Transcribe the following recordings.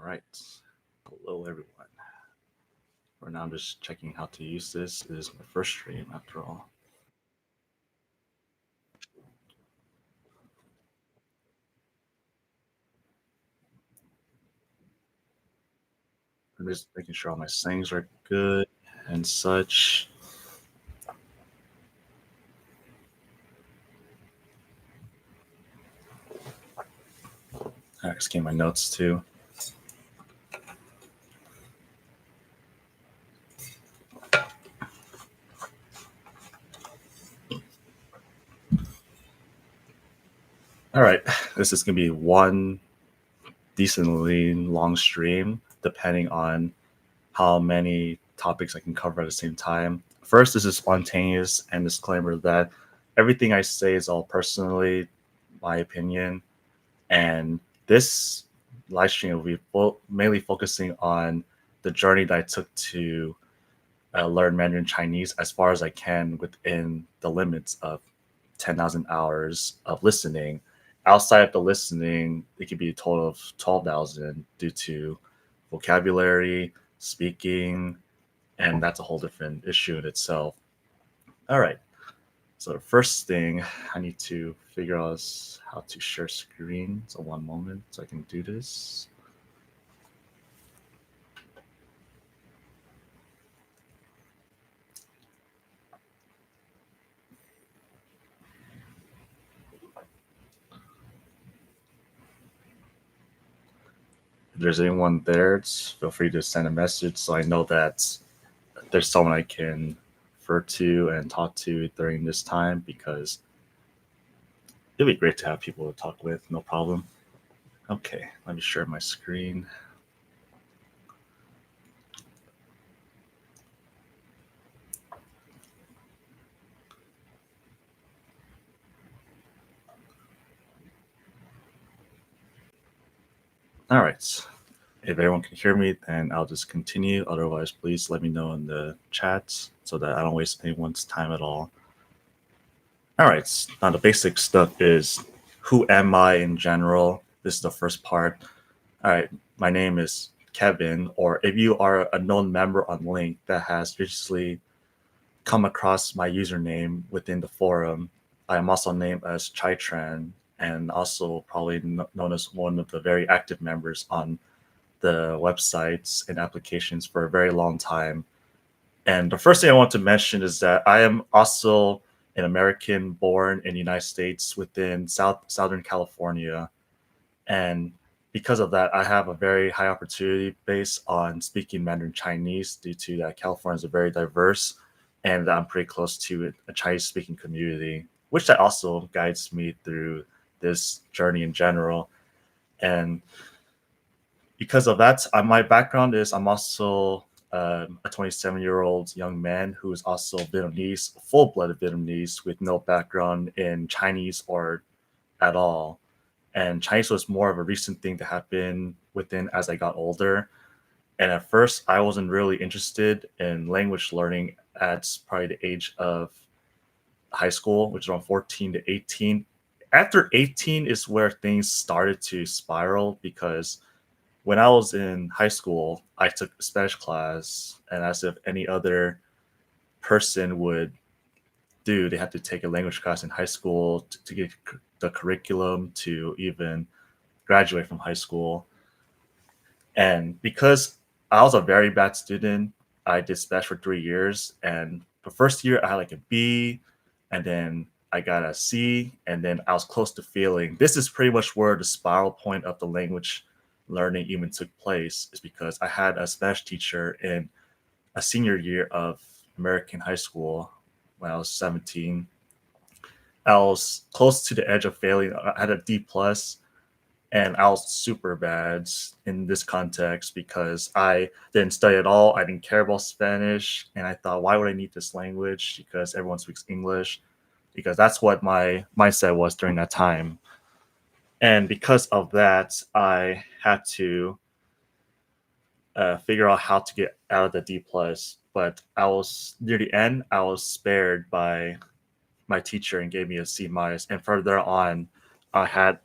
right. Hello, everyone. Right now, I'm just checking how to use this. This is my first stream, after all. I'm just making sure all my settings are good and such. I just getting my notes too. All right, this is gonna be one decently long stream, depending on how many topics I can cover at the same time. First, this is spontaneous and disclaimer that everything I say is all personally my opinion, and this live stream will be mainly focusing on the journey that I took to learn Mandarin Chinese as far as I can within the limits of 10,000 hours of listening. Outside of the listening, it could be a total of 12,000 due to vocabulary, speaking, and that's a whole different issue in itself. All right. So the first thing I need to figure out is how to share screen. So one moment so I can do this. If there's anyone there, feel free to send a message so I know that there's someone I can refer to and talk to during this time, because it'd be great to have people to talk with, no problem. Okay, let me share my screen. All right. If everyone can hear me, then I'll just continue. Otherwise, please let me know in the chats so that I don't waste anyone's time at all. All right. Now, the basic stuff is who am I in general? This is the first part. All right. My name is Kevin, or if you are a known member on Lingq that has recently come across my username within the forum, I am also named as Chai Tran, and also probably known as one of the very active members on the websites and applications for a very long time. And the first thing I want to mention is that I am also an American born in the United States within Southern California. And because of that, I have a very high opportunity base on speaking Mandarin Chinese due to that California is a very diverse, and I'm pretty close to a Chinese speaking community, which that also guides me through this journey in general. And because of that, my background is I'm also a 27-year-old young man who is also Vietnamese, full-blooded Vietnamese with no background in Chinese or at all. And Chinese was more of a recent thing to happen within as I got older. And at first, I wasn't really interested in language learning at probably the age of high school, which is around 14 to 18. After 18 is where things started to spiral, because when I was in high school, I took a Spanish class, and as if any other person would do, they had to take a language class in high school to get the curriculum to even graduate from high school. And because I was a very bad student, I did Spanish for 3 years. And the first year I had like a B, and then I got a C, and then I was close to failing. This is pretty much where the spiral point of the language learning even took place, is because I had a Spanish teacher in a senior year of American high school when I was 17. I was close to the edge of failing. I had a D plus, and I was super bad in this context because I didn't study at all. I didn't care about Spanish, and I thought, why would I need this language? Because everyone speaks English. Because that's what my mindset was during that time. And because of that, I had to figure out how to get out of the D plus. But I was near the end, I was spared by my teacher and gave me a C minus. And further on, I had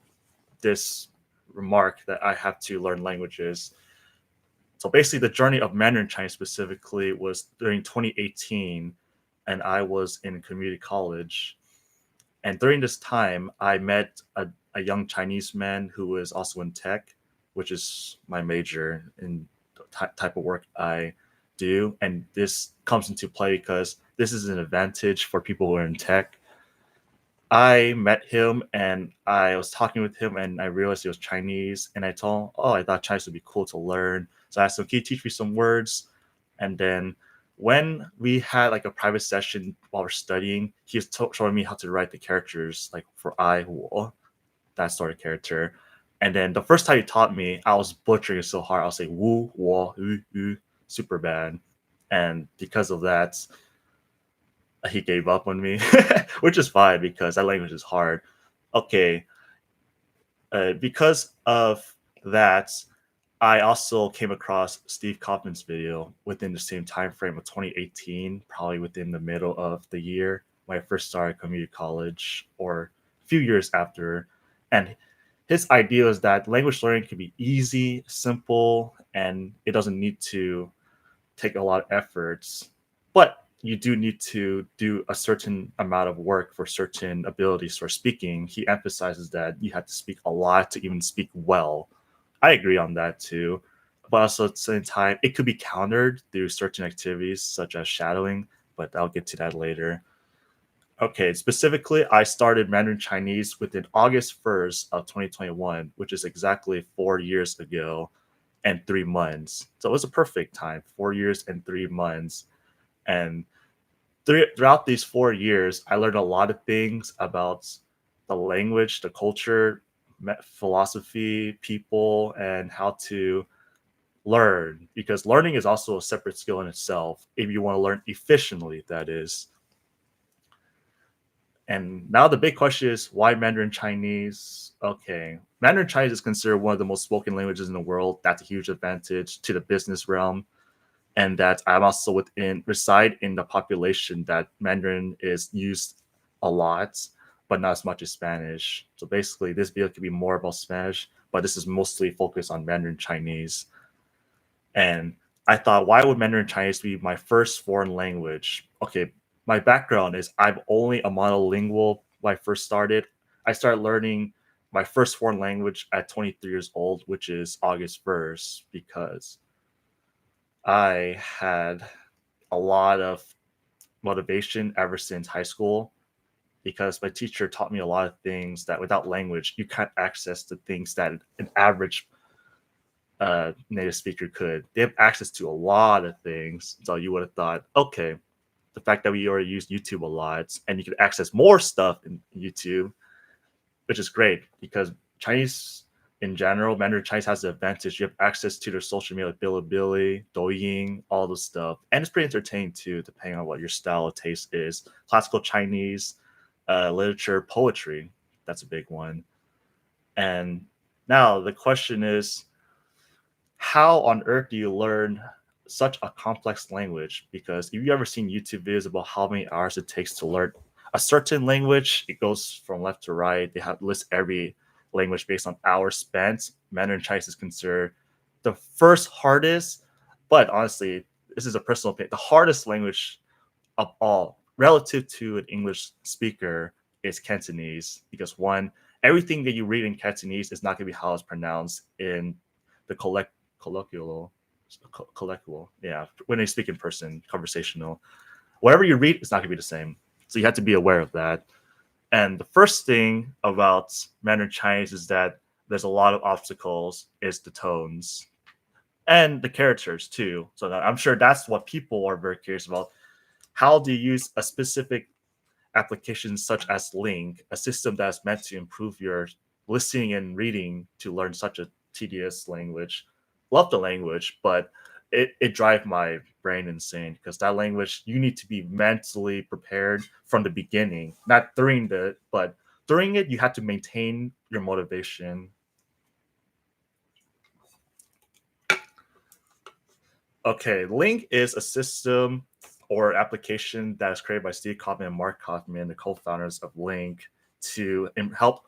this remark that I have to learn languages. So basically, the journey of Mandarin Chinese specifically was during 2018, and I was in community college. And during this time, I met a young Chinese man who was also in tech, which is my major in the type of work I do. And this comes into play because this is an advantage for people who are in tech. I met him and I was talking with him and I realized he was Chinese. And I told him, oh, I thought Chinese would be cool to learn. So I asked him, can you teach me some words? And then when we had like a private session while we're studying, he was showing me how to write the characters like for I, wo, that sort of character. And then the first time he taught me, I was butchering it so hard. I was saying woo, wo, super bad. And because of that, he gave up on me, which is fine because that language is hard. Okay, because of that, I also came across Steve Kaufman's video within the same time frame of 2018, probably within the middle of the year when I first started community college, or a few years after. And his idea is that language learning can be easy, simple, and it doesn't need to take a lot of efforts, but you do need to do a certain amount of work for certain abilities for speaking. He emphasizes that you have to speak a lot to even speak well. I agree on that too. But also at the same time, it could be countered through certain activities such as shadowing, but I'll get to that later. Okay, specifically, I started Mandarin Chinese within August 1st of 2021, which is exactly 4 years ago and 3 months. So it was a perfect time, 4 years and 3 months. And throughout these 4 years, I learned a lot of things about the language, the culture, philosophy, people, and how to learn. Because learning is also a separate skill in itself, if you want to learn efficiently, that is. And now the big question is, why Mandarin Chinese? Okay, Mandarin Chinese is considered one of the most spoken languages in the world. That's a huge advantage to the business realm, and that I'm also reside in the population that Mandarin is used a lot, but not as much as Spanish. So basically, this video could be more about Spanish, but this is mostly focused on Mandarin Chinese. And I thought, why would Mandarin Chinese be my first foreign language? Okay, my background is I'm only a monolingual when I first started. I started learning my first foreign language at 23 years old, which is August 1st, because I had a lot of motivation ever since high school, because my teacher taught me a lot of things that without language, you can't access the things that an average native speaker could. They have access to a lot of things. So you would have thought, okay, the fact that we already use YouTube a lot and you can access more stuff in YouTube, which is great because Chinese in general, Mandarin Chinese has the advantage. You have access to their social media like Bilibili, Douyin, all the stuff. And it's pretty entertaining too, depending on what your style of taste is. Classical Chinese, literature, poetry, that's a big one. And now the question is, how on earth do you learn such a complex language? Because if you've ever seen YouTube videos about how many hours it takes to learn a certain language, it goes from left to right. They have list every language based on hours spent. Mandarin Chinese is considered the first hardest, but honestly, this is a personal opinion. The hardest language of all, relative to an English speaker, is Cantonese, because one, everything that you read in Cantonese is not going to be how it's pronounced in the colloquial, yeah, when they speak in person, conversational. Whatever you read, it's not going to be the same. So you have to be aware of that. And the first thing about Mandarin Chinese is that there's a lot of obstacles, is the tones and the characters too. So I'm sure that's what people are very curious about. How do you use a specific application such as Lingq, a system that's meant to improve your listening and reading to learn such a tedious language? Love the language, but it drives my brain insane, because that language, you need to be mentally prepared from the beginning, not during but during it, you have to maintain your motivation. Okay, Lingq is a system or application that is created by Steve Kaufman and Mark Kaufman, the co-founders of Lingq, to help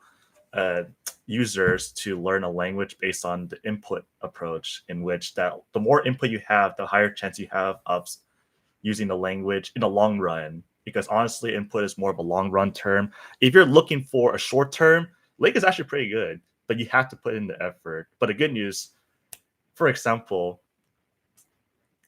uh, users to learn a language based on the input approach, in which that the more input you have, the higher chance you have of using the language in the long run. Because honestly, input is more of a long run term. If you're looking for a short term, Lingq is actually pretty good, but you have to put in the effort. But the good news, for example,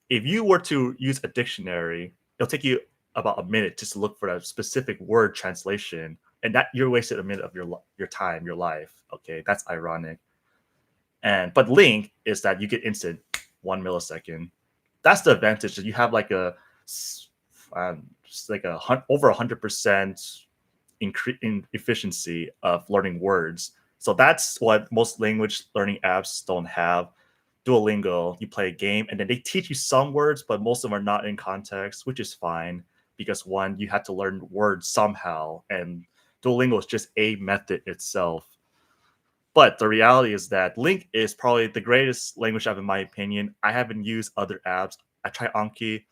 if you were to use a dictionary, it'll take you about a minute just to look for a specific word translation, and that you're wasted a minute of your time, your life. Okay, that's ironic. And but Lingq is that you get instant 1 millisecond. That's the advantage. That you have like just like over 100% increase in efficiency of learning words. So that's what most language learning apps don't have. Duolingo, you play a game and then they teach you some words, but most of them are not in context, which is fine because one, you have to learn words somehow, and Duolingo is just a method itself. But the reality is that Lingq is probably the greatest language app in my opinion. I haven't used other apps. I tried Anki.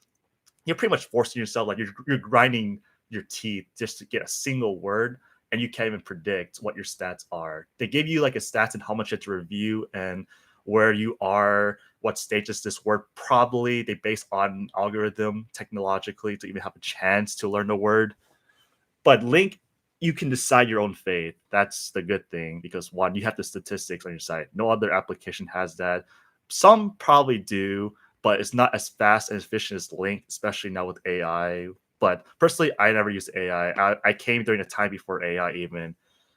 You're pretty much forcing yourself, like you're grinding your teeth just to get a single word, and you can't even predict what your stats are. They give you like a stats and how much you have to review and where you are, what stage is this word. Probably they base on algorithm technologically to even have a chance to learn the word. But Lingq, you can decide your own fate. That's the good thing because one, you have the statistics on your side. No other application has that. Some probably do, but it's not as fast and efficient as Lingq, especially now with AI. But personally, I never used AI. I came during a time before AI even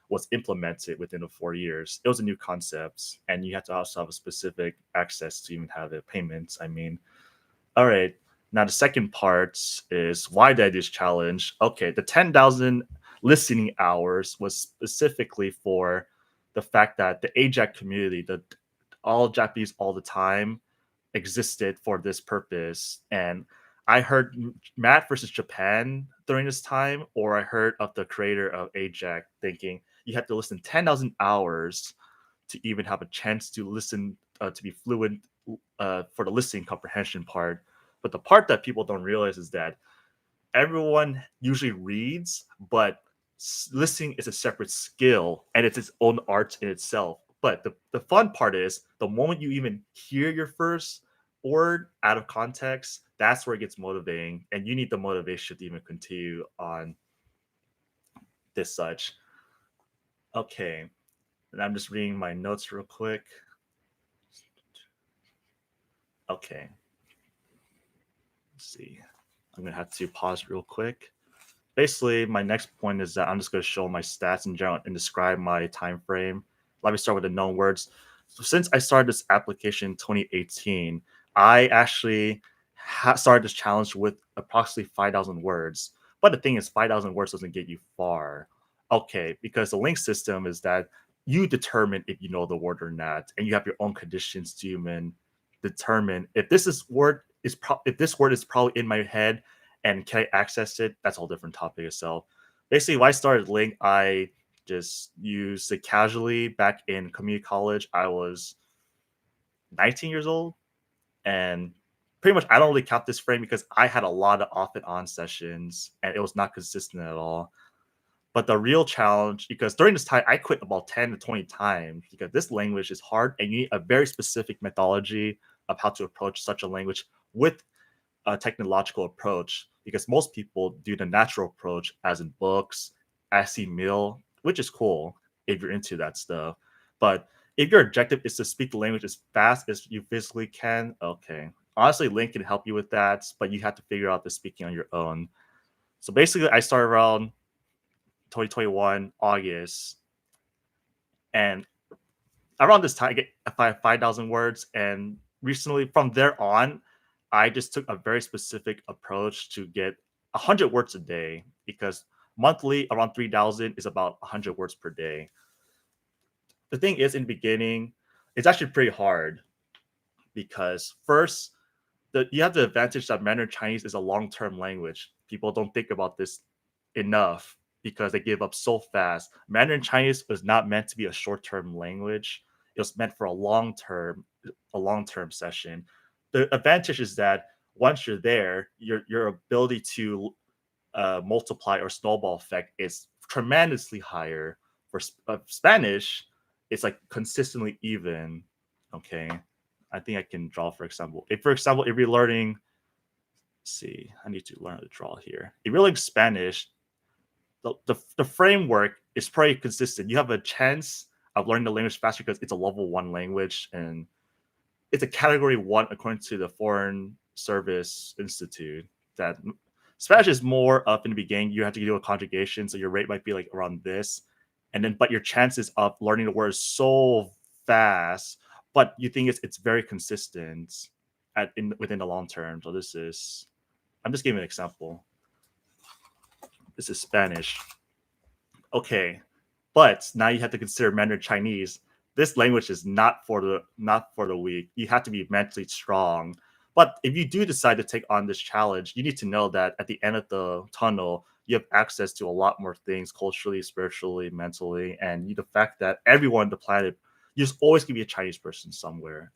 was implemented within the 4 years. It was a new concept, and you have to also have a specific access to even have the payments. I mean, all right. Now the second part is why did I do this challenge? Okay, the 10,000 listening hours was specifically for the fact that the AJAC community, the all Japanese all the time, existed for this purpose. And I heard Matt versus Japan during this time, or I heard of the creator of AJAC thinking you have to listen 10,000 hours to even have a chance to listen, to be fluent for the listening comprehension part. But the part that people don't realize is that everyone usually reads, but listening is a separate skill and it's its own art in itself. But the fun part is the moment you even hear your first word out of context, that's where it gets motivating. And you need the motivation to even continue on this such. Okay. And I'm just reading my notes real quick. Okay. Let's see. I'm going to have to pause real quick. Basically, my next point is that I'm just going to show my stats in general and describe my time frame. Let me start with the known words. So since I started this application in 2018, I actually started this challenge with approximately 5,000 words. But the thing is, 5,000 words doesn't get you far. Okay, because the Lingq system is that you determine if you know the word or not, and you have your own conditions to even determine if if this word is probably in my head and can I access it? That's a whole different topic itself. Basically, when I started Lingq, I just used it casually. Back in community college, I was 19 years old, and pretty much I don't really count this frame because I had a lot of off and on sessions, and it was not consistent at all. But the real challenge, because during this time I quit about 10 to 20 times because this language is hard and you need a very specific methodology of how to approach such a language with a technological approach, because most people do the natural approach as in books, SE meal, which is cool if you're into that stuff. But if your objective is to speak the language as fast as you physically can, okay. Honestly, Lingq can help you with that, but you have to figure out the speaking on your own. So basically, I started around 2021 August, and around this time, I get 5,000 words. And recently, from there on, I just took a very specific approach to get 100 words a day because monthly, around 3,000 is about 100 words per day. The thing is, in the beginning, it's actually pretty hard because first, you have the advantage that Mandarin Chinese is a long-term language. People don't think about this enough because they give up so fast. Mandarin Chinese was not meant to be a short-term language. It was meant for a long-term session. The advantage is that once you're there, your ability to multiply or snowball effect is tremendously higher. For Spanish, it's like consistently even. Okay, I think I can draw, for example. If you're learning, let's see, I need to learn how to draw here. If you're learning Spanish, the framework is pretty consistent. You have a chance of learning the language faster because it's a level 1 language and it's a category 1 according to the Foreign Service Institute. That Spanish is more up in the beginning. You have to do a conjugation, so your rate might be like around this, and then but your chances of learning the word is so fast, but you think it's very consistent within the long term. So this is, I'm just giving an example. This is Spanish. Okay, but now you have to consider Mandarin Chinese. This language is not for the weak. You have to be mentally strong. But if you do decide to take on this challenge, you need to know that at the end of the tunnel, you have access to a lot more things culturally, spiritually, mentally, and the fact that everyone on the planet, there's always going to be a Chinese person somewhere.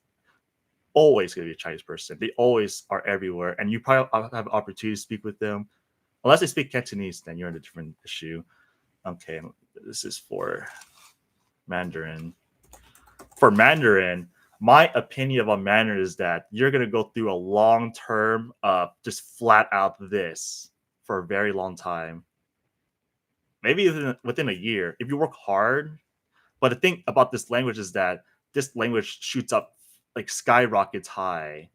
Always going to be a Chinese person. They always are everywhere, and you probably have an opportunity to speak with them. Unless they speak Cantonese, then you're in a different issue. Okay, this is for Mandarin. For Mandarin, my opinion about Mandarin is that you're going to go through a long term of just flat out this for a very long time. Maybe within a year, if you work hard. But the thing about this language is that this language shoots up, like skyrockets high,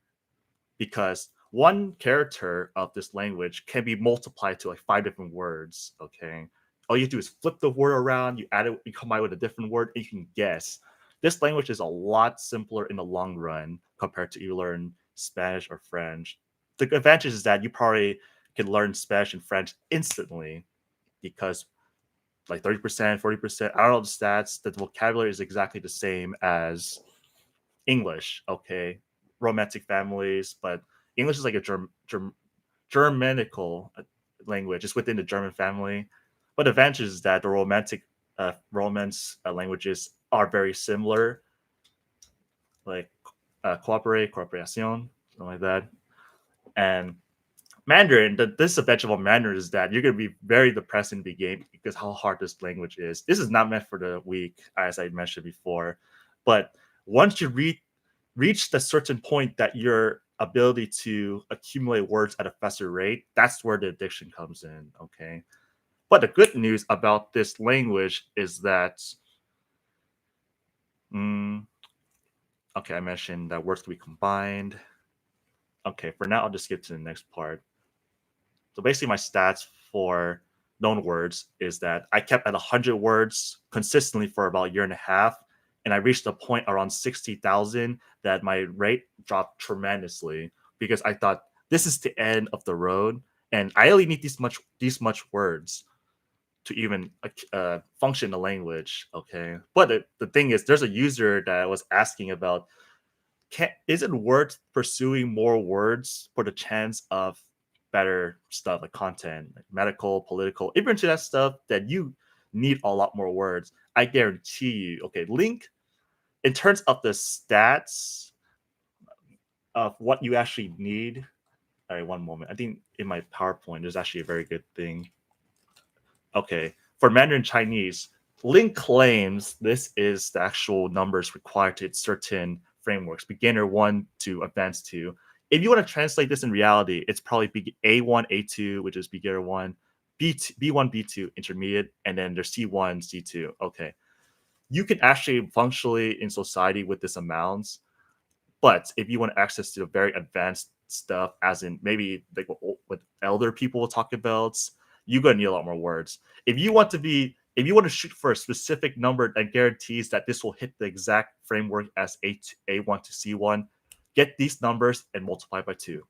because one character of this language can be multiplied to like 5 different words. Okay, all you do is flip the word around, you add it, you come out with a different word, and you can guess. This language is a lot simpler in the long run compared to you learn Spanish or French. The advantage is that you probably can learn Spanish and French instantly because like 30%, 40%, I don't know the stats, the vocabulary is exactly the same as English. Okay, romantic families, but English is like a Germanical language. It's within the German family. But the advantage is that the Romance languages are very similar, like cooperation, something like that. And Mandarin, the disadvantage of Mandarin is that you're going to be very depressed in the game because how hard this language is. This is not meant for the weak, as I mentioned before. But once you reach the certain point that your ability to accumulate words at a faster rate, that's where the addiction comes in. Okay. But the good news about this language is that, okay, I mentioned that words can be combined. Okay, for now, I'll just skip to the next part. So basically, my stats for known words is that I kept at 100 words consistently for about a year and a half, and I reached a point around 60,000 that my rate dropped tremendously because I thought this is the end of the road, and I only need these much words to even function in the language. Okay, but the thing is, there's a user that was asking about, is it worth pursuing more words for the chance of better stuff like content, like medical, political, even to that stuff that you need a lot more words? I guarantee you. Okay, Lingq, in terms of the stats of what you actually need. All right, one moment. I think in my PowerPoint, there's actually a very good thing. Okay, for Mandarin Chinese, Lingq claims this is the actual numbers required to hit certain frameworks, beginner 1 to advanced 2. If you want to translate this in reality, it's probably A1, A2, which is beginner 1, B2, B1, B2, intermediate, and then there's C1, C2. Okay. You can actually functionally in society with this amounts, but if you want access to the very advanced stuff, as in maybe like what elder people will talk about, you're gonna need a lot more words. If you want to shoot for a specific number that guarantees that this will hit the exact framework as A1 to C1, get these numbers and multiply by 2.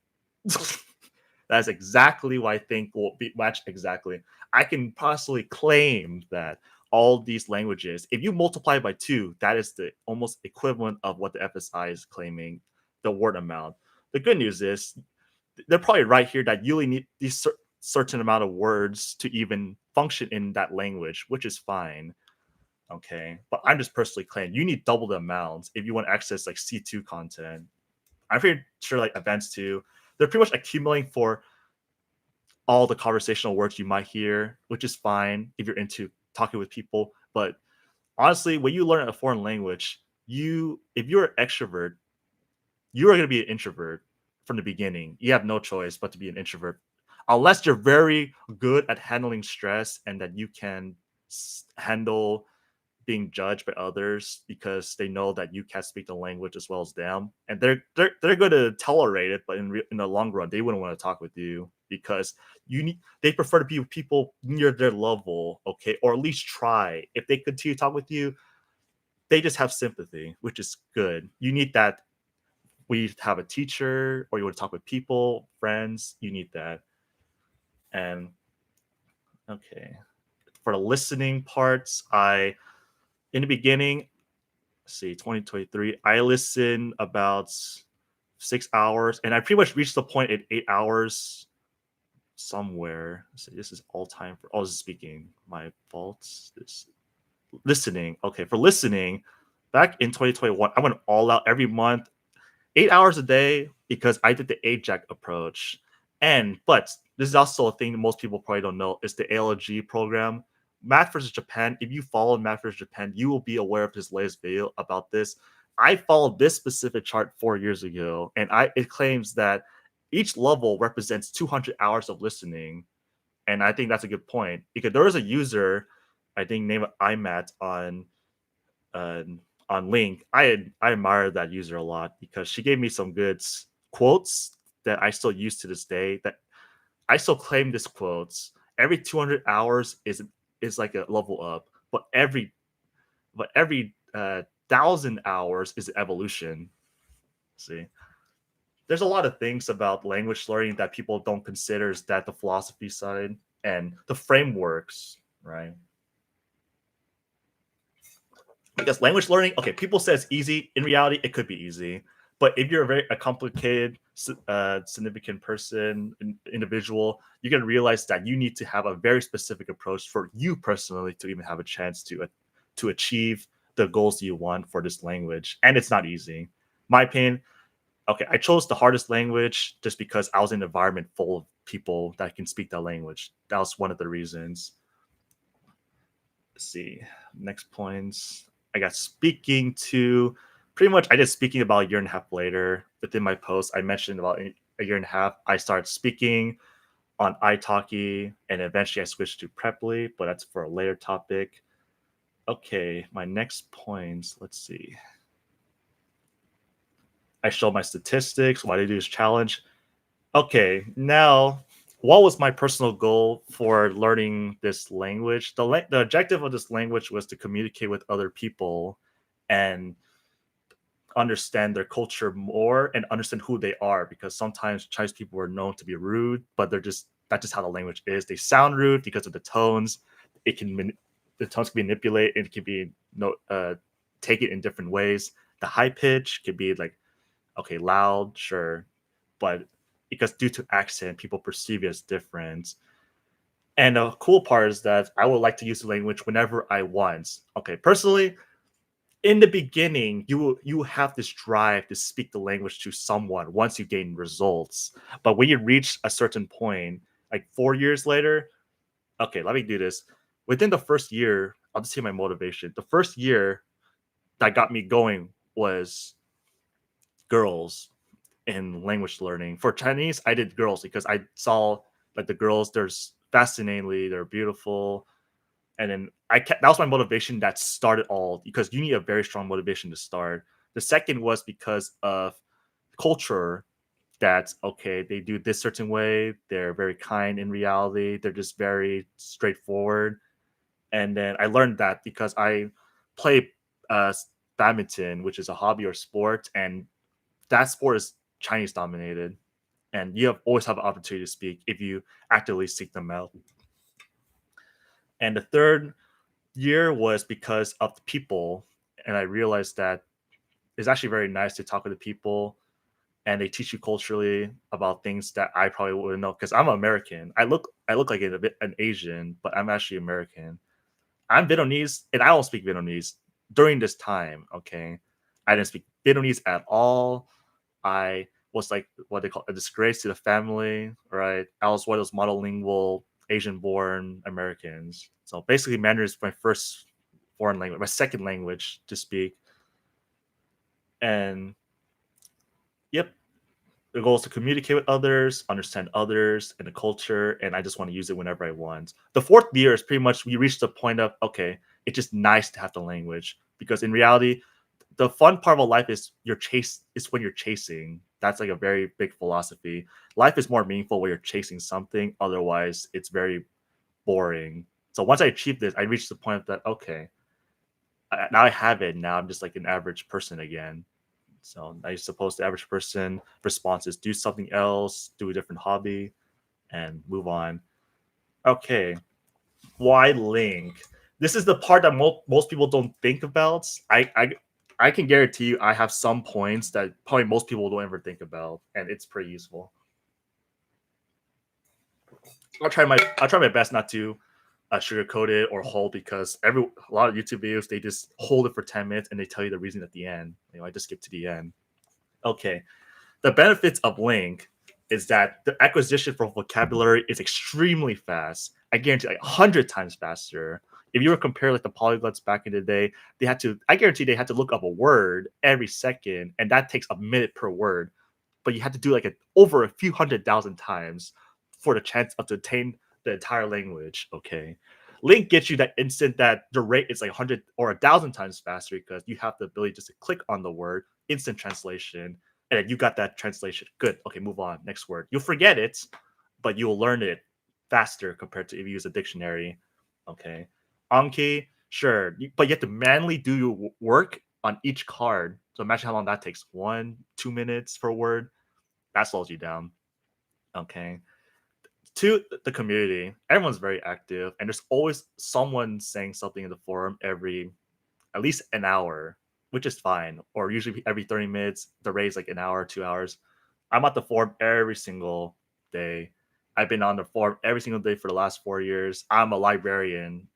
That's exactly what I think will be matched exactly. I can possibly claim that all these languages, if you multiply by 2, that is the almost equivalent of what the FSI is claiming, the word amount. The good news is they're probably right here that you only need these certain amount of words to even function in that language, which is fine. Okay, but I'm just personally claiming you need double the amounts if you want to access like C2 content. I'm pretty sure like Advanced 2, they're pretty much accumulating for all the conversational words you might hear, which is fine if you're into talking with people. But honestly, when you learn a foreign language, if you're an extrovert, you are going to be an introvert from the beginning. You have no choice but to be an introvert, unless you're very good at handling stress and that you can handle being judged by others because they know that you can't speak the language as well as them, and they're going to tolerate it. But in the long run, they wouldn't want to talk with you because they prefer to be with people near their level, okay, or at least try. If they continue to talk with you, they just have sympathy, which is good. You need that. We have a teacher, or you want to talk with people, friends. You need that. And okay, for the listening parts, in the beginning, let's see, 2023, I listened about 6 hours, and I pretty much reached the point at 8 hours somewhere. So this is all time for all speaking. My faults. This listening. Okay, for listening, back in 2021, I went all out every month, 8 hours a day, because I did the AJAC approach. But this is also a thing that most people probably don't know, is the ALG program. Math versus Japan. If you follow Math versus Japan, you will be aware of his latest video about this. I followed this specific chart 4 years ago, and it claims that each level represents 200 hours of listening. And I think that's a good point, because there was a user, I think named IMAT uh, on Lingq. I admire that user a lot because she gave me some good quotes that I still use to this day. That I still claim this quotes. Every 200 hours is like a level up, but every 1,000 hours is evolution. See, there's a lot of things about language learning that people don't consider, is that the philosophy side and the frameworks, right? Because language learning, okay, people say it's easy. In reality, it could be easy. But if you're a complicated, significant person, individual, you're going to realize that you need to have a very specific approach for you personally to even have a chance to achieve the goals you want for this language. And it's not easy. My opinion, okay, I chose the hardest language just because I was in an environment full of people that can speak that language. That was one of the reasons. Let's see, next points. I got speaking to pretty much. I did speaking about a year and a half later. Within my post, I mentioned about a year and a half. I started speaking on italki, and eventually I switched to Preply, but that's for a later topic. Okay, my next points. Let's see. I show my statistics. Why did I do this challenge? Okay, now what was my personal goal for learning this language? The objective of this language was to communicate with other people and understand their culture more and understand who they are, because sometimes Chinese people are known to be rude, but that's just how the language is. They sound rude because of the tones. The tones can be manipulated, and it can be take it in different ways. The high pitch could be like, okay, loud, sure, but because due to accent, people perceive it as different. And the cool part is that I would like to use the language whenever I want. Okay, personally, in the beginning, you have this drive to speak the language to someone once you gain results. But when you reach a certain point, like 4 years later, okay, let me do this. Within the first year, I'll just see my motivation. The first year that got me going was girls in language learning. For Chinese, I did girls because I saw like the girls, they're beautiful. And then that was my motivation that started all, because you need a very strong motivation to start. The second was because of culture, that okay, they do this certain way, they're very kind in reality, they're just very straightforward. And then I learned that because I play uh, badminton, which is a hobby or sport, and that sport is Chinese dominated, and always have an opportunity to speak if you actively seek them out. And the third year was because of the people, and I realized that it's actually very nice to talk with the people, and they teach you culturally about things that I probably wouldn't know, because I'm American. I look like a bit an Asian, but I'm actually American. I'm Vietnamese, and I don't speak Vietnamese during this time. Okay, I didn't speak Vietnamese at all. I was like what they call a disgrace to the family, right? I was one of those monolingual Asian-born Americans. So basically, Mandarin is my first foreign language, my second language to speak. And yep, the goal is to communicate with others, understand others and the culture, and I just want to use it whenever I want. The fourth year is pretty much we reached the point of okay, it's just nice to have the language because in reality, the fun part of life is when you're chasing. That's like a very big philosophy. Life is more meaningful when you're chasing something. Otherwise, it's very boring. So once I achieved this, I reached the point that okay, now I have it. Now I'm just like an average person again. So I suppose the average person response is do something else, do a different hobby, and move on. Okay, why Lingq? This is the part that most people don't think about. I can guarantee you I have some points that probably most people don't ever think about, and it's pretty useful. I'll try my best not to sugarcoat it or hold because a lot of YouTube videos they just hold it for 10 minutes and they tell you the reason at the end. I just skip to the end. Okay, the benefits of Lingq is that the acquisition for vocabulary is extremely fast. I guarantee like 100 times faster. If you were to compare like the polyglots back in the day, I guarantee they had to look up a word every second, and that takes a minute per word. But you had to do like over a few 100,000 times for the chance of to attain the entire language. Okay. Lingq gets you that instant that the rate is like 100 or 1,000 times faster because you have the ability just to click on the word, instant translation, and then you got that translation. Good. Okay, move on. Next word. You'll forget it, but you'll learn it faster compared to if you use a dictionary. Okay. Anki, sure, but you have to manually do your work on each card. So imagine how long that takes. 1-2 minutes per word. That slows you down. Okay. To the community, everyone's very active, and there's always someone saying something in the forum every at least an hour, which is fine. Or usually every 30 minutes, the rate's like an hour, 2 hours. I'm at the forum every single day. I've been on the forum every single day for the last 4 years. I'm a librarian,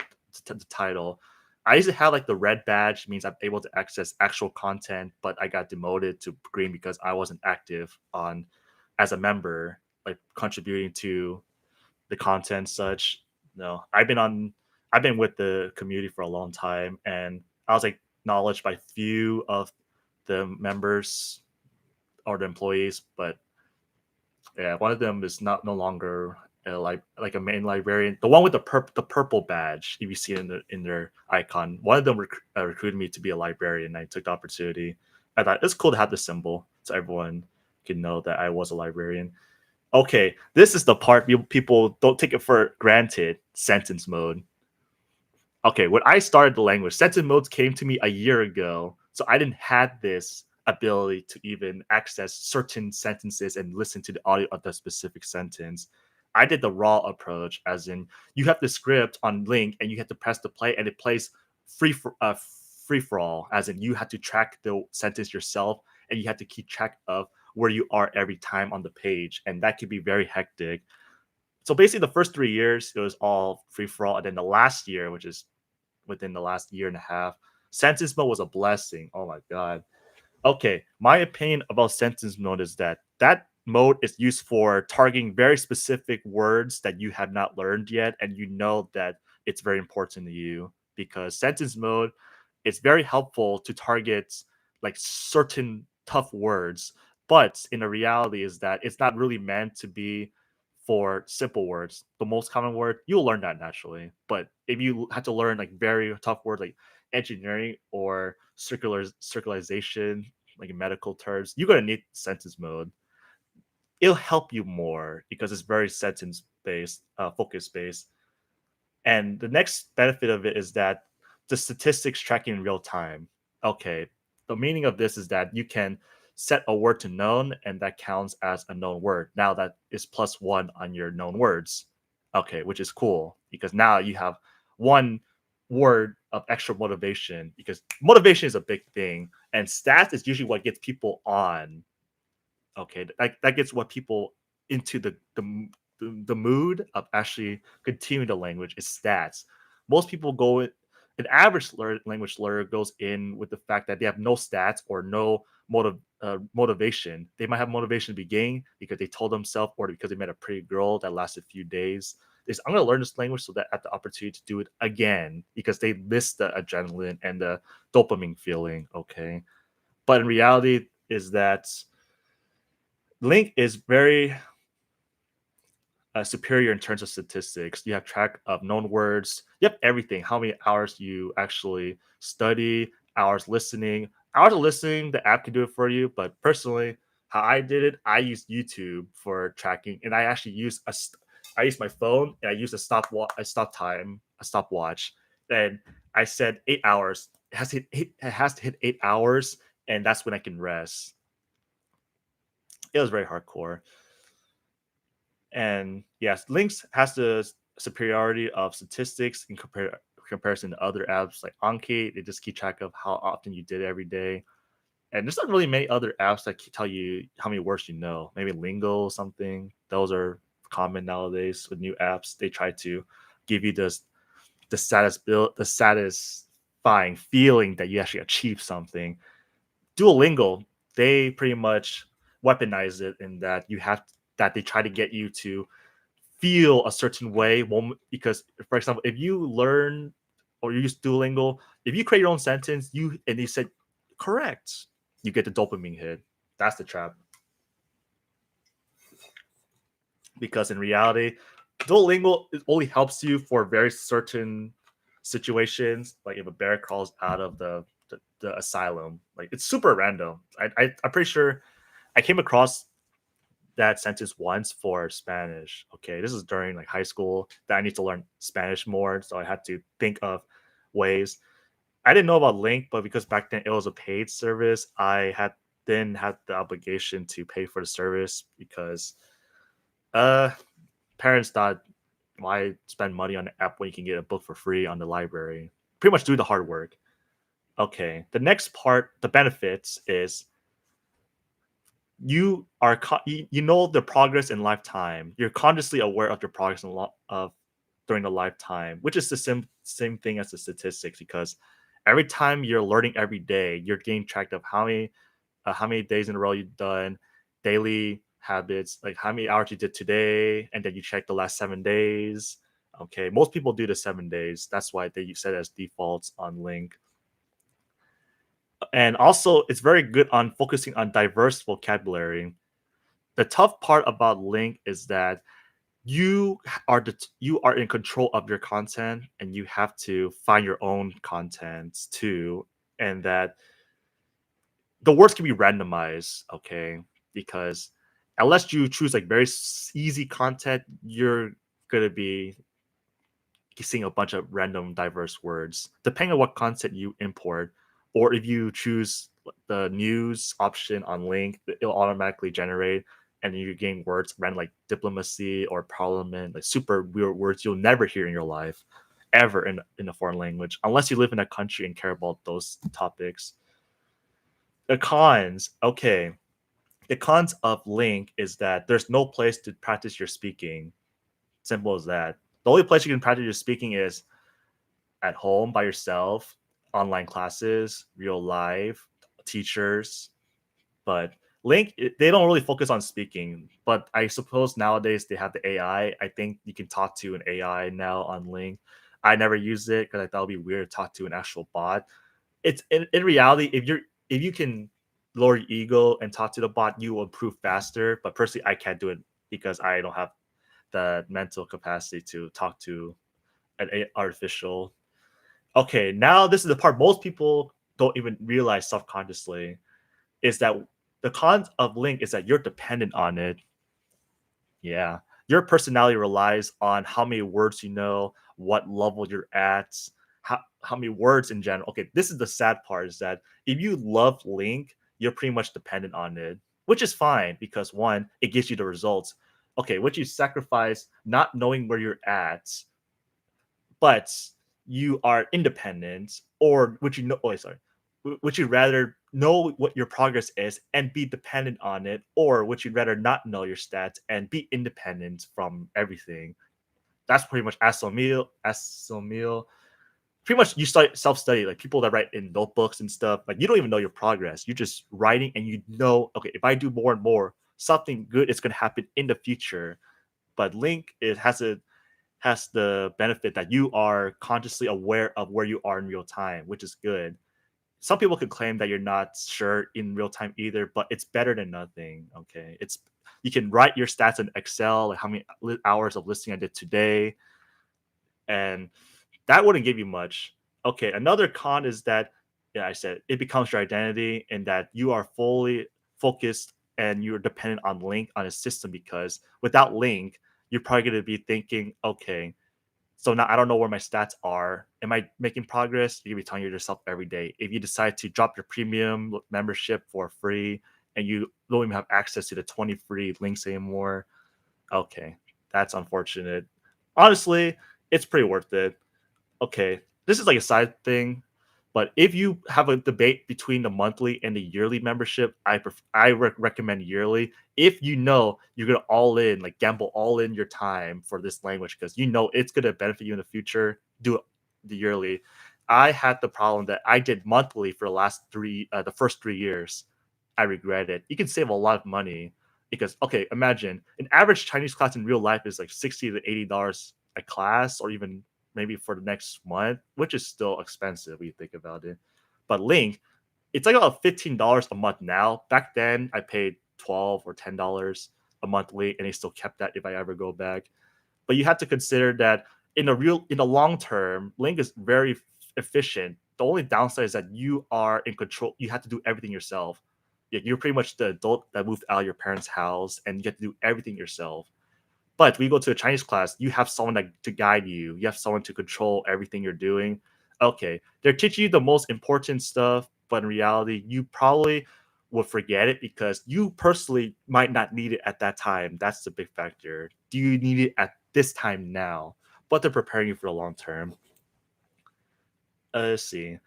the title. I used to have like the red badge, means I'm able to access actual content, but I got demoted to green because I wasn't active on as a member, like contributing to the content such. No, I've been with the community for a long time, and I was like acknowledged by few of the members or the employees, but yeah, one of them is not no longer like a main librarian. The one with the purple badge, if you see it in their icon, one of them recruited me to be a librarian. I took the opportunity. I thought it's cool to have the symbol so everyone can know that I was a librarian. Okay, this is the part people don't take it for granted. Sentence mode. Okay, when I started the language, sentence modes came to me a year ago, so I didn't have this ability to even access certain sentences and listen to the audio of the specific sentence. I did the raw approach, as in you have the script on Lingq and you have to press the play and it plays free for all, as in you have to track the sentence yourself and you have to keep track of where you are every time on the page, and that could be very hectic. So basically, the first 3 years it was all free for all, and then the last year, which is within the last year and a half, sentence mode was a blessing. Oh my god. Okay, my opinion about sentence mode is that that mode is used for targeting very specific words that you have not learned yet, and you know that it's very important to you because sentence mode is very helpful to target like certain tough words. But in the reality is that it's not really meant to be for simple words. The most common word, you'll learn that naturally. But if you have to learn like very tough words like engineering or circularization, like in medical terms, you're gonna need sentence mode. It'll help you more because it's very sentence based, focus based. And the next benefit of it is that the statistics tracking in real time. Okay, the meaning of this is that you can set a word to known and that counts as a known word. Now that is +1 on your known words. Okay, which is cool because now you have one word of extra motivation because motivation is a big thing and stats is usually what gets people on. Okay, that gets what people into the mood of actually continuing the language is stats. Most people go in, an average language learner goes in with the fact that they have no stats or no motivation. They might have motivation to begin because they told themselves or because they met a pretty girl that lasted a few days. is I'm going to learn this language so that I have the opportunity to do it again because they miss the adrenaline and the dopamine feeling. Okay. But in reality, is that Lingq is very superior in terms of statistics. You have track of known words. You have everything. How many hours you actually study, hours listening. Hours of listening, the app can do it for you. But personally, how I did it, I used YouTube for tracking, and I actually I used my phone and I used a stopwatch, and I said 8 hours. It has to hit 8 hours, and that's when I can rest. It was very hardcore. And yes, Lynx has the superiority of statistics in comparison to other apps like Anki. They just keep track of how often you did every day. And there's not really many other apps that tell you how many words you know. Maybe Lingq or something. Those are common nowadays with new apps. They try to give you the satisfying feeling that you actually achieved something. Duolingo, they pretty much weaponize it in that they try to get you to feel a certain way because for example if you learn or you use Duolingo, if you create your own sentence and you said correct, you get the dopamine hit. That's the trap, because in reality Duolingo only helps you for very certain situations, like if a bear crawls out of the asylum. Like it's super random. I'm pretty sure I came across that sentence once for Spanish. Okay, this is during like high school that I need to learn Spanish more, so I had to think of ways. I didn't know about Link, but because back then it was a paid service, I had then had the obligation to pay for the service because uh parents thought why spend money on an app when you can get a book for free on the library. Pretty much do the hard work. Okay, the next part, the benefits is you know the progress in lifetime. You're consciously aware of your progress of during the lifetime, which is the same thing as the statistics, because every time you're learning every day, you're getting track of how many days in a row you've done, daily habits, like how many hours you did today, and then you check the last 7 days. Okay, most people do the 7 days. That's why they set as defaults on Link. And also, it's very good on focusing on diverse vocabulary. The tough part about Link is that you are in control of your content, and you have to find your own content too, and that the words can be randomized. Okay, because unless you choose like very easy content, you're gonna be seeing a bunch of random diverse words depending on what content you import. Or if you choose the news option on Link, it'll automatically generate, and you gain words random like diplomacy or parliament, like super weird words you'll never hear in your life ever in a foreign language, unless you live in a country and care about those topics. The cons, okay. The cons of Link is that there's no place to practice your speaking. Simple as that. The only place you can practice your speaking is at home by yourself, online classes, real life, teachers. But Link, they don't really focus on speaking. But I suppose nowadays they have the AI. I think you can talk to an AI now on Link. I never used it because I thought it'd be weird to talk to an actual bot. It's in reality, if you can lower your ego and talk to the bot, you will improve faster. But personally, I can't do it because I don't have the mental capacity to talk to an artificial. Okay, now this is the part most people don't even realize subconsciously, is that the cons of Link is that you're dependent on it. Yeah. Your personality relies on how many words you know, what level you're at, how many words in general. Okay, this is the sad part, is that if you love Link, you're pretty much dependent on it, which is fine because one, it gives you the results. Okay, what you sacrifice not knowing where you're at, but you are independent, or would you know? Oh, sorry. Would you rather know what your progress is and be dependent on it, or would you rather not know your stats and be independent from everything? That's pretty much Asomil. Pretty much, you start self-study, like people that write in notebooks and stuff. Like you don't even know your progress. You're just writing, and you know, okay, if I do more and more, something good is going to happen in the future. But Link, it has the benefit that you are consciously aware of where you are in real time, which is good. Some people could claim that you're not sure in real time either, but it's better than nothing. Okay, it's you can write your stats in Excel, like how many hours of listening I did today, and that wouldn't give you much. Okay, another con is that, yeah, I said it becomes your identity, and that you are fully focused and you're dependent on Lingq on a system, because without Lingq, you're probably going to be thinking, okay, so now I don't know where my stats are. Am I making progress? You're gonna be telling yourself every day. If you decide to drop your premium membership for free and you don't even have access to the 20 free links anymore, okay, that's unfortunate. Honestly, it's pretty worth it. Okay, this is like a side thing, but if you have a debate between the monthly and the yearly membership, I recommend yearly. If you know you're gonna all in, like gamble all in your time for this language because you know it's gonna benefit you in the future, do it the yearly. I had the problem that I did monthly for the first 3 years. I regret it. You can save a lot of money because, okay, imagine an average Chinese class in real life is like $60 to $80 a class, or even maybe for the next month, which is still expensive when you think about it. But Lingq, it's like about $15 a month now. Back then, I paid $12 or $10 a monthly, and they still kept that if I ever go back. But you have to consider that in the long term, Lingq is very efficient. The only downside is that you are in control. You have to do everything yourself. You're pretty much the adult that moved out of your parents' house, and you have to do everything yourself. But when you go to a Chinese class, you have someone to guide you. You have someone to control everything you're doing. Okay, they're teaching you the most important stuff, but in reality, you probably will forget it because you personally might not need it at that time. That's the big factor. Do you need it at this time now? But they're preparing you for the long term. Let's see.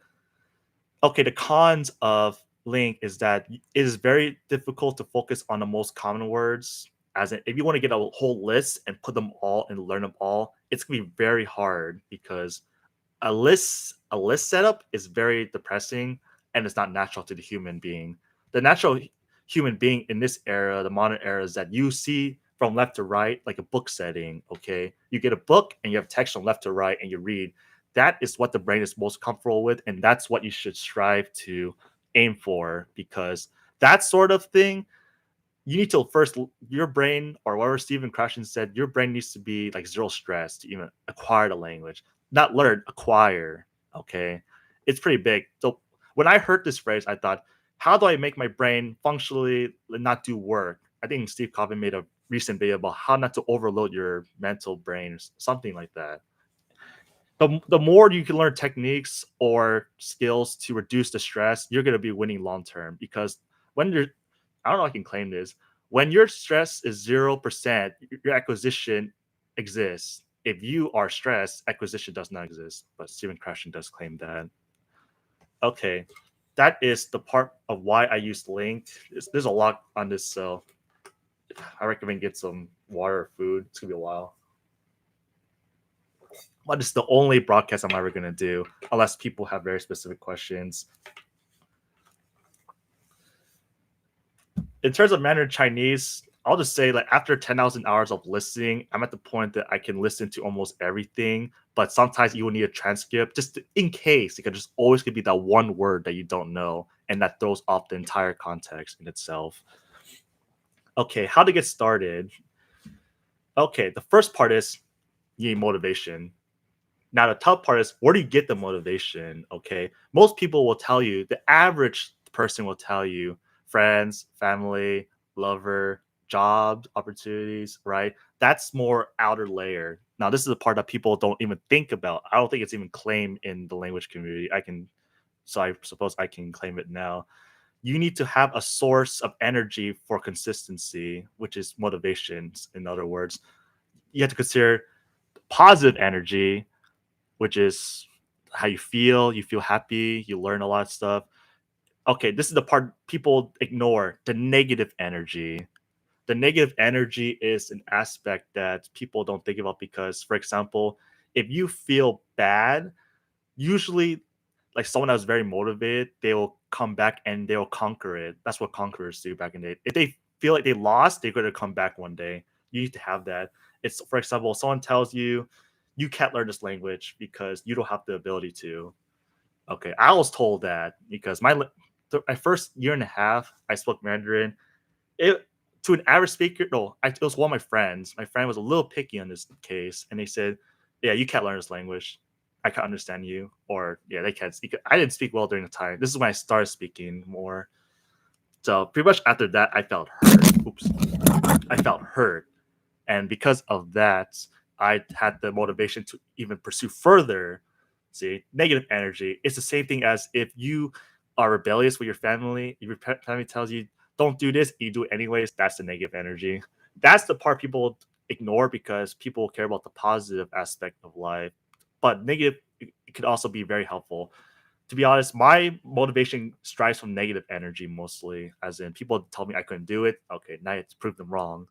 Okay, the cons of Lingq is that it is very difficult to focus on the most common words. As in, if you want to get a whole list and put them all and learn them all, it's gonna be very hard because a list setup is very depressing and it's not natural to the human being. The natural human being in this era, the modern era, is that you see from left to right like a book setting. Okay, you get a book and you have text from left to right and you read. That is what the brain is most comfortable with, and that's what you should strive to aim for, because that sort of thing, you need to first, your brain, or whatever Stephen Krashen said, your brain needs to be like zero stress to even acquire the language. Not learn, acquire. Okay, it's pretty big. So when I heard this phrase, I thought, how do I make my brain functionally not do work? I think Steve Coffin made a recent video about how not to overload your mental brain, or something like that. The more you can learn techniques or skills to reduce the stress, you're going to be winning long term. Because when you're, I don't know if I can claim this, when your stress is 0%, your acquisition exists. If you are stressed, acquisition does not exist. But Stephen Krashen does claim that. Okay, that is the part of why I use Lingq. There's a lot on this, so I recommend get some water or food. It's gonna be a while. But it's the only broadcast I'm ever gonna do, unless people have very specific questions. In terms of Mandarin Chinese, I'll just say, like, after 10,000 hours of listening, I'm at the point that I can listen to almost everything. But sometimes you will need a transcript in case, because there's always gonna be that one word that you don't know, and that throws off the entire context in itself. Okay, how to get started. Okay, the first part is you need motivation. Now, the tough part is, where do you get the motivation? Okay, most people will tell you, the average person will tell you, friends, family, lover, job opportunities, right? That's more outer layer. Now, this is the part that people don't even think about. I don't think it's even claimed in the language community. So I suppose I can claim it now. You need to have a source of energy for consistency, which is motivations. In other words, you have to consider positive energy, which is how you feel. You feel happy. You learn a lot of stuff. Okay, this is the part people ignore, the negative energy. The negative energy is an aspect that people don't think about because, for example, if you feel bad, usually, like someone that's very motivated, they will come back and they will conquer it. That's what conquerors do back in the day. If they feel like they lost, they're going to come back one day. You need to have that. It's, for example, someone tells you, you can't learn this language because you don't have the ability to. Okay, I was told that because my first year and a half, I spoke Mandarin. It to an average speaker, no, it was one of my friends. My friend was a little picky on this case, and they said, "Yeah, you can't learn this language. I can't understand you." Or yeah, they can't speak. I didn't speak well during the time. This is when I started speaking more. So pretty much after that, I felt hurt. Oops, I felt hurt, and because of that, I had the motivation to even pursue further. See, negative energy. It's the same thing as if you are rebellious with your family. Your family tells you don't do this, you do it anyways. That's the negative energy. That's the part people ignore because people care about the positive aspect of life. But negative, it could also be very helpful. To be honest, my motivation strives from negative energy mostly, as in people tell me I couldn't do it. Okay, now I have to prove them wrong.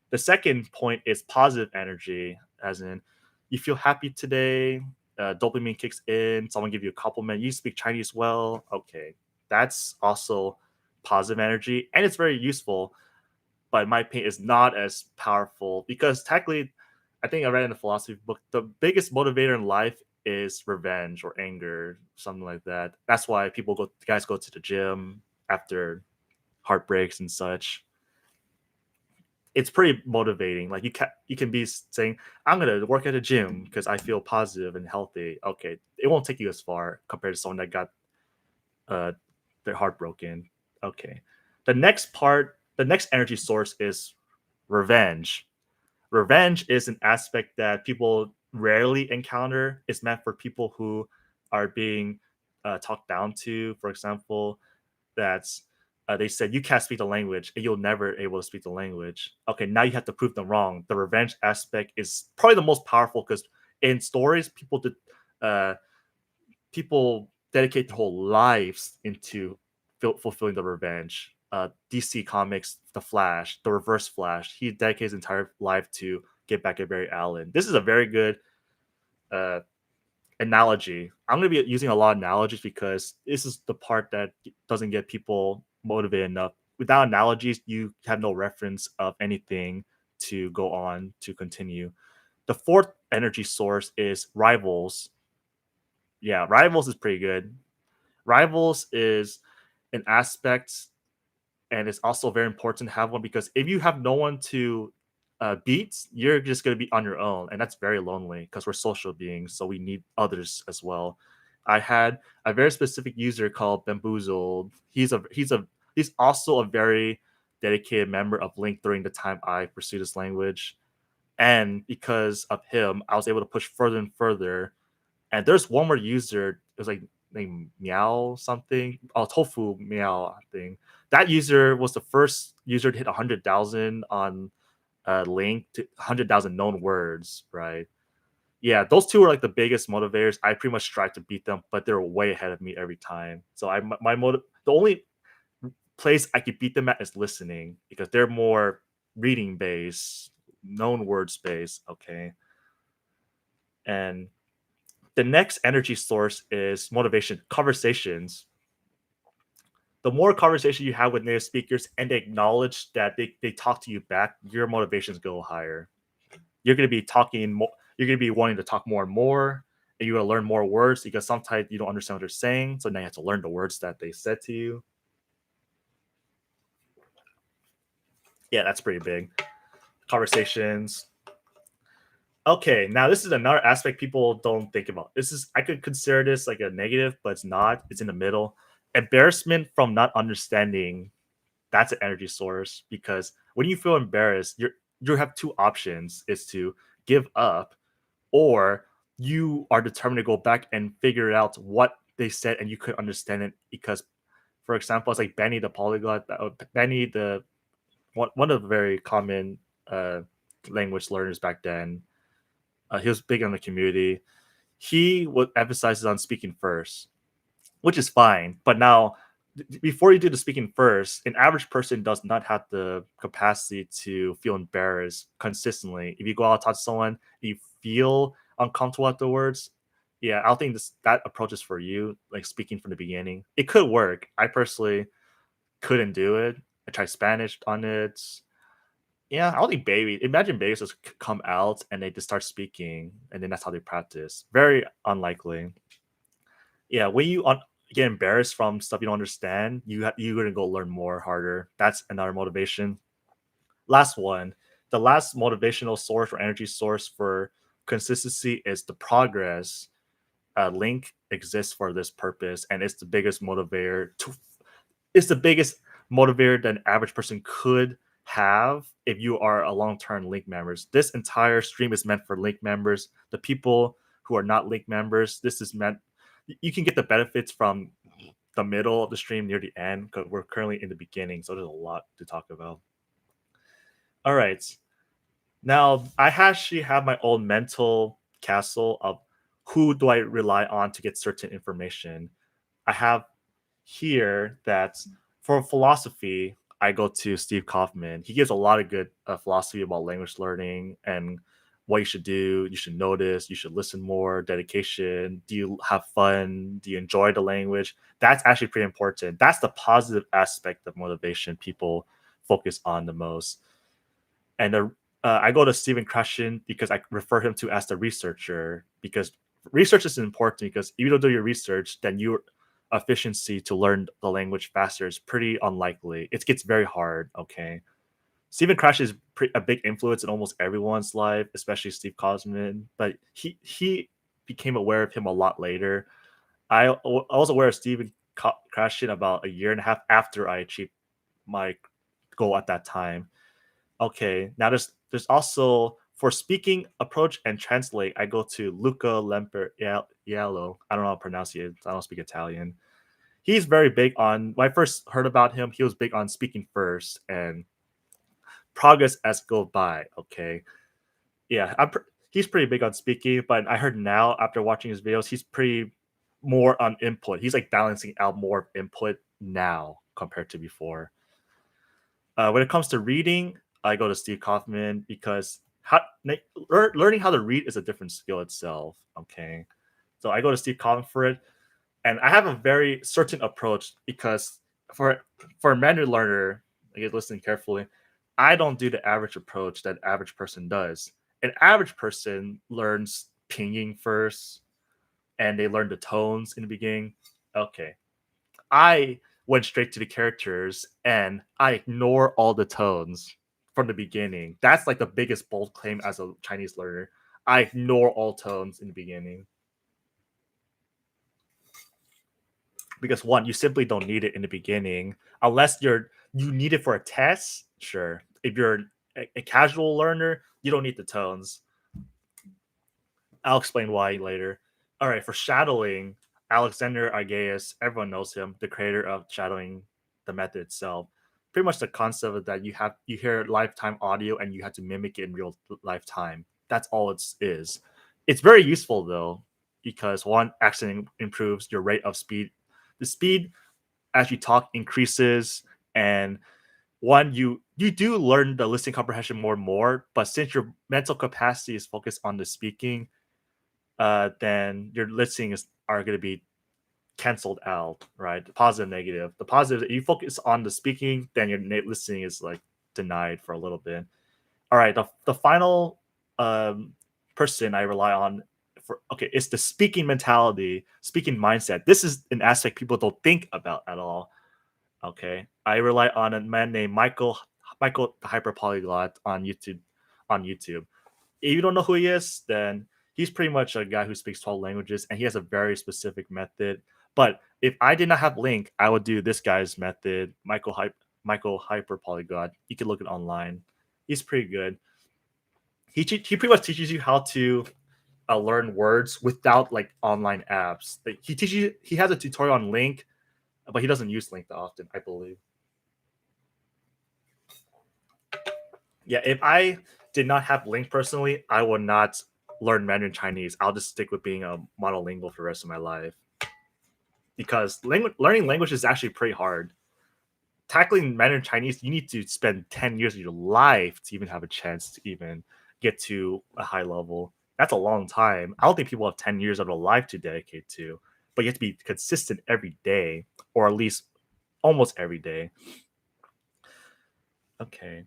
The second point is positive energy, as in you feel happy today, dopamine kicks in, someone give you a compliment, you speak Chinese well. Okay, that's also positive energy, and it's very useful. But in my opinion, it's not as powerful because technically, I think I read in a philosophy book, the biggest motivator in life is revenge or anger, something like that. That's why guys go to the gym after heartbreaks and such. It's pretty motivating. Like you can be saying, "I'm gonna work at a gym because I feel positive and healthy." Okay, it won't take you as far compared to someone that got uh, their heart broken. Okay, the next energy source is revenge. Revenge is an aspect that people rarely encounter. It's meant for people who are being talked down to. For example, that's they said you can't speak the language and you'll never able to speak the language. Okay, now you have to prove them wrong. The revenge aspect is probably the most powerful because in stories, uh, people dedicate their whole lives into fulfilling the revenge. DC Comics, The Flash, the Reverse Flash, he dedicates his entire life to get back at Barry Allen. This is a very good uh, analogy. I'm going to be using a lot of analogies because this is the part that doesn't get people motivated enough. Without analogies, you have no reference of anything to go on to continue. The fourth energy source is rivals. Yeah, rivals is pretty good. Rivals is an aspect, and it's also very important to have one because if you have no one to beat, you're just going to be on your own, and that's very lonely because we're social beings, so we need others as well. I had a very specific user called Bamboozled. He's also a very dedicated member of Lingq during the time I pursued this language, and because of him, I was able to push further and further. And there's one more user. It was like named Meow something. Oh, Tofu Meow thing. That user was the first user to hit 100,000 on Link to 100,000 known words. Right. Yeah, those two are like the biggest motivators. I pretty much tried to beat them, but they're way ahead of me every time. So the only place I could beat them at is listening because they're more reading based, known words based. Okay, and the next energy source is motivation, conversations. The more conversation you have with native speakers and they acknowledge that they talk to you back, your motivations go higher. You're going to be talking more, you're going to be wanting to talk more and more, and you're going to learn more words because sometimes you don't understand what they're saying. So now you have to learn the words that they said to you. Yeah, that's pretty big. Conversations. Okay, now this is another aspect people don't think about. I could consider this like a negative, but it's not. It's in the middle. Embarrassment from not understanding, that's an energy source because when you feel embarrassed, you have two options: is to give up, or you are determined to go back and figure out what they said and you could understand it. Because, for example, it's like Benny the polyglot, Benny the one of the very common language learners back then. He was big on the community. He would emphasizes on speaking first, which is fine. But now, before you do the speaking first, an average person does not have the capacity to feel embarrassed consistently. If you go out and talk to someone, you feel uncomfortable at the words. Yeah, I don't think that approach is for you. Like speaking from the beginning, it could work. I personally couldn't do it. I tried Spanish on it. Yeah, I don't think baby. Imagine babies just come out and they just start speaking, and then that's how they practice. Very unlikely. Yeah, when you get embarrassed from stuff you don't understand, you're gonna go learn more harder. That's another motivation. Last one, the last motivational source or energy source for consistency is the progress. Lingq exists for this purpose, and it's the biggest motivator. It's the biggest motivator that an average person could have if you are a long-term Lingq members. This entire stream is meant for Lingq members. The people who are not Lingq members, this is meant. You can get the benefits from the middle of the stream near the end because we're currently in the beginning, so there's a lot to talk about. All right, now I actually have my own mental castle of who do I rely on to get certain information. I have here that for philosophy, I go to Steve Kaufman. He gives a lot of good philosophy about language learning and what you should do. You should notice, you should listen more, dedication. Do you have fun? Do you enjoy the language? That's actually pretty important. That's the positive aspect of motivation people focus on the most. And I go to Stephen Krashen because I refer him to as the researcher because research is important because if you don't do your research, then your efficiency to learn the language faster is pretty unlikely. It gets very hard. Okay, Stephen Crash is a big influence in almost everyone's life, especially Steve Kosman. But he became aware of him a lot later. I was aware of Stephen Krashen about a year and a half after I achieved my goal at that time. Okay, now there's also for speaking approach and translate. I go to Luca Lemper Yellow. I don't know how to pronounce it. I don't speak Italian. He's very big on. When I first heard about him, he was big on speaking first and progress as go by. Okay, yeah, he's pretty big on speaking. But I heard now after watching his videos, he's pretty more on input. He's like balancing out more input now compared to before. When it comes to reading, I go to Steve Kaufman because learning how to read is a different skill itself. Okay, so I go to Steve Kaufman for it, and I have a very certain approach because for a Mandarin learner, I get listening carefully. I don't do the average approach that average person does. An average person learns pinging first, and they learn the tones in the beginning. Okay, I went straight to the characters and I ignore all the tones from the beginning. That's like the biggest bold claim as a Chinese learner. I ignore all tones in the beginning because one, you simply don't need it in the beginning unless you need it for a test. Sure, if you're a casual learner, you don't need the tones. I'll explain why later. All right, for shadowing, Alexander Argaeus, everyone knows him, the creator of shadowing, the method itself. Pretty much the concept of that you hear lifetime audio and you have to mimic it in real lifetime. That's all it is. It's very useful though, because one accent improves your rate of speed. The speed as you talk increases, and one you do learn the listening comprehension more and more. But since your mental capacity is focused on the speaking, then your listening are going to be canceled out, right? The positive, negative. The positive, if you focus on the speaking, then your listening is like denied for a little bit. All right, the final um, person I rely on for it's the speaking mentality, speaking mindset. This is an aspect people don't think about at all. Okay, I rely on a man named Michael the Hyper Polyglot on YouTube. On YouTube, if you don't know who he is, then he's pretty much a guy who speaks 12 languages and he has a very specific method. But if I did not have Lingq, I would do this guy's method, Michael Hyper Polyglot. You can look it online. He's pretty good. He pretty much teaches you how to learn words without like online apps. Like, he has a tutorial on Lingq, but he doesn't use Lingq that often, I believe. Yeah, if I did not have Lingq personally, I would not learn Mandarin Chinese. I'll just stick with being a monolingual for the rest of my life because learning language is actually pretty hard. Tackling Mandarin Chinese, you need to spend 10 years of your life to even have a chance to even get to a high level. That's a long time. I don't think people have 10 years of their life to dedicate to, but you have to be consistent every day, or at least almost every day. Okay.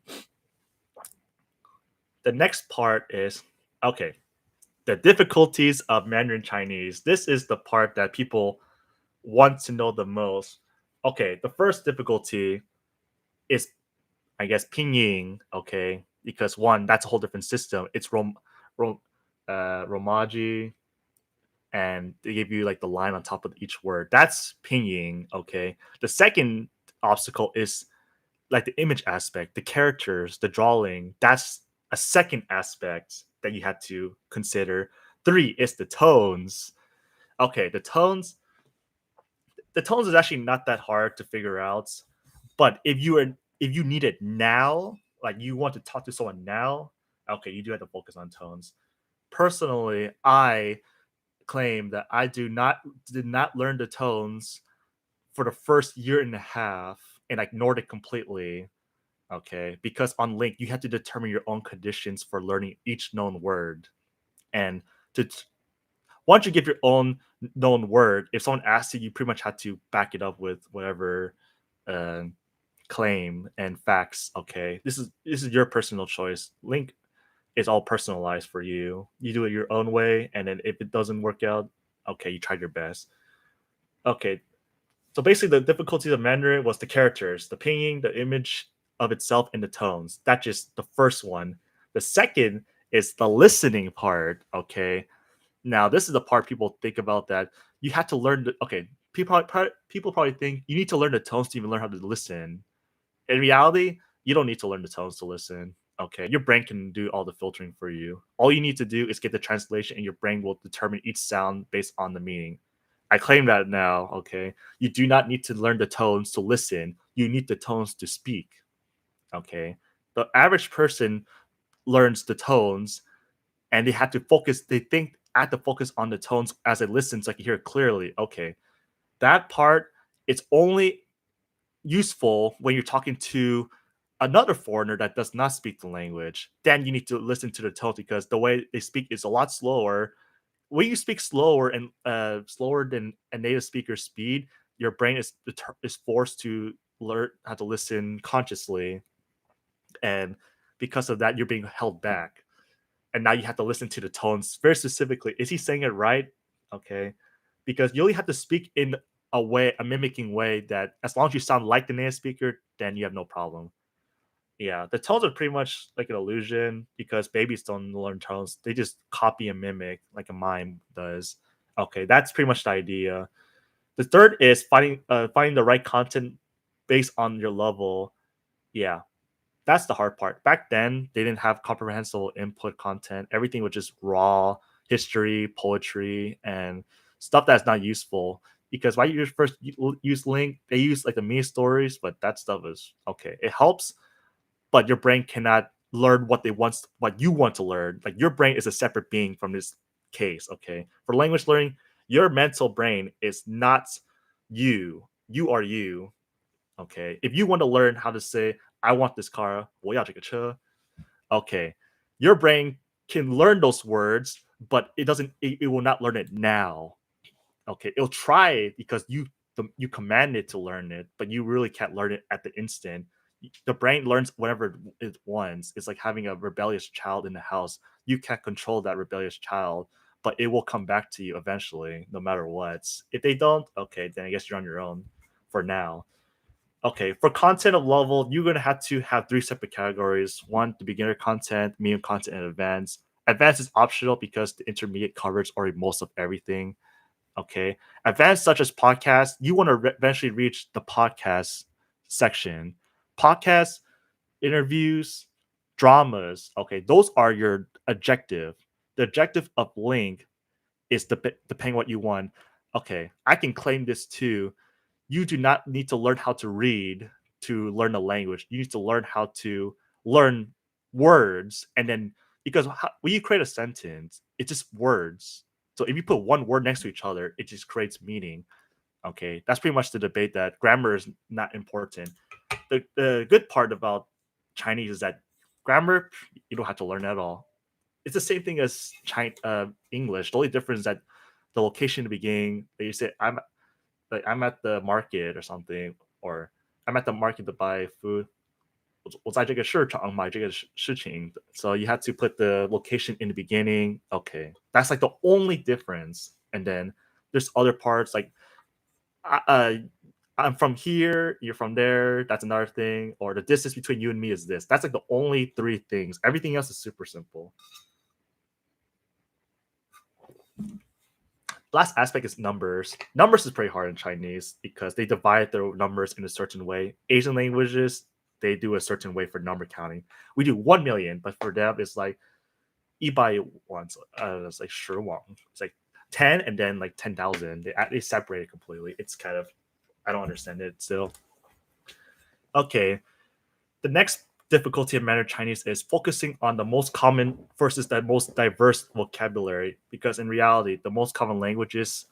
the next part is okay. The difficulties of Mandarin Chinese. This is the part that people want to know the most. Okay, the first difficulty is, I guess, pinyin. Okay, because one, that's a whole different system. It's rom, romaji, and they give you like the line on top of each word. That's pinyin. Okay, the second obstacle is like the image aspect, the characters, the drawing. That's a second aspect that you had to consider. Three is the tones. Okay, the tones is actually not that hard to figure out, but if you need it now, like you want to talk to someone now, okay, you do have to focus on tones. Personally, I claim that I did not learn the tones for the first year and a half and I ignored it completely. Okay, because on Lingq you have to determine your own conditions for learning each known word, and to once you give your own known word, if someone asks you, you pretty much have to back it up with whatever uh, claim and facts. Okay, this is your personal choice. Lingq is all personalized for you. You do it your own way, and then if it doesn't work out, okay, you tried your best. Okay, so basically, the difficulty of Mandarin was the characters, the pinging, the image of itself, and the tones. That's just the first one. The second is the listening part. Okay, now this is the part people think about that you have to learn. Okay, people probably think you need to learn the tones to even learn how to listen. In reality, you don't need to learn the tones to listen. Okay, your brain can do all the filtering for you. All you need to do is get the translation, and your brain will determine each sound based on the meaning. I claim that now. Okay, you do not need to learn the tones to listen. You need the tones to speak. Okay, the average person learns the tones, and they have to focus. They think I have to focus on the tones as I listen, so I can hear it clearly. Okay, that part it's only useful when you're talking to another foreigner that does not speak the language. Then you need to listen to the tone because the way they speak is a lot slower. When you speak slower and slower than a native speaker's speed, your brain is forced to learn how to listen consciously, and because of that, you're being held back. And now you have to listen to the tones very specifically. Is he saying it right? Okay, because you only have to speak in a way, a mimicking way that as long as you sound like the native speaker, then you have no problem. Yeah, the tones are pretty much like an illusion because babies don't learn tones; they just copy and mimic like a mime does. Okay, that's pretty much the idea. The third is finding the right content based on your level. Yeah, that's the hard part. Back then, they didn't have comprehensible input content. Everything was just raw history, poetry, and stuff that's not useful. Because when you first use Lingq, they use like the mini stories, but that stuff is okay. It helps, but your brain cannot learn what you want to learn. Like your brain is a separate being from this case. Okay, for language learning, your mental brain is not you. You are you. Okay, if you want to learn how to say I want this car, 我要这个车, okay, your brain can learn those words, but it will not learn it now. Okay, it'll try it because you command it to learn it, but you really can't learn it at the instant. The brain learns whatever it wants. It's like having a rebellious child in the house. You can't control that rebellious child, but it will come back to you eventually, no matter what. If they don't, okay, then I guess you're on your own for now. Okay, for content of level, you're gonna have to have three separate categories. One, the beginner content, medium content, and advanced. Advanced is optional because the intermediate covers already most of everything. Okay, advanced such as podcasts, you want to eventually reach the podcast section. Podcasts, interviews, dramas. Okay, those are your objective. The objective of Lingq is depending what you want. Okay, I can claim this too. You do not need to learn how to read to learn a language. You need to learn how to learn words, and then because when you create a sentence, it's just words. So if you put one word next to each other, it just creates meaning. Okay, that's pretty much the debate that grammar is not important. The good part about Chinese is that grammar you don't have to learn at all. It's the same thing as English. The only difference is that the location in the beginning, that you say I'm at the market or something, or I'm at the market to buy food. 我在这个市场买这个事情. So you had to put the location in the beginning. Okay, that's like the only difference. And then there's other parts like uh, I'm from here, you're from there. That's another thing. Or the distance between you and me is this. That's like the only three things. Everything else is super simple. Last aspect is numbers. Numbers is pretty hard in Chinese because they divide their numbers in a certain way. Asian languages, they do a certain way for number counting. We do 1 million, but for them, it's like 100,000. It's like 10王. It's like 10 and then like 10,000. They separate it completely. It's kind of, I don't understand it still. Okay. The next difficulty of Mandarin Chinese is focusing on the most common versus the most diverse vocabulary, because in reality, the most common words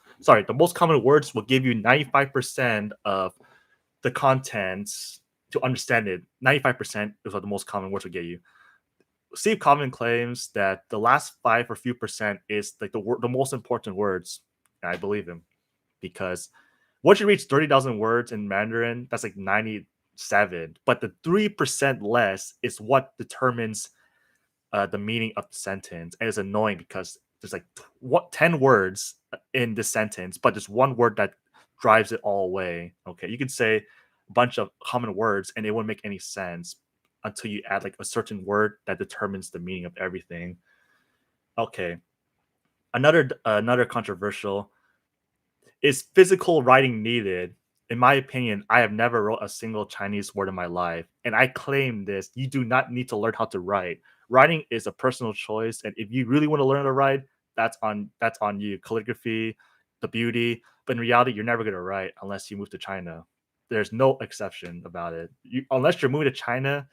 will give you 95% of the contents to understand it. 95% is what the most common words will get you. Steve Common claims that the last 5 or few percent is like the most important words. And I believe him, because once you reach 30,000 words in Mandarin, that's like 97. But the 3% less is what determines the meaning of the sentence. And it's annoying because there's like 10 words in the sentence, but there's one word that drives it all away. Okay, you could say a bunch of common words and it wouldn't make any sense until you add like a certain word that determines the meaning of everything. Okay, another controversial: is physical writing needed? In my opinion, I have never wrote a single Chinese word in my life, and I claim this: you do not need to learn how to write. Writing is a personal choice, and if you really want to learn how to write, that's on you. Calligraphy, the beauty, but in reality, you're never gonna write unless you move to China. There's no exception about it. Unless you're moving to China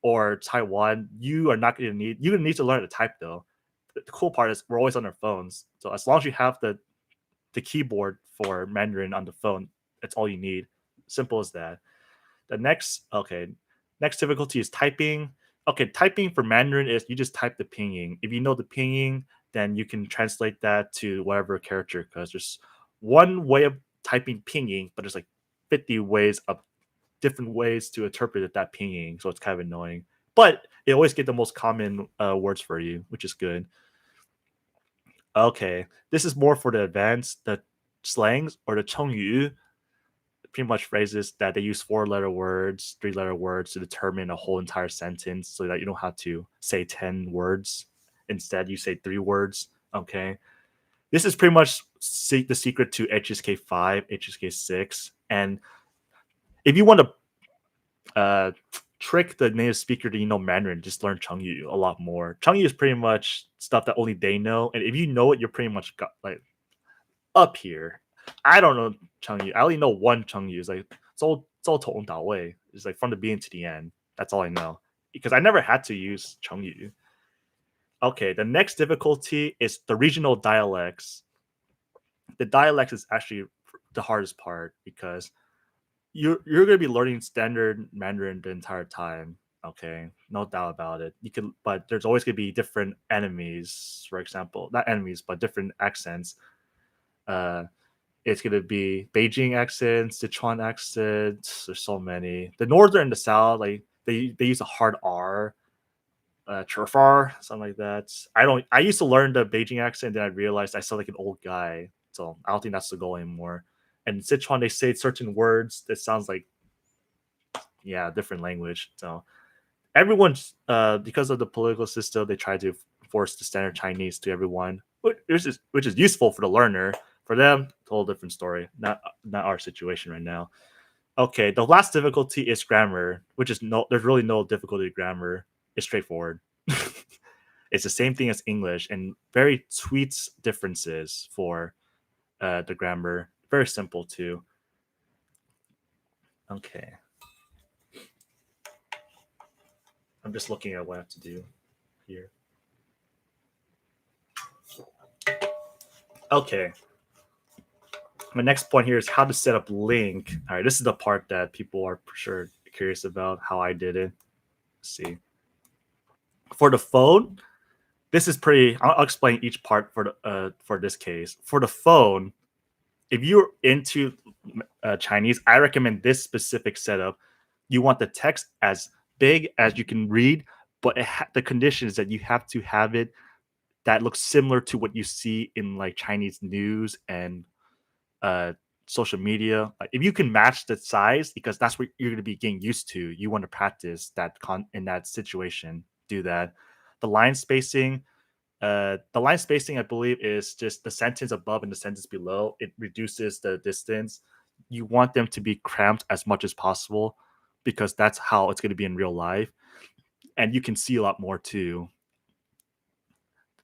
or Taiwan, you're gonna need to learn how to type though. The cool part is we're always on our phones, so as long as you have the keyboard for Mandarin on the phone, that's all you need. Simple as that. The next difficulty is typing. Okay, typing for Mandarin is you just type the pinyin. If you know the pinyin, then you can translate that to whatever character, because there's one way of typing pinyin, but there's like 50 ways of different ways to interpret that pinyin, so it's kind of annoying. But it always get the most common words for you, which is good. Okay, this is more for the advanced, the slangs or the chengyu, pretty much phrases that they use 4-letter words, 3-letter words to determine a whole entire sentence, so that you don't have to say 10 words. Instead, you say 3 words. Okay, this is pretty much the secret to HSK 5, HSK 6, and if you want to trick the native speaker to Mandarin, just learn Chengyu a lot more. Chengyu is pretty much stuff that only they know, and if you know it, you're pretty much got like up here. I don't know Chengyu. I only know one Chengyu. It's like it's like from the beginning to the end. That's all I know, because I never had to use Chengyu. Okay, the next difficulty is the regional dialects. The dialects is actually the hardest part, because you're going to be learning standard Mandarin the entire time. Okay, no doubt about it. But there's always going to be different enemies. For example, not enemies, but different accents. It's going to be Beijing accents, Sichuan accents. There's so many. The northern and the south, like they use a hard R, Churfar, something like that. I used to learn the Beijing accent, then I realized I sound like an old guy. So I don't think that's the goal anymore. And Sichuan, they say certain words that sounds like, yeah, different language. So everyone's because of the political system, they try to force the standard Chinese to everyone, which is useful for the learner. For them, whole different story. Not our situation right now. Okay, the last difficulty is grammar, which is there's really no difficulty with grammar. It's straightforward. It's the same thing as English, and very sweet differences for the grammar. Very simple too. Okay. I'm just looking at what I have to do here. Okay. My next point here is how to set up Lingq. All right, this is the part that people are for sure curious about, how I did it. Let's see. For the phone, this is pretty. I'll explain each part for this case. For the phone, if you're into Chinese, I recommend this specific setup. You want the text as big as you can read, but the condition is that you have to have it that looks similar to what you see in like Chinese news and uh, social media. Like, if you can match the size, because that's what you're going to be getting used to. You want to practice that in that situation. Do that. The line spacing. The line spacing, I believe, is just the sentence above and the sentence below. It reduces the distance. You want them to be cramped as much as possible because that's how it's going to be in real life. And you can see a lot more too.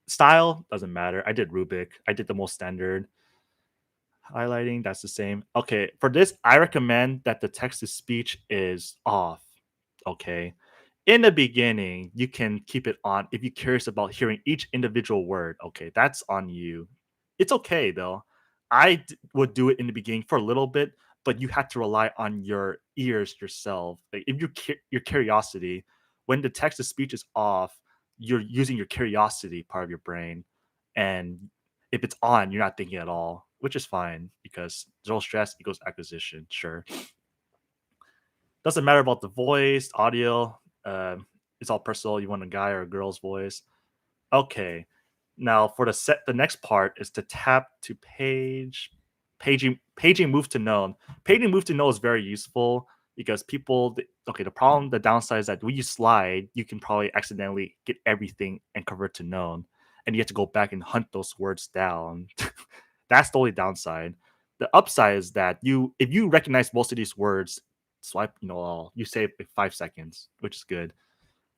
Style doesn't matter. I did Rubik. I did the most standard. Highlighting, that's the same. Okay, for this, I recommend that the text to speech is off. Okay. In the beginning, you can keep it on if you're curious about hearing each individual word. Okay, that's on you. It's okay though. Would do it in the beginning for a little bit, but you have to rely on your ears yourself. Like, if your curiosity, when the text to speech is off, you're using your curiosity part of your brain, and if it's on, you're not thinking at all, which is fine because zero stress equals acquisition. Sure. Doesn't matter about the voice, audio. It's all personal. You want a guy or a girl's voice. Okay. Now for the next part is to tap to paging move to known. Paging move to known is very useful because okay, the downside is that when you slide, you can probably accidentally get everything and convert to known, and you have to go back and hunt those words down. That's the only downside. The upside is that if you recognize most of these words, swipe, all, you save 5 seconds, which is good.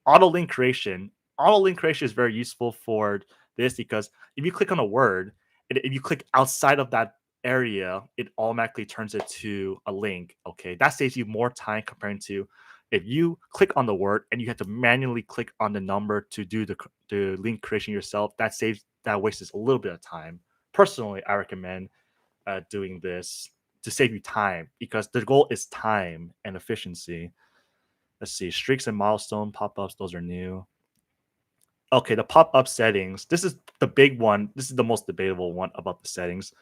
Auto link creation. Auto link creation is very useful for this because if you click on a word, and if you click outside of that area, it automatically turns it to a link. Okay, that saves you more time comparing to if you click on the word and you have to manually click on the number to do the link creation yourself. That wastes a little bit of time. Personally, I recommend doing this to save you time because the goal is time and efficiency. Let's see, streaks and milestone pop-ups, those are new. Okay, the pop-up settings. This is the big one. This is the most debatable one about the settings.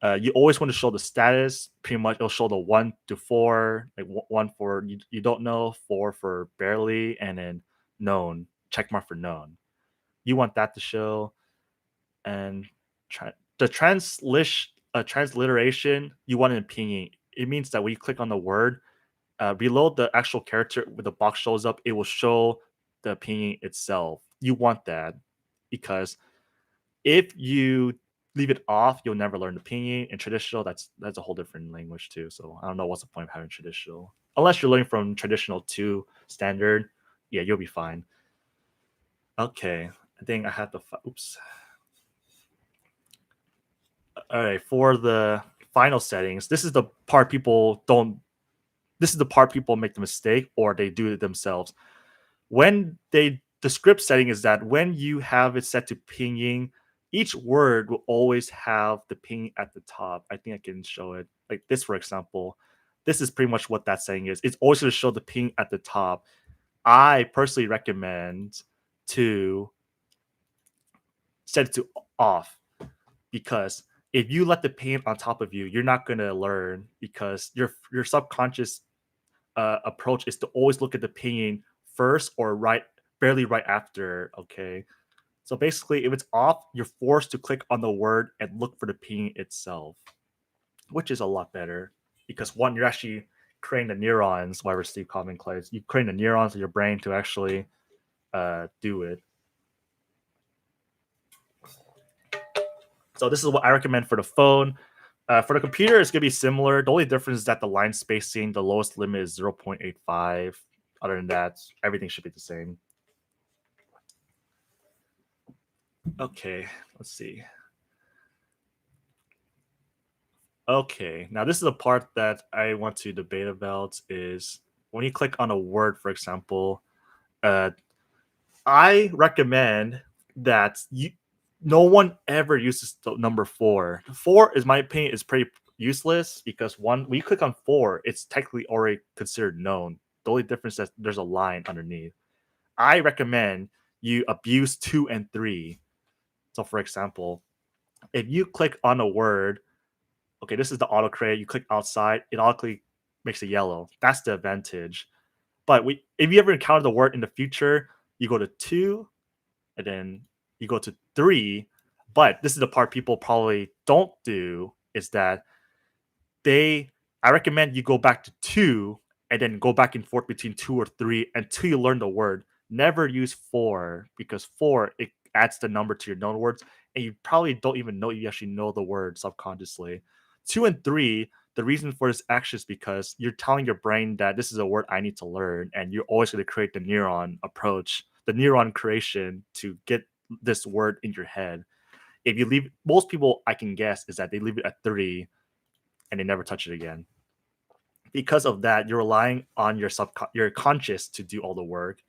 You always want to show the status. Pretty much, it'll show the 1 to 4, like one for you don't know, 4 for barely, and then known, check mark for known. You want that to show, and the transliteration. You want it in pinyin. It means that when you click on the word, below the actual character where the box shows up, it will show the pinyin itself. You want that because if you leave it off, you'll never learn the pinyin. And traditional, that's a whole different language too. So I don't know what's the point of having traditional, unless you're learning from traditional to standard. Yeah, you'll be fine. Okay, I think I have to. Oops. All right, for the final settings, this is the part people don't. This is the part people make the mistake or they do it themselves. The script setting is that when you have it set to pinyin, each word will always have the ping at the top. I think I can show it like this, for example. This is pretty much what that setting is. It's always going to show the ping at the top. I personally recommend to set it to off because if you let the ping on top of you, you're not going to learn because your subconscious approach is to always look at the pinging first or barely right after. Okay, so basically, if it's off, you're forced to click on the word and look for the ping itself, which is a lot better because one, you're actually creating the neurons. Whatever Steve Coleman claims, you create the neurons in your brain to actually do it. So this is what I recommend for the phone. For the computer, it's gonna be similar. The only difference is that the line spacing, the lowest limit is 0.85. Other than that, everything should be the same. Okay, let's see. Okay, now this is a part that I want to debate about is when you click on a word, for example, uh, I recommend that no one ever uses the number 4. 4, is my opinion, is pretty useless because when you click on 4, it's technically already considered known. The only difference is there's a line underneath. I recommend you abuse 2 and 3. So, for example, if you click on a word, okay, this is the auto create. You click outside, it automatically makes it yellow. That's the advantage. But if you ever encounter the word in the future, you go to 2, and then you go to 3. But this is the part people probably don't do, is that I recommend you go back to 2 and then go back and forth between 2 or 3 until you learn the word. Never use 4, because 4, it adds the number to your known words, and you probably don't even know you actually know the word subconsciously. 2 and 3, the reason for this action is because you're telling your brain that this is a word I need to learn, and you're always going to create the neuron approach, the neuron creation to get this word in your head. If you leave, most people I can guess is that they leave it at 3 and they never touch it again. Because of that, you're relying on your conscious to do all the work,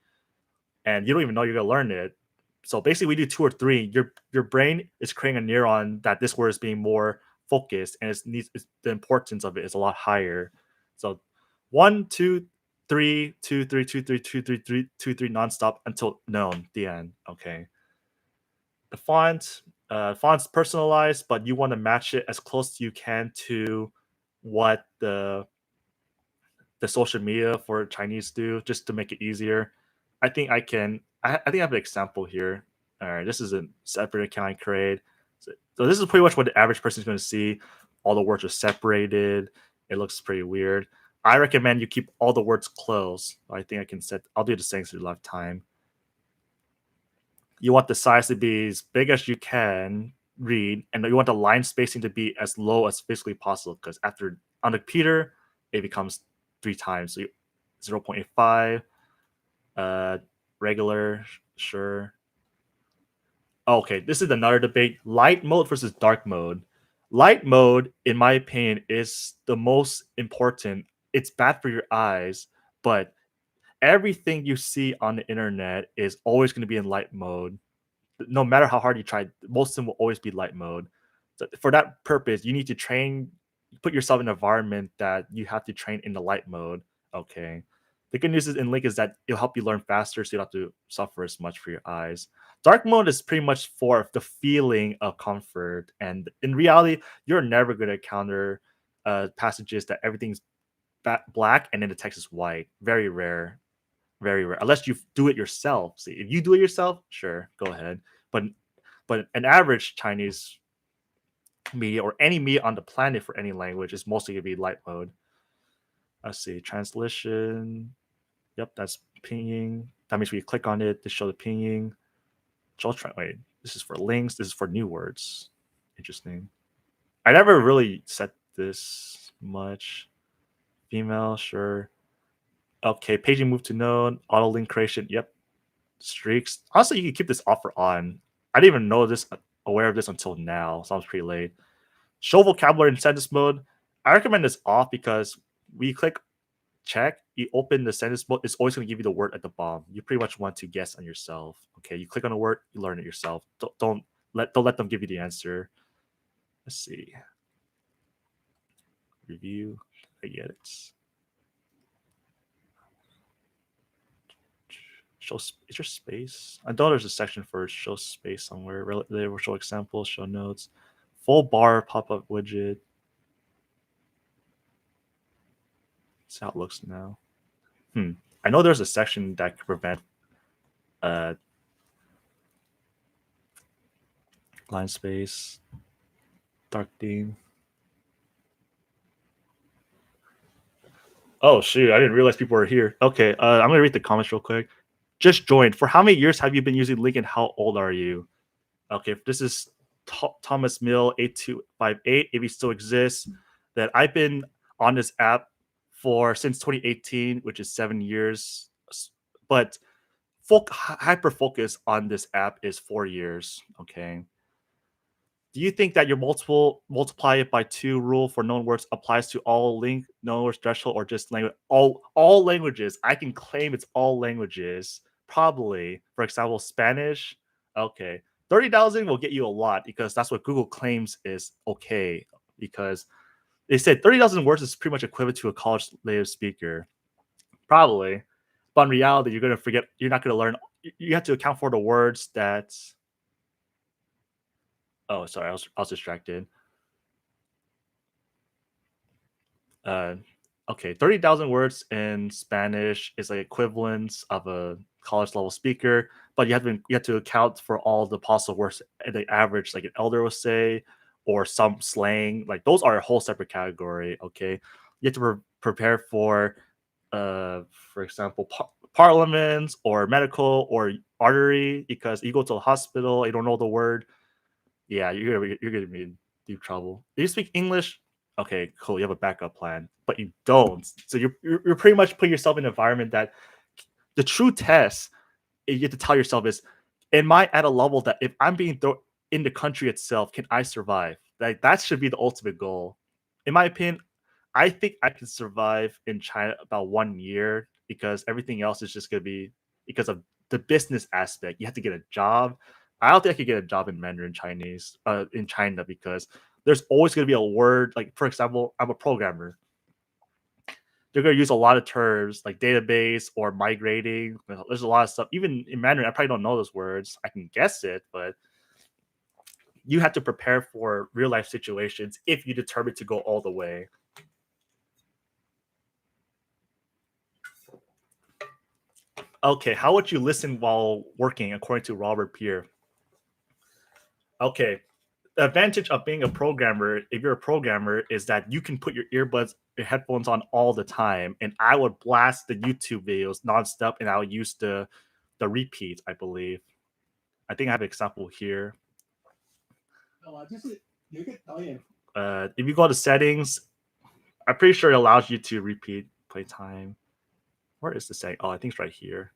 and you don't even know you're gonna learn it. So basically, we do 2 or 3. Your brain is creating a neuron that this word is being more focused, and the importance of it is a lot higher. So 1, 2, 3, 2, 3, 2, 3, 2, 3, 3, 2, 3 nonstop until known. The end. Okay. The font's personalized, but you want to match it as close as you can to what the social media for Chinese do, just to make it easier. I think I have an example here. All right, this is a separate account I create. So this is pretty much what the average person is going to see. All the words are separated. It looks pretty weird. I recommend you keep all the words closed. I think I'll do the settings through lifetime. You want the size to be as big as you can read, and you want the line spacing to be as low as physically possible, because on the computer, it becomes 3 times. So 0.85, regular, sure. Okay, this is another debate. Light mode versus dark mode. Light mode, in my opinion, is the most important. It's bad for your eyes, but everything you see on the internet is always going to be in light mode. No matter how hard you try, most of them will always be light mode. So for that purpose, you need to put yourself in an environment that you have to train in the light mode. Okay. The good news is in Lingq is that it'll help you learn faster, so you don't have to suffer as much for your eyes. Dark mode is pretty much for the feeling of comfort, and in reality, you're never going to encounter passages that everything's black and then the text is white. Very rare. Very rare, unless you do it yourself. See, if you do it yourself, sure, go ahead. But an average Chinese media or any media on the planet for any language is mostly gonna be light mode. Let's see, translation. Yep, that's pinging. That means we click on it to show the pinging. Wait, this is for links. This is for new words. Interesting. I never really set this much. Female, sure. Okay, paging move to known, auto link creation. Yep, streaks. Honestly, you can keep this offer on. I didn't even know aware of this until now. Sounds pretty late. Show vocabulary in sentence mode. I recommend this off because we click check, you open the sentence mode, it's always going to give you the word at the bottom. You pretty much want to guess on yourself. Okay, you click on a word, you learn it yourself. Don't let them give you the answer. Let's see. Review. I get it. Show, is there space? I thought there's a section for show space somewhere. They will show examples, show notes, full bar pop-up widget. See how it looks now. I know there's a section that could prevent line space, dark theme. Oh shoot, I didn't realize people were here. Okay, I'm gonna read the comments real quick. Just joined. For how many years have you been using Lingq, and how old are you? Okay, this is Thomas Mill 8258. If he still exists, that I've been on this app since 2018, which is 7 years. But hyper focus on this app is 4 years. Okay. Do you think that your multiply it by 2 rule for known words applies to all Lingq known words threshold, or just language all languages? I can claim it's all languages. Probably. For example, Spanish. Okay. 30,000 will get you a lot, because that's what Google claims is okay. Because they said 30,000 words is pretty much equivalent to a college native speaker. Probably. But in reality, you're going to forget. You're not going to learn. You have to account for the words that. Oh, sorry, I was distracted. Okay, 30,000 words in Spanish is like equivalent of a college level speaker, but you have to account for all the possible words at the average, like an elder would say, or some slang. Like those are a whole separate category. Okay, you have to prepare for example, parliaments or medical or artery, because you go to a hospital, you don't know the word. Yeah, you're gonna be in deep trouble. Do you speak English? Okay, cool. You have a backup plan, but you don't. So you're pretty much putting yourself in an environment that the true test you have to tell yourself is, am I at a level that if I'm being thrown in the country itself, can I survive? Like that should be the ultimate goal. In my opinion, I think I can survive in China about 1 year, because everything else is just gonna be because of the business aspect. You have to get a job. I don't think I could get a job in Mandarin Chinese in China, because there's always gonna be a word, like for example, I'm a programmer. They're gonna use a lot of terms like database or migrating. There's a lot of stuff. Even in Mandarin, I probably don't know those words. I can guess it, but you have to prepare for real life situations if you determine to go all the way. Okay, how would you listen while working, according to Robert Peer? Okay, the advantage of being a programmer, if you're a programmer, is that you can put your earbuds, your headphones on all the time, and I would blast the YouTube videos nonstop, and I would use the repeat. I believe. I think I have an example here. If you go to settings, I'm pretty sure it allows you to repeat playtime. Where is the setting? Oh, I think it's right here.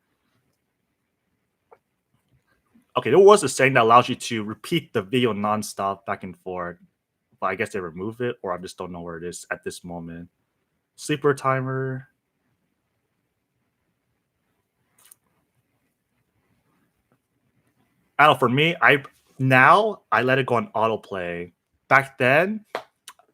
Okay, there was a setting that allows you to repeat the video nonstop back and forth, but I guess they removed it, or I just don't know where it is at this moment. Sleeper timer. I don't know. For me, I let it go on autoplay. Back then,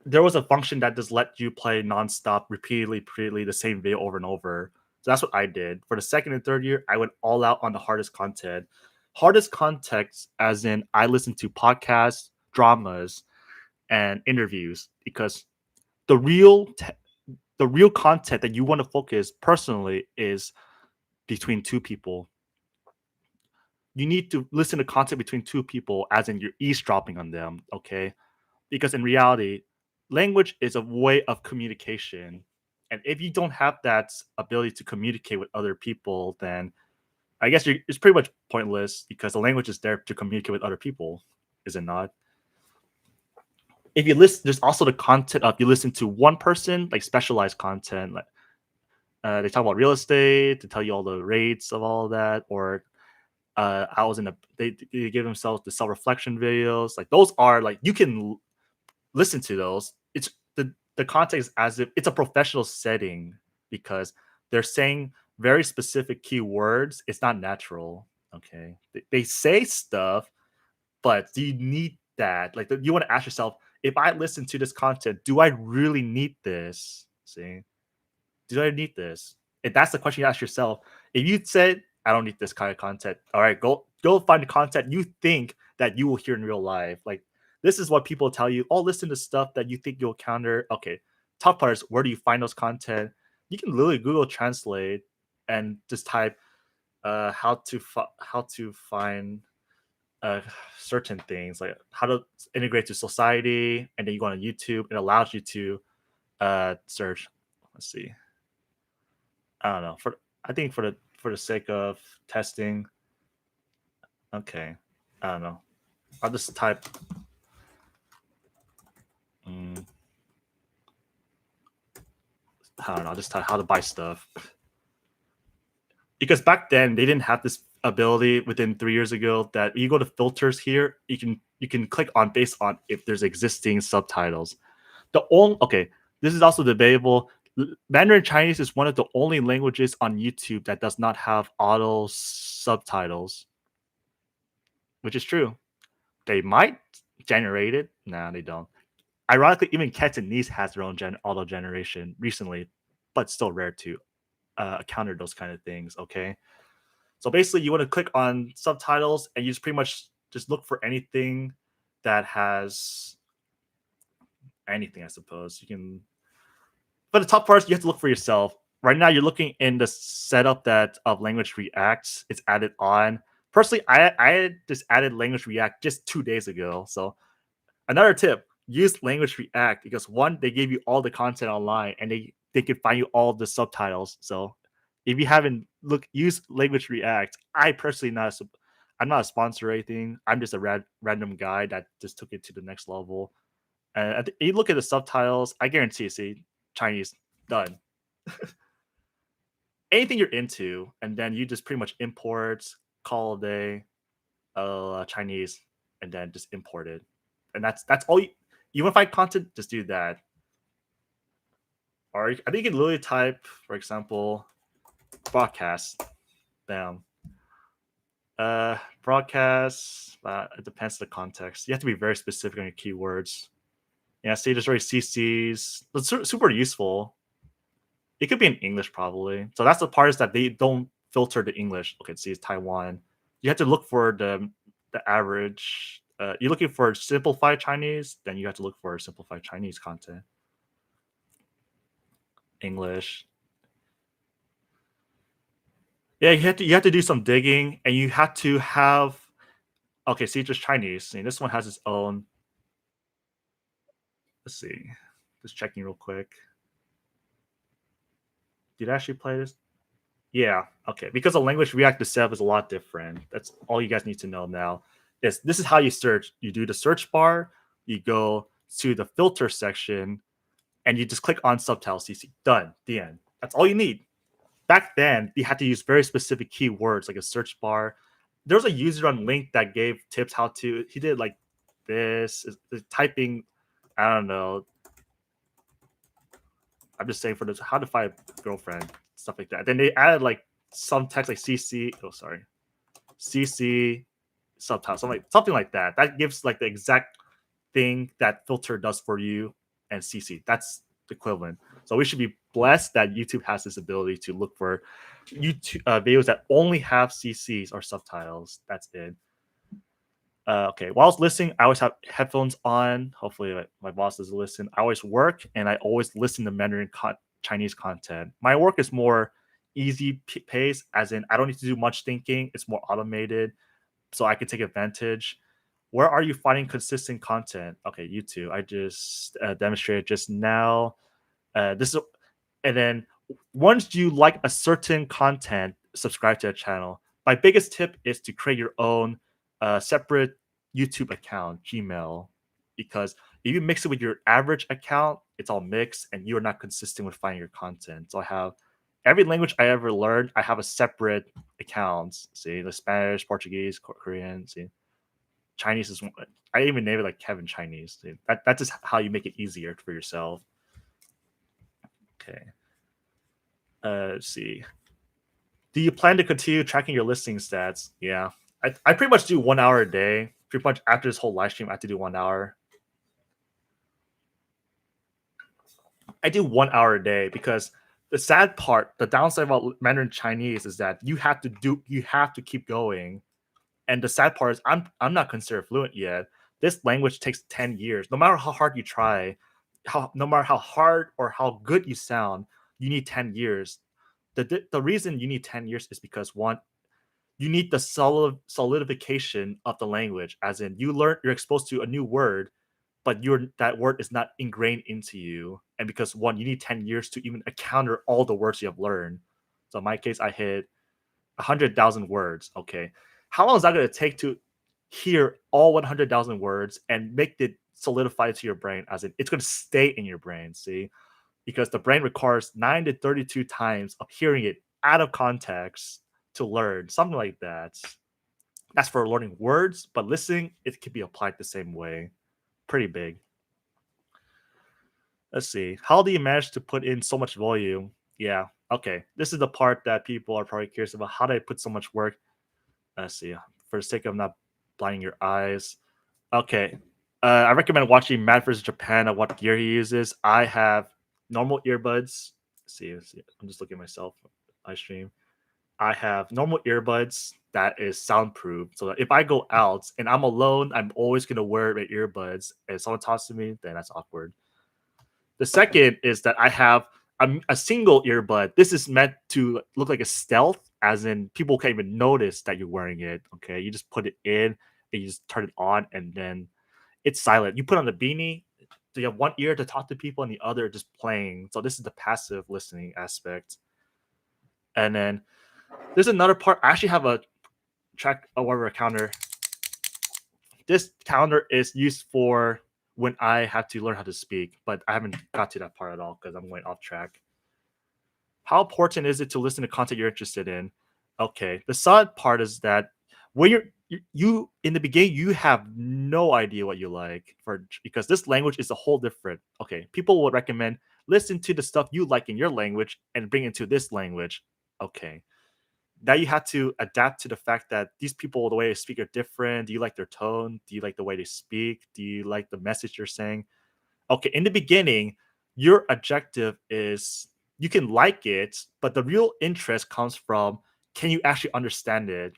there was a function that just let you play nonstop, repeatedly the same video over and over. So that's what I did. For the second and third year, I went all out on the hardest content. Hardest context, as in I listened to podcasts, dramas, and interviews, because the the real content that you want to focus personally is between two people. You need to listen to content between two people, as in you're eavesdropping on them. Okay, because in reality, language is a way of communication, and if you don't have that ability to communicate with other people, then I guess it's pretty much pointless, because the language is there to communicate with other people, is it not? If you listen, there's also the content of you listen to one person, like specialized content, like they talk about real estate, to tell you all the rates of all of that, or I was in a they give themselves the self reflection videos, like those are like you can listen to those. It's the context as if it's a professional setting, because they're saying very specific keywords. It's not natural. Okay, they say stuff, but do you need that? Like, you want to ask yourself, if I listen to this content, do I really need this? See, do I need this? If that's the question you ask yourself, if you said I don't need this kind of content, all right, go find the content you think that you will hear in real life. Like, this is what people tell you. Oh, listen to stuff that you think you'll counter. Okay, top part is, where do you find those content? You can literally Google Translate and just type how to find uh, certain things, like how to integrate to society, and then you go on YouTube. It allows you to search. Let's see. I don't know. I think for the sake of testing, okay. I don't know. I'll just type. Mm, I don't know. I'll just type how to buy stuff, because back then they didn't have this ability within 3 years ago that you go to filters here, you can click on based on if there's existing subtitles. The only okay, this is also debatable. Mandarin Chinese is one of the only languages on YouTube that does not have auto subtitles, which is true. They might generate it. Nah, they don't. Ironically, even Cantonese has their own auto generation recently, but still rare to counter those kind of things. Okay, so basically, you want to click on subtitles, and you just pretty much just look for anything that has anything. I suppose you can. But the top parts you have to look for yourself. Right now, you're looking in the setup that of Language React. It's added on. Personally, I just added Language React just 2 days ago. So another tip: use Language React because one, they give you all the content online, and they can find you all the subtitles. So if you haven't use Language React, I personally I'm not a sponsor or anything. I'm just a random guy that just took it to the next level. And you look at the subtitles, I guarantee you, see Chinese done. Anything you're into, and then you just pretty much import, call a day, Chinese, and then just import it. And that's all you want to find content, just do that. Or I think you can literally type, for example, broadcast. Bam. Broadcast. It depends on the context. You have to be very specific on your keywords. Yeah, see, there's already CCs. That's super useful. It could be in English probably. So that's the part is that they don't filter the English. Okay, see, it's Taiwan. You have to look for the average. You're looking for simplified Chinese, then you have to look for simplified Chinese content. English. Yeah, you have to do some digging, and you have to have. Okay, see, just Chinese. See, this one has its own. Let's see. Just checking real quick. Did I actually play this? Yeah. Okay. Because the language React itself is a lot different. That's all you guys need to know now. This is how you search. You do the search bar. You go to the filter section, and you just click on subtitle CC. Done. The end. That's all you need. Back then, you had to use very specific keywords like a search bar. There was a user on Lingq that gave tips how to. He did like this typing. I don't know. I'm just saying for this how to find a girlfriend, stuff like that. Then they added like some text like CC. Oh, sorry, CC subtitle, something like that. That gives like the exact thing that filter does for you, and CC. That's the equivalent. So we should be blessed that YouTube has this ability to look for YouTube videos that only have CCs or subtitles. That's it. Okay, while I was listening, I always have headphones on. Hopefully, my boss doesn't listen. I always work, and I always listen to Mandarin Chinese content. My work is more easy pace, as in I don't need to do much thinking. It's more automated, so I can take advantage. Where are you finding consistent content? Okay, YouTube. I just demonstrated just now. This is, and then once you like a certain content, subscribe to a channel. My biggest tip is to create your own separate YouTube account, Gmail, because if you mix it with your average account, it's all mixed, and you are not consistent with finding your content. So I have every language I ever learned. I have a separate account. See, the Spanish, Portuguese, Korean. See, Chinese is. I even name it like Kevin Chinese. See, that's just how you make it easier for yourself. Okay. Let's see. Do you plan to continue tracking your listing stats? Yeah. I pretty much do 1 hour a day. Pretty much after this whole live stream, I have to do 1 hour. I do 1 hour a day because the sad part, the downside about Mandarin Chinese is that you have to keep going. And the sad part is I'm not considered fluent yet. This language takes 10 years. No matter how hard you try, no matter how hard or how good you sound, you need 10 years. The reason you need 10 years is because one, you need the solidification of the language, as in you're exposed to a new word, but that word is not ingrained into you. And because one, you need 10 years to even encounter all the words you have learned. So in my case, I hit 100,000 words. Okay. How long is that going to take to hear all 100,000 words and make it solidify to your brain? As in, it's going to stay in your brain. See, because the brain requires 9 to 32 times of hearing it out of context to learn, something like that. That's for learning words, but listening, it can be applied the same way. Pretty big. Let's see. How do you manage to put in so much volume? Yeah. Okay. This is the part that people are probably curious about. How do I put so much work? Let's see. For the sake of not blinding your eyes. Okay. I recommend watching Matt vs. Japan of what gear he uses. I have normal earbuds. Let's see. I'm just looking at myself. I stream. I have normal earbuds that is soundproof. So that if I go out and I'm alone, I'm always going to wear my earbuds. And if someone talks to me, then that's awkward. The second is that I have a single earbud. This is meant to look like a stealth, as in people can't even notice that you're wearing it. Okay, you just put it in, and you just turn it on, and then it's silent. You put on the beanie, so you have one ear to talk to people and the other just playing. So this is the passive listening aspect. And then there's another part. I actually have a track a whatever counter. This counter is used for when I have to learn how to speak, but I haven't got to that part at all because I'm going off track. How important is it to listen to content you're interested in? Okay, the sad part is that when you in the beginning you have no idea what you like for because this language is a whole different. Okay, people would recommend listen to the stuff you like in your language and bring it to this language. Okay, now you have to adapt to the fact that these people the way they speak are different. Do you like their tone? Do you like the way they speak? Do you like the message you're saying? Okay, in the beginning, your objective is you can like it, but the real interest comes from can you actually understand it?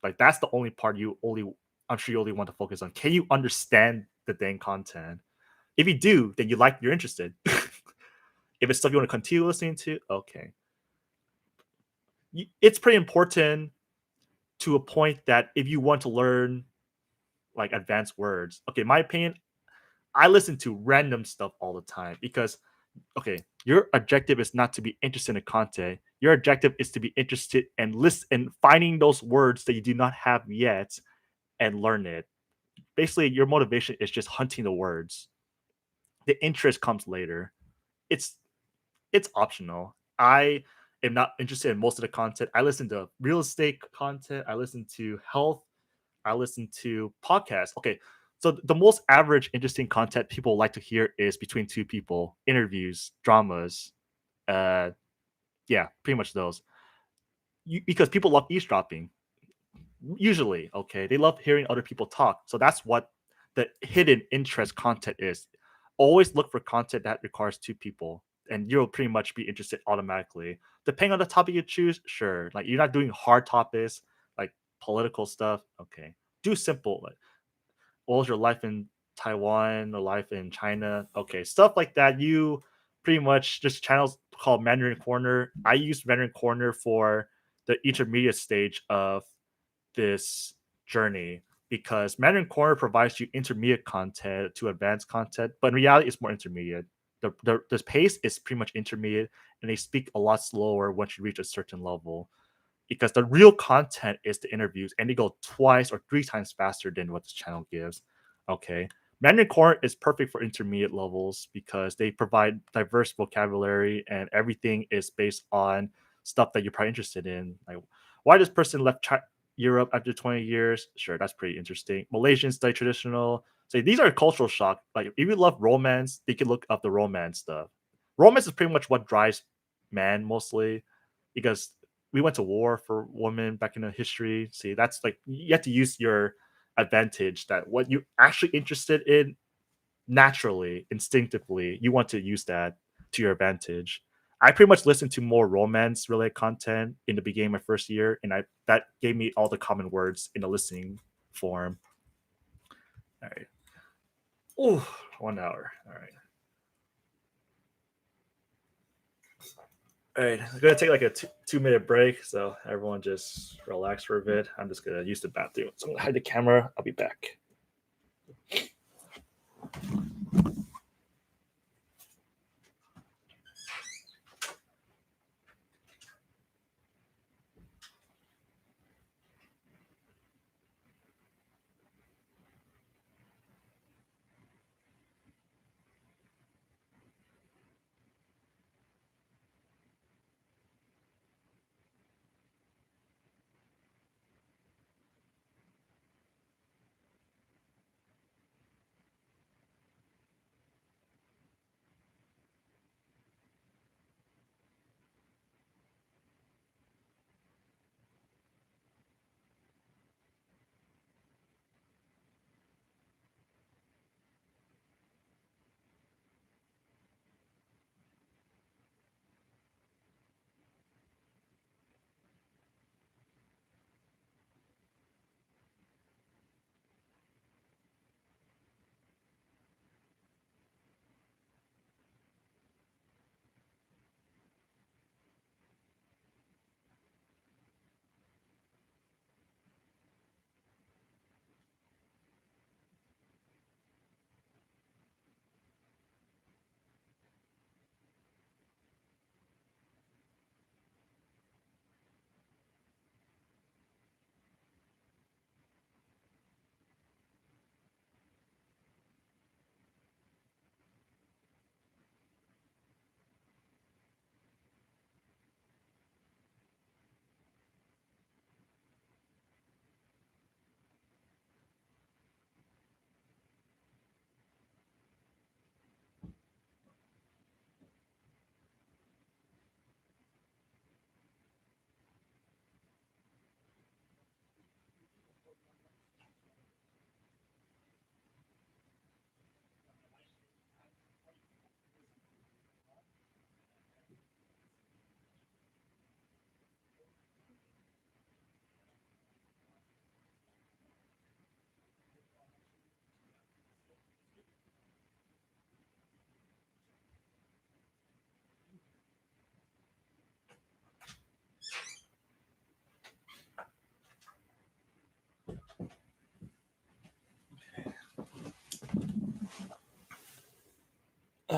Like that's the only part you only I'm sure you only want to focus on. Can you understand the dang content? If you do, then you're interested. If it's stuff you want to continue listening to, okay. It's pretty important to a point that if you want to learn like advanced words, okay, my opinion, I listen to random stuff all the time because okay, your objective is not to be interested in content. Your objective is to be interested and listen and finding those words that you do not have yet and learn it. Basically, your motivation is just hunting the words. The interest comes later. It's it's optional. I am not interested in most of the content. I listen to real estate content. I listen to health. I listen to podcasts. Okay, so the most average interesting content people like to hear is between two people, interviews, dramas, uh, yeah, pretty much those. Because people love eavesdropping. Usually, okay, they love hearing other people talk. So that's what the hidden interest content is. Always look for content that requires two people, and you'll pretty much be interested automatically. Depending on the topic you choose, sure. Like you're not doing hard topics like political stuff. Okay, do simple. Like what was your life in Taiwan or life in China? Okay, stuff like that. You pretty much just channels called Mandarin Corner. I use Mandarin Corner for the intermediate stage of this journey because Mandarin Corner provides you intermediate content to advanced content, but in reality, it's more intermediate. The pace is pretty much intermediate, and they speak a lot slower once you reach a certain level because the real content is the interviews and they go twice or three times faster than what this channel gives. Okay. Mandarin Core is perfect for intermediate levels because they provide diverse vocabulary and everything is based on stuff that you're probably interested in. Like, why this person left Europe after 20 years? Sure, that's pretty interesting. Malaysians study traditional. So these are cultural shock. Like, if you love romance, they can look up the romance stuff. Romance is pretty much what drives man mostly because we went to war for women back in the history. See, that's like you have to use your advantage that what you actually interested in naturally, instinctively, you want to use that to your advantage. I pretty much listened to more romance related content in the beginning of my first year, and I that gave me all the common words in the listening form. All right. Oh, 1 hour. All right. All right, I'm gonna take like a 2 minute break, so everyone just relax for a bit. I'm just gonna use the bathroom, so I'm gonna hide the camera. I'll be back.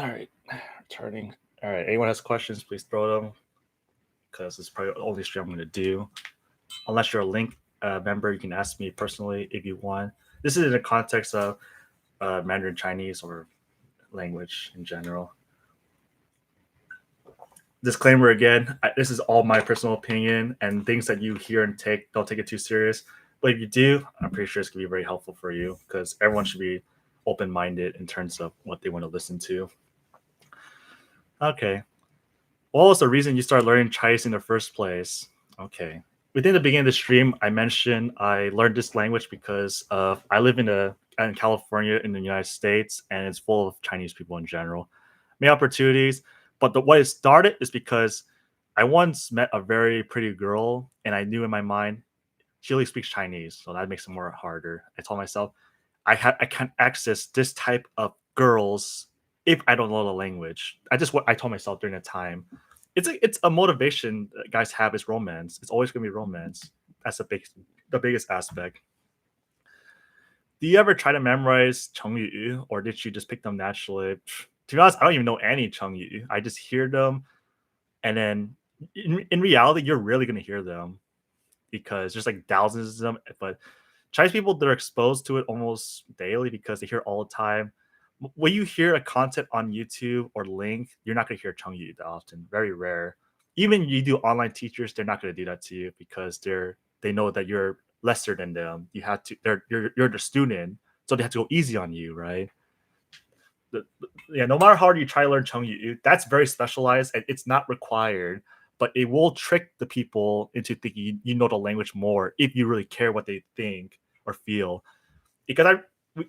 All right, returning. All right, anyone has questions, please throw them because it's probably the only stream I'm going to do. Unless you're a Lingq member, you can ask me personally if you want. This is in the context of Mandarin Chinese or language in general. Disclaimer again, this is all my personal opinion and things that you hear and don't take it too serious. But if you do, I'm pretty sure it's going to be very helpful for you because everyone should be open-minded in terms of what they want to listen to. Okay. What was the reason you started learning Chinese in the first place? Okay. Within the beginning of the stream, I mentioned I learned this language because I live in California in the United States, and it's full of Chinese people in general. Many opportunities, but the way it started is because I once met a very pretty girl, and I knew in my mind she only speaks Chinese, so that makes it more harder. I told myself I can't access this type of girls if I don't know the language. What I told myself during the time. It's a motivation that guys have is romance. It's always gonna be romance. That's the biggest aspect. Do you ever try to memorize Chengyu, or did you just pick them naturally? To be honest, I don't even know any Chengyu. I just hear them, and then in reality, you're really gonna hear them because there's like thousands of them. But Chinese people, they're exposed to it almost daily because they hear it all the time. When you hear a content on YouTube or Lingq, you're not going to hear Chengyu that often. Very rare. Even you do online teachers, they're not going to do that to you because they know that you're lesser than them. You have to. You're the student, so they have to go easy on you, right? Yeah. No matter how hard you try to learn Chengyu, that's very specialized and it's not required. But it will trick the people into thinking you know the language more if you really care what they think or feel. Because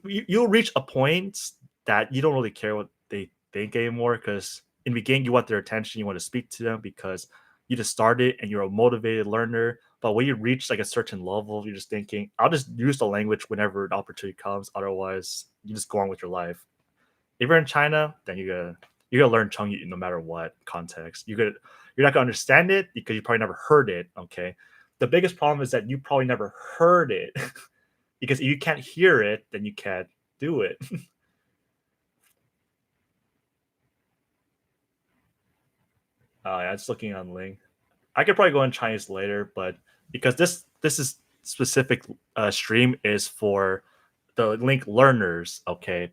you'll reach a point that you don't really care what they think anymore. Because in the beginning, you want their attention, you want to speak to them because you just started and you're a motivated learner. But when you reach like a certain level, you're just thinking, I'll just use the language whenever the opportunity comes. Otherwise, you just go on with your life. If you're in China, then you're gonna learn Chengyu no matter what context. You're not gonna understand it because you probably never heard it. Okay. The biggest problem is that you probably never heard it because if you can't hear it, then you can't do it. Yeah, just looking on Link. I could probably go in Chinese later, but because this is specific stream is for the Link learners, okay,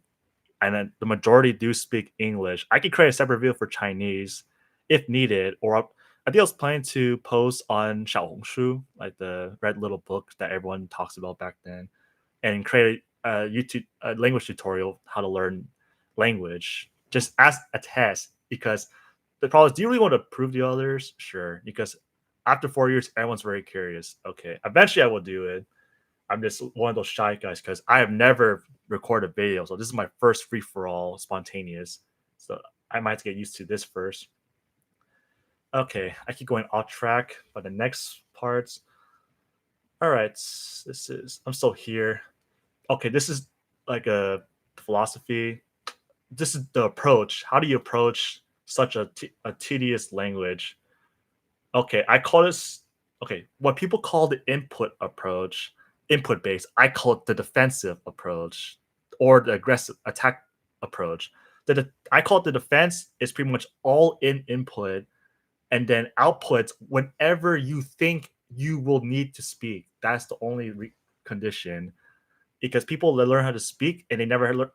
and then the majority do speak English. I could create a separate video for Chinese if needed, or I think I was planning to post on Xiaohongshu, like the red little book that everyone talks about back then, and create a YouTube language tutorial how to learn language just as a test. Because the problem is, do you really want to prove to others? Sure, because after 4 years, everyone's very curious. Okay, eventually I will do it. I'm just one of those shy guys because I have never recorded video, so this is my first free for all, spontaneous. So I might have to get used to this first. Okay, I keep going off track, but the next parts. All right, I'm still here. Okay, this is like a philosophy. This is the approach. How do you approach such a tedious language? Okay, I call this okay. What people call the input approach, input based. I call it the defensive approach or the aggressive attack approach. I call it the defense is pretty much all in input and then outputs whenever you think you will need to speak. That's the only condition because people that learn how to speak and they never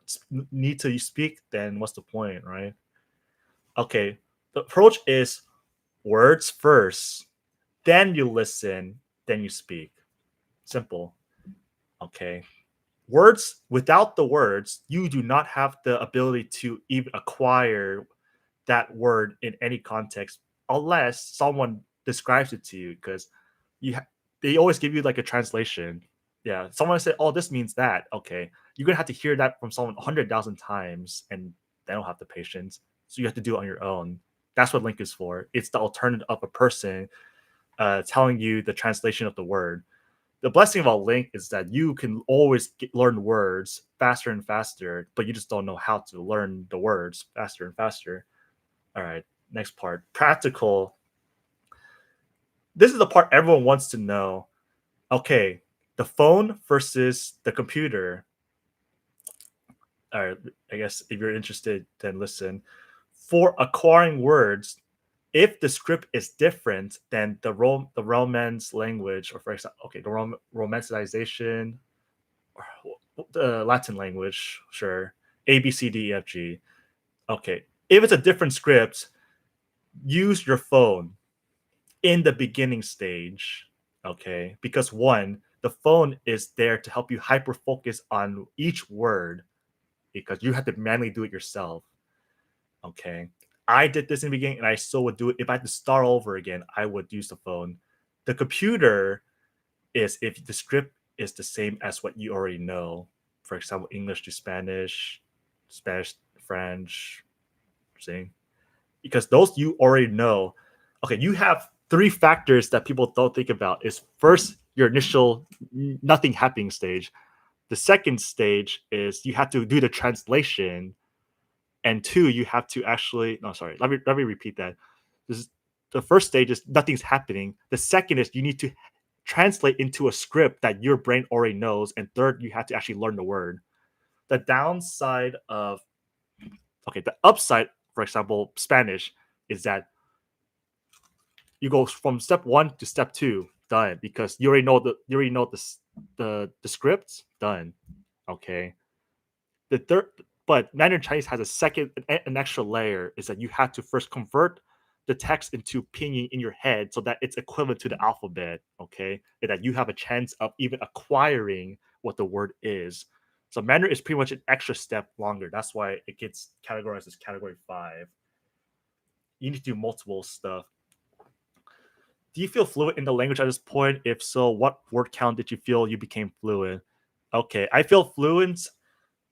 need to speak, then what's the point, right? Okay, the approach is words first, then you listen, then you speak. Simple. Okay. Words, without the words, you do not have the ability to even acquire that word in any context unless someone describes it to you because they always give you like a translation. Yeah, someone said, "Oh, this means that." Okay, you're gonna have to hear that from someone 100,000 times, and they don't have the patience, so you have to do it on your own. That's what Lingq is for. It's the alternative of a person telling you the translation of the word. The blessing about Lingq is that you can always learn words faster and faster, but you just don't know how to learn the words faster and faster. All right, next part. Practical. This is the part everyone wants to know. Okay, the phone versus the computer. All right, I guess if you're interested, then listen. For acquiring words, if the script is different than the Romance language, or for example, okay, the Romanticization, or the Latin language, sure, A B C D E F G. Okay, if it's a different script, use your phone in the beginning stage. Okay, because one, the phone is there to help you hyper focus on each word because you have to manually do it yourself. Okay. I did this in the beginning and I still would do it. If I had to start over again, I would use the phone. The computer is if the script is the same as what you already know. For example, English to Spanish, Spanish, French, saying because those you already know. Okay, you have three factors that people don't think about. Is first your initial nothing happening stage. The second stage is you have to do the translation, and two, you have to actually no sorry let me repeat that. This is the first stage is nothing's happening. The second is you need to translate into a script that your brain already knows, and third, you have to actually learn the word. The downside of okay, the upside, for example, Spanish, is that you go from step one to step two, done, because you already know the scripts, done. Okay. The third, but Mandarin Chinese has a second, an extra layer is that you have to first convert the text into pinyin in your head so that it's equivalent to the alphabet. Okay, and that you have a chance of even acquiring what the word is. So Mandarin is pretty much an extra step longer. That's why it gets categorized as category 5. You need to do multiple stuff. Do you feel fluent in the language at this point? If so, what word count did you feel you became fluent? Okay, I feel fluent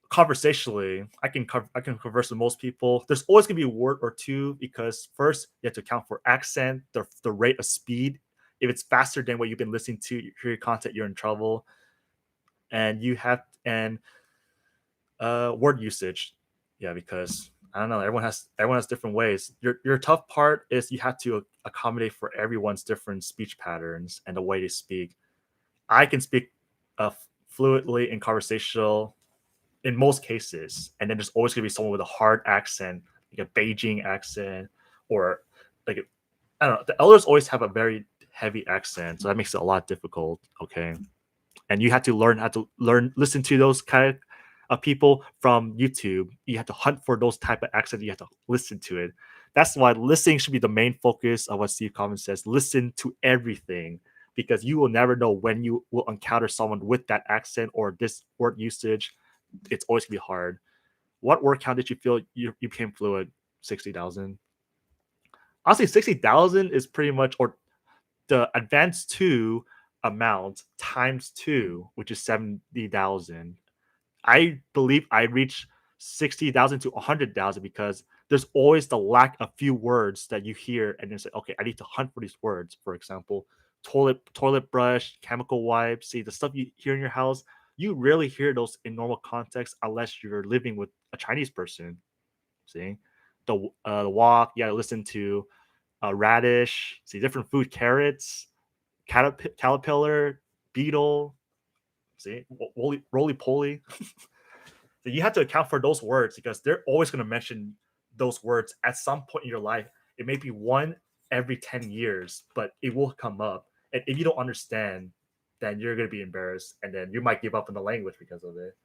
conversationally. I can converse with most people. There's always gonna be a word or two because first you have to account for accent, the rate of speed. If it's faster than what you've been listening to hear your content, you're in trouble. And you have and word usage. Yeah, because I don't know, everyone has different ways. Your tough part is you have to accommodate for everyone's different speech patterns and the way they speak. I can speak fluently in conversational in most cases, and then there's always going to be someone with a hard accent, like a Beijing accent, or like I don't know. The elders always have a very heavy accent, so that makes it a lot difficult. Okay, and you have to learn how to listen to those kind of people from YouTube. You have to hunt for those type of accents. You have to listen to it. That's why listening should be the main focus of what Steve Common says. Listen to everything because you will never know when you will encounter someone with that accent or this word usage. It's always gonna be hard. What word count did you feel you became fluent? 60,000. Honestly, 60,000 is pretty much, or the advanced two amount times two, which is 70,000. I believe I reached 60,000 to 100,000 because there's always the lack of few words that you hear and then say, okay, I need to hunt for these words. For example, toilet brush, chemical wipes. See the stuff you hear in your house. You rarely hear those in normal context unless you're living with a Chinese person. See the walk. You gotta listen to radish. See different food, carrots, caterpillar, beetle. See roly poly. So you have to account for those words because they're always going to mention those words at some point in your life. It may be one every 10 years, but it will come up. And if you don't understand, then you're going to be embarrassed and then you might give up on the language because of it.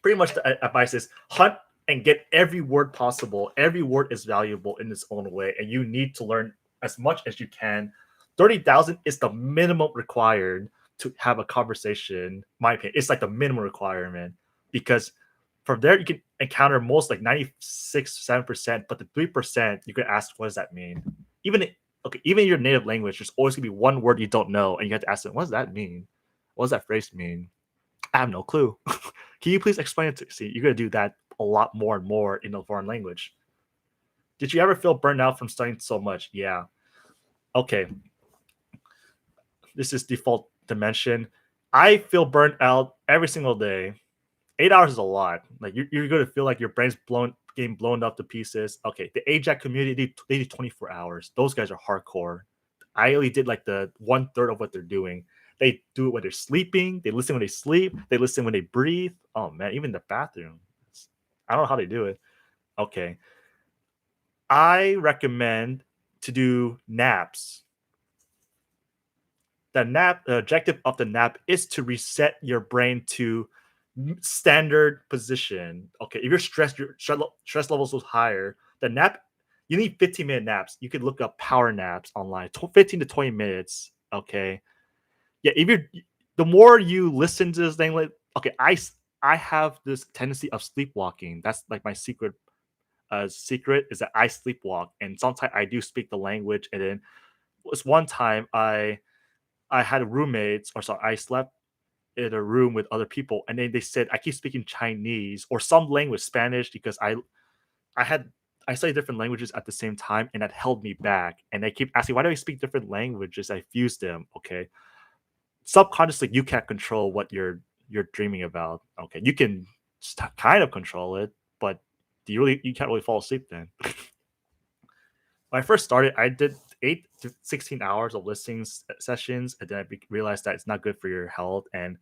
Pretty much the advice is hunt and get every word possible. Every word is valuable in its own way, and you need to learn as much as you can. 30,000 is the minimum required to have a conversation. My opinion, it's like the minimum requirement because from there you can encounter most like 96-7%, but the 3% you can ask, what does that mean? Even in your native language, there's always gonna be one word you don't know, and you have to ask them, what does that mean? What does that phrase mean? I have no clue. Can you please explain it to me? See, you're gonna do that a lot more and more in a foreign language. Did you ever feel burned out from studying so much? Yeah. Okay. This is default dimension. I feel burnt out every single day. 8 hours is a lot. Like you're gonna feel like your brain's getting blown up to pieces. Okay, the AJAC community they do 24 hours. Those guys are hardcore. I only did like the 1/3 of what they're doing. They do it when they're sleeping. They listen when they sleep. They listen when they breathe. Oh man, even the bathroom. I don't know how they do it. Okay. I recommend to do naps. The objective of the nap is to reset your brain to standard position. Okay, if your stress levels was higher, the nap, you need 15-minute naps. You could look up power naps online, 15 to 20 minutes. Okay, yeah. If you're the more you listen to this thing, like okay, I have this tendency of sleepwalking. That's like my secret is that I sleepwalk, and sometimes I do speak the language. And then was one time I had roommates, or sorry, I slept in a room with other people, and then they said I keep speaking Chinese or some language, Spanish, because I had I studied different languages at the same time, and that held me back. And they keep asking, why do I speak different languages? I fuse them. Okay, subconsciously, you can't control what you're dreaming about. Okay, you can kind of control it, but you can't really fall asleep then. When I first started, I did 8 to 16 hours of listening sessions, and then realized that it's not good for your health. And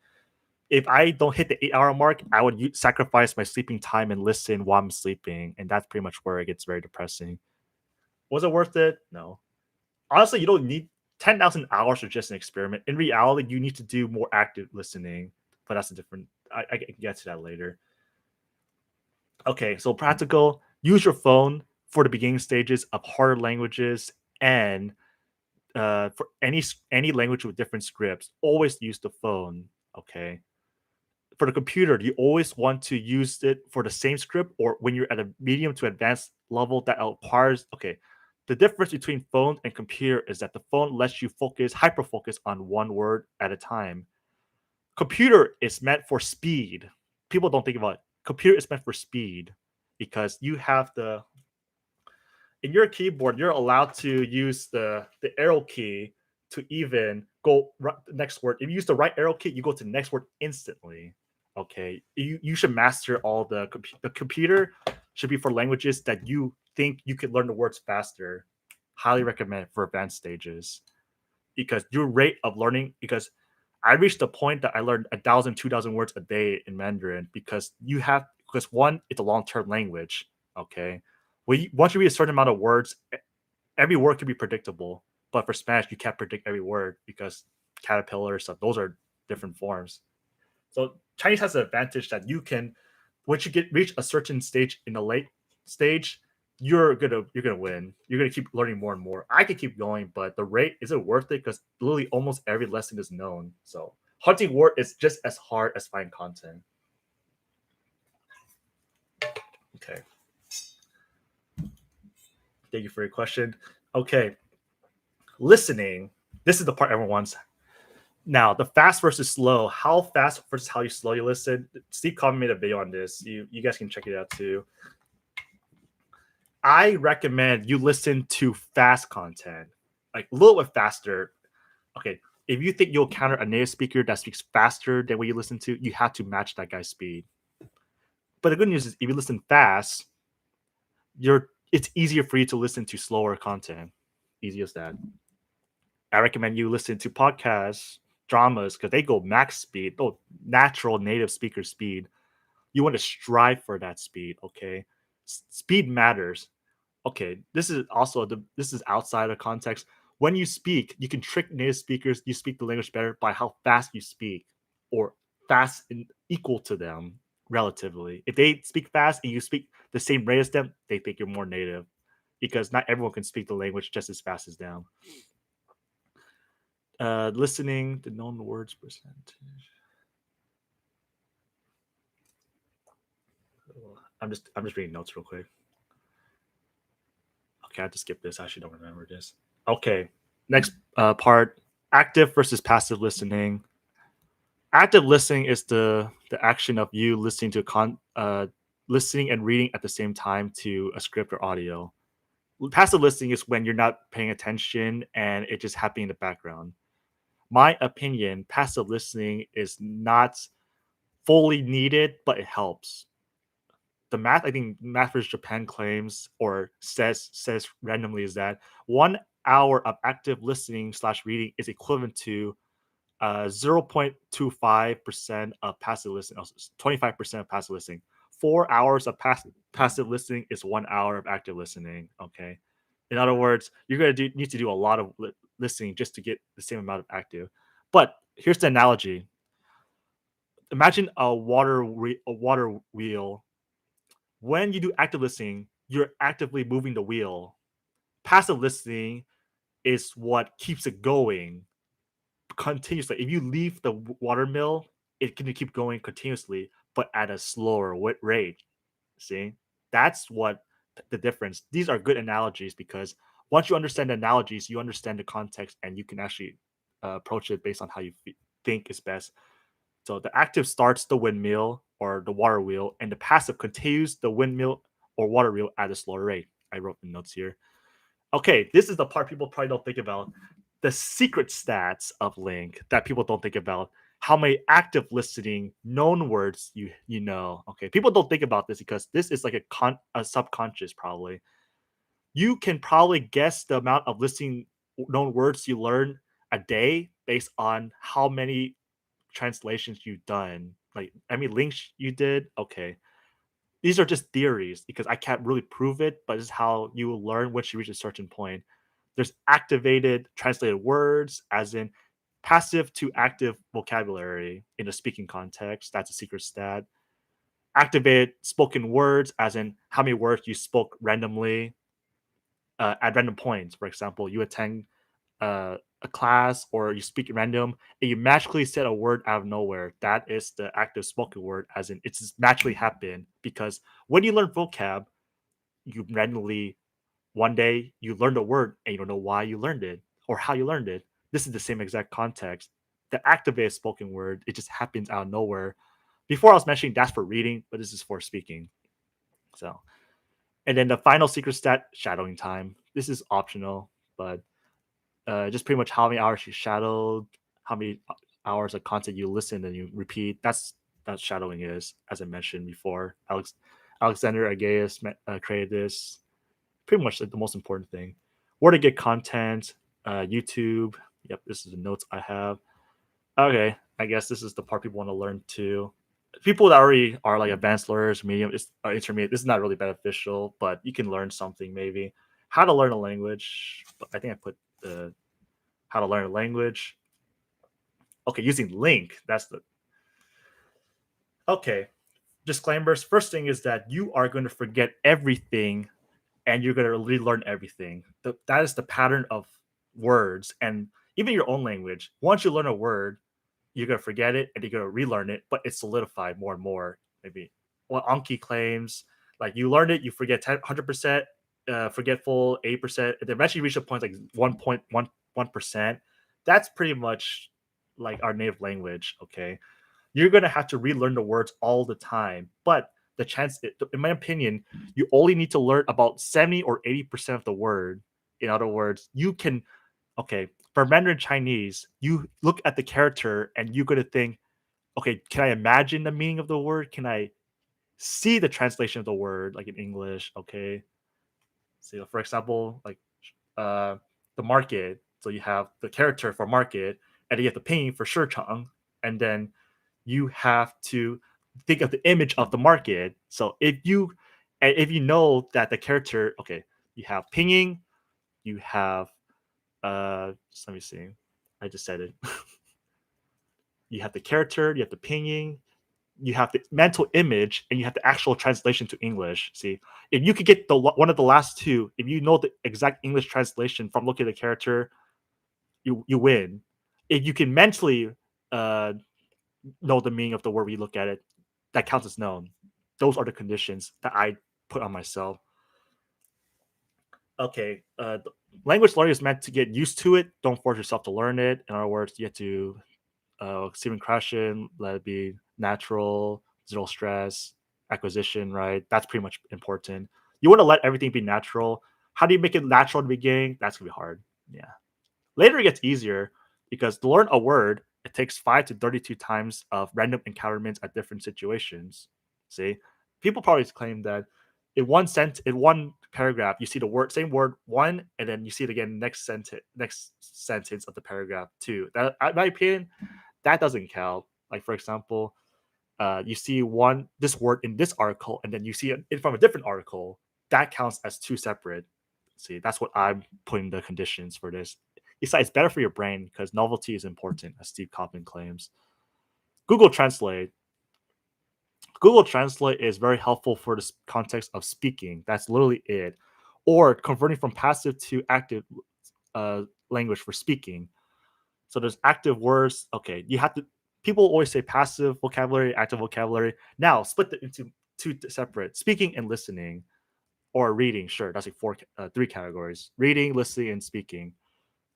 if I don't hit the 8 hour mark, I would sacrifice my sleeping time and listen while I'm sleeping, and that's pretty much where it gets very depressing. Was it worth it? No. Honestly, you don't need 10,000 hours for just an experiment. In reality, you need to do more active listening, but that's a different. I can get to that later. Okay, so practical. Use your phone for the beginning stages of harder languages, and for any language with different scripts, always use the phone. Okay. For the computer, do you always want to use it for the same script, or when you're at a medium to advanced level that requires? Okay, the difference between phone and computer is that the phone lets you focus, hyper focus on one word at a time. Computer is meant for speed. People don't think about it. Computer is meant for speed because you have the in your keyboard, you're allowed to use the arrow key to even go next word. If you use the right arrow key, you go to the next word instantly. Okay, you should master all the computer should be for languages that you think you could learn the words faster. Highly recommend for advanced stages because your rate of learning because I reached the point that I learned 1,000, 2,000 words a day in Mandarin because one, it's a long-term language. Okay, once you read a certain amount of words, every word can be predictable. But for Spanish, you can't predict every word because caterpillar stuff, those are different forms. So Chinese has the advantage that you can, once you reach a certain stage in the late stage, you're gonna win. You're gonna keep learning more and more. I could keep going, but the rate is it worth it? Because literally almost every lesson is known. So hunting word is just as hard as finding content. Okay. Thank you for your question. Okay. Listening. This is the part everyone wants. Now, the fast versus slow. How fast versus how slow you listen. Steve Coleman made a video on this. You guys can check it out too. I recommend you listen to fast content, like a little bit faster. Okay, if you think you'll encounter a native speaker that speaks faster than what you listen to, you have to match that guy's speed. But the good news is, if you listen fast, it's easier for you to listen to slower content. Easy as that. I recommend you listen to podcasts, dramas, because they go max speed, natural native speaker speed. You want to strive for that speed. Okay, speed matters. Okay, this is outside of context. When you speak, you can trick native speakers. You speak the language better by how fast you speak, or fast and equal to them relatively. If they speak fast and you speak the same rate as them, they think you're more native because not everyone can speak the language just as fast as them. Listening, the known words percentage. I'm just reading notes real quick. Okay, I have to skip this. I actually don't remember this. Okay, next part: active versus passive listening. Active listening is the action of you listening to listening and reading at the same time to a script or audio. Passive listening is when you're not paying attention and it just happening in the background. My opinion, passive listening is not fully needed, but it helps. I think Math vs Japan claims or says randomly is that 1 hour of active listening slash reading is equivalent to 0.25% of passive listening, 25% of passive listening. 4 hours of passive listening is 1 hour of active listening. Okay. In other words, you're going to need to do a lot of listening just to get the same amount of active. But here's the analogy. Imagine a water wheel. When you do active listening, you're actively moving the wheel. Passive listening is what keeps it going continuously. If you leave the water mill, it can keep going continuously, but at a slower rate. See, that's what the difference. These are good analogies because once you understand the analogies, you understand the context, and you can actually approach it based on how you think is best. So the active starts the windmill or the water wheel, and the passive continues the windmill or water wheel at a slower rate. I wrote the notes here. Okay, this is the part people probably don't think about. The secret stats of Lingq that people don't think about. How many active listening known words you know. Okay, people don't think about this because this is like a subconscious probably. You can probably guess the amount of listening known words you learn a day based on how many translations you've done. Like, I mean, links you did. Okay, these are just theories because I can't really prove it, but this is how you will learn once you reach a certain point. There's activated translated words, as in passive to active vocabulary in a speaking context. That's a secret stat. Activated spoken words, as in how many words you spoke randomly at random points. For example, you attend a class or you speak at random and you magically said a word out of nowhere. That is the active spoken word, as in it's just naturally happened because when you learn vocab, you randomly one day you learned a word and you don't know why you learned it or how you learned it. This is the same exact context. The activated spoken word, it just happens out of nowhere. Before I was mentioning that's for reading, but this is for speaking. So, and then the final secret stat, shadowing time. This is optional, but just pretty much how many hours you shadowed, how many hours of content you listen and you repeat. That's shadowing is, as I mentioned before. Alexander Agaeus created this. Pretty much like the most important thing. Where to get content, YouTube. Yep, this is the notes I have. Okay, I guess this is the part people want to learn too. People that already are like advanced learners, medium, intermediate. This is not really beneficial, but you can learn something maybe. How to learn a language. But I think I put the how to learn a language. Okay, using Lingq. That's the okay. Disclaimers. First thing is that you are going to forget everything and you're going to relearn everything. That is the pattern of words and even your own language. Once you learn a word, you're going to forget it and you're going to relearn it, but it's solidified more and more. Maybe what Anki claims, like you learn it, you forget 100%, forgetful 8%, and then eventually reach a point like 1.11%. That's pretty much like our native language. Okay, you're going to have to relearn the words all the time, but the chance, in my opinion, you only need to learn about 70 or 80% of the word. In other words, you can, okay, for Mandarin Chinese, you look at the character and you're going to think, okay, can I imagine the meaning of the word? Can I see the translation of the word, like in English? Okay. So, for example, like uh, the market. So you have the character for market, and you have the pinyin for Shichang, and then you have to think of the image of the market. So if you know that the character, okay, you have pinyin, you have let me see, I just said it. You have the character, you have the pinyin, you have the mental image, and you have the actual translation to English. See, if you could get the one of the last two, if you know the exact English translation from looking at the character, you win. If you can mentally uh, know the meaning of the word when you look at it, that counts as known. Those are the conditions that I put on myself. Okay, language learning is meant to get used to it. Don't force yourself to learn it. In other words, you have to see caution, let it be natural, zero stress, acquisition, right? That's pretty much important. You want to let everything be natural. How do you make it natural in the beginning? That's gonna be hard. Yeah. Later it gets easier because to learn a word, it takes 5 to 32 times of random encounterments at different situations. See, people probably claim that in one paragraph, you see the same word one, and then you see it again next sentence of the paragraph two. That, in my opinion, that doesn't count. Like for example, you see this word in this article, and then you see it from a different article. That counts as two separate. See, that's what I'm putting the conditions for this. Besides, it's better for your brain because novelty is important, as Steve Kaufman claims. Google Translate. Google Translate is very helpful for the context of speaking. That's literally it. Or converting from passive to active language for speaking. So there's active words. Okay, you have to. People always say passive vocabulary, active vocabulary. Now split it into two separate: speaking and listening, or reading. Sure, that's like three categories: reading, listening, and speaking.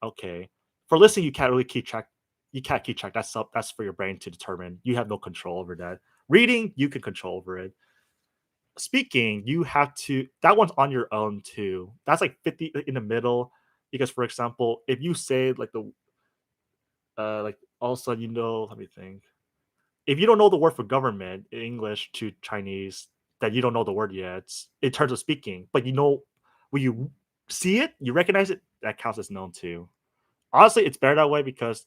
Okay, for listening, you can't really keep track. You can't keep track. That's for your brain to determine. You have no control over that. Reading, you can control over it. Speaking, you have to. That one's on your own too. That's like 50 in the middle. Because, for example, if you say like all of a sudden, let me think. If you don't know the word for government in English to Chinese, that you don't know the word yet in terms of speaking, but when you see it, you recognize it, that counts as known too. Honestly, it's better that way because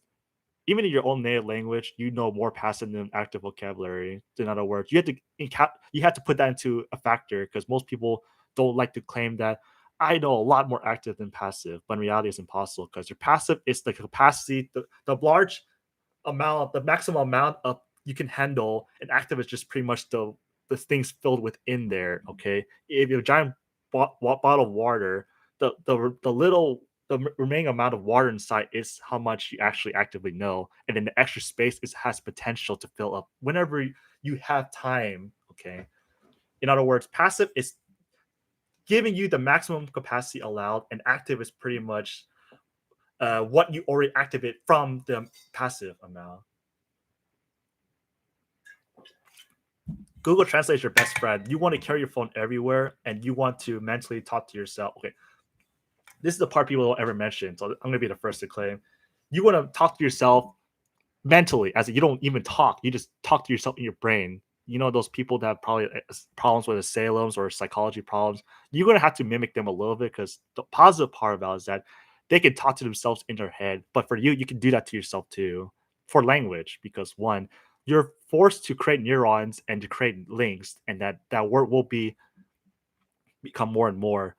even in your own native language, you know more passive than active vocabulary. In other words, you have to put that into a factor because most people don't like to claim that I know a lot more active than passive, but in reality, it's impossible because your passive is the capacity, the large amount, the maximum amount of you can handle, and active is just pretty much the things filled within there. Okay, if you have a giant bottle of water, the remaining amount of water inside is how much you actually actively know, and then the extra space has potential to fill up whenever you have time. Okay, in other words, passive is giving you the maximum capacity allowed, and active is pretty much what you already activate from the passive amount. Google Translate is your best friend. You want to carry your phone everywhere, and you want to mentally talk to yourself. Okay, this is the part people don't ever mention, so I'm going to be the first to claim. You want to talk to yourself mentally, as in you don't even talk. You just talk to yourself in your brain. You know those people that have probably problems with asylums or psychology problems. You're going to have to mimic them a little bit because the positive part about it is that they can talk to themselves in their head. But for you, you can do that to yourself too. For language, because one, you're forced to create neurons and to create links, and that word will become more and more.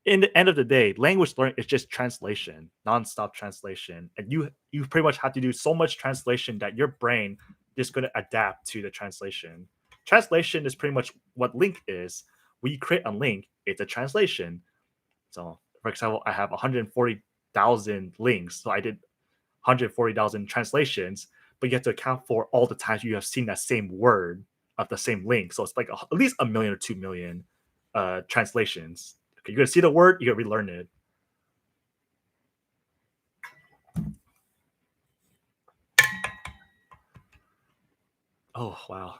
In the end of the day, language learning is just translation, nonstop translation, and you pretty much have to do so much translation that your brain is going to adapt to the translation. Translation is pretty much what Lingq is. When you create a link, it's a translation. So, for example, I have 140,000 links, so I did 140,000 translations, but you have to account for all the times you have seen that same word of the same link. So it's like at least a million or 2 million translations. Okay, you're gonna see the word, you're gonna relearn it. Oh wow.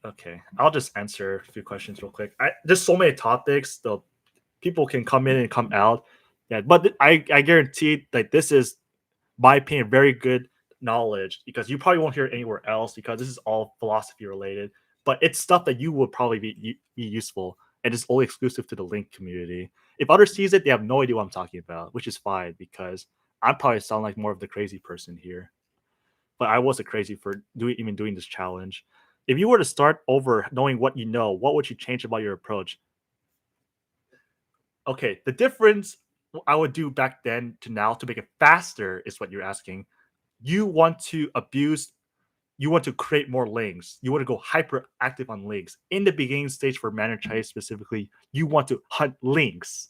Okay, I'll just answer a few questions real quick. There's so many topics. The people can come in and come out. Yeah, but I guarantee that this is my opinion, very good knowledge because you probably won't hear it anywhere else because this is all philosophy related. But it's stuff that you would probably be useful, and it's only exclusive to the Lingq community. If others sees it, they have no idea what I'm talking about, which is fine because I probably sound like more of the crazy person here. But I wasn't crazy for doing this challenge. If you were to start over knowing what you know, what would you change about your approach? Okay, the difference I would do back then to now to make it faster is what you're asking. You want to abuse, you want to create more links, you want to go hyper active on links in the beginning stage for Mandarin Chinese specifically. You want to hunt links,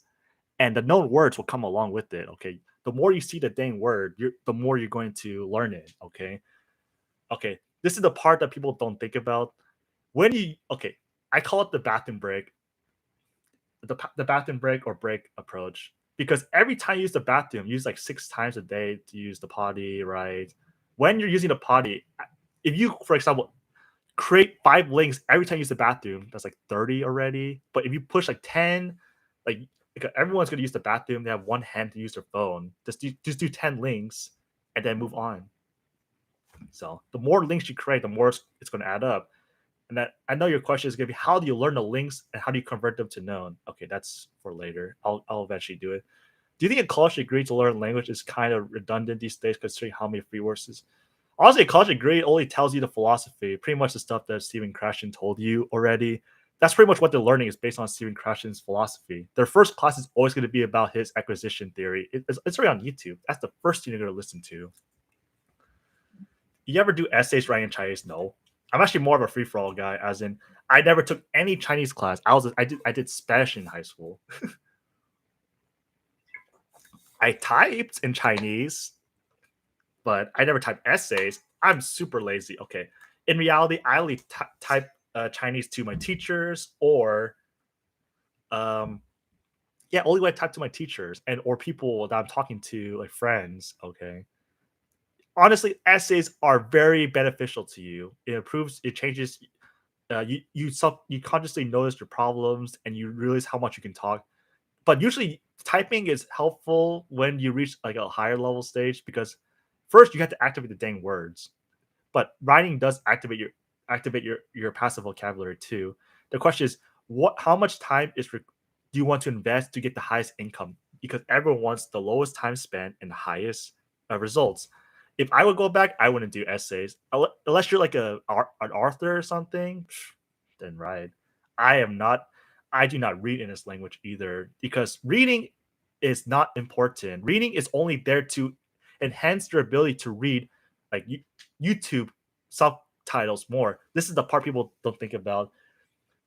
and the known words will come along with it. Okay, the more you see the dang word, the more you're going to learn it. Okay, this is the part that people don't think about. I call it the bathroom break, the bathroom break or break approach, because every time you use the bathroom, you use like 6 times a day to use the potty, right? When you're using the potty, if you, for example, create 5 links every time you use the bathroom, that's like 30 already. But if you push like 10, like everyone's gonna use the bathroom, they have one hand to use their phone. Just do 10 links and then move on. So the more links you create, the more it's gonna add up. And that I know your question is gonna be how do you learn the links and how do you convert them to known? Okay, that's for later. I'll eventually do it. Do you think a college degree to learn language is kind of redundant these days, considering how many free courses? Honestly, a college degree only tells you the philosophy, pretty much the stuff that Stephen Krashen told you already. That's pretty much what they're learning is based on Stephen Krashen's philosophy. Their first class is always going to be about his acquisition theory. It's right on YouTube. That's the first thing you're going to listen to. You ever do essays writing in Chinese? No. I'm actually more of a free for all guy, as in I never took any Chinese class. I did Spanish in high school. I typed in Chinese, but I never typed essays. I'm super lazy. Okay. In reality, I only type Chinese to my teachers or yeah, only when I type to my teachers and or people that I'm talking to, like friends. Okay. Honestly, essays are very beneficial to you. It improves, it changes. You consciously notice your problems and you realize how much you can talk. But usually, typing is helpful when you reach like a higher level stage because first you have to activate the dang words, but writing does activate your passive vocabulary too. The question is, what? How much time do you want to invest to get the highest income? Because everyone wants the lowest time spent and the highest results. If I would go back, I wouldn't do essays unless you're like an author or something. Then right, I am not. I do not read in this language either because reading is not important. Reading is only there to enhance your ability to read, like YouTube subtitles more. This is the part people don't think about.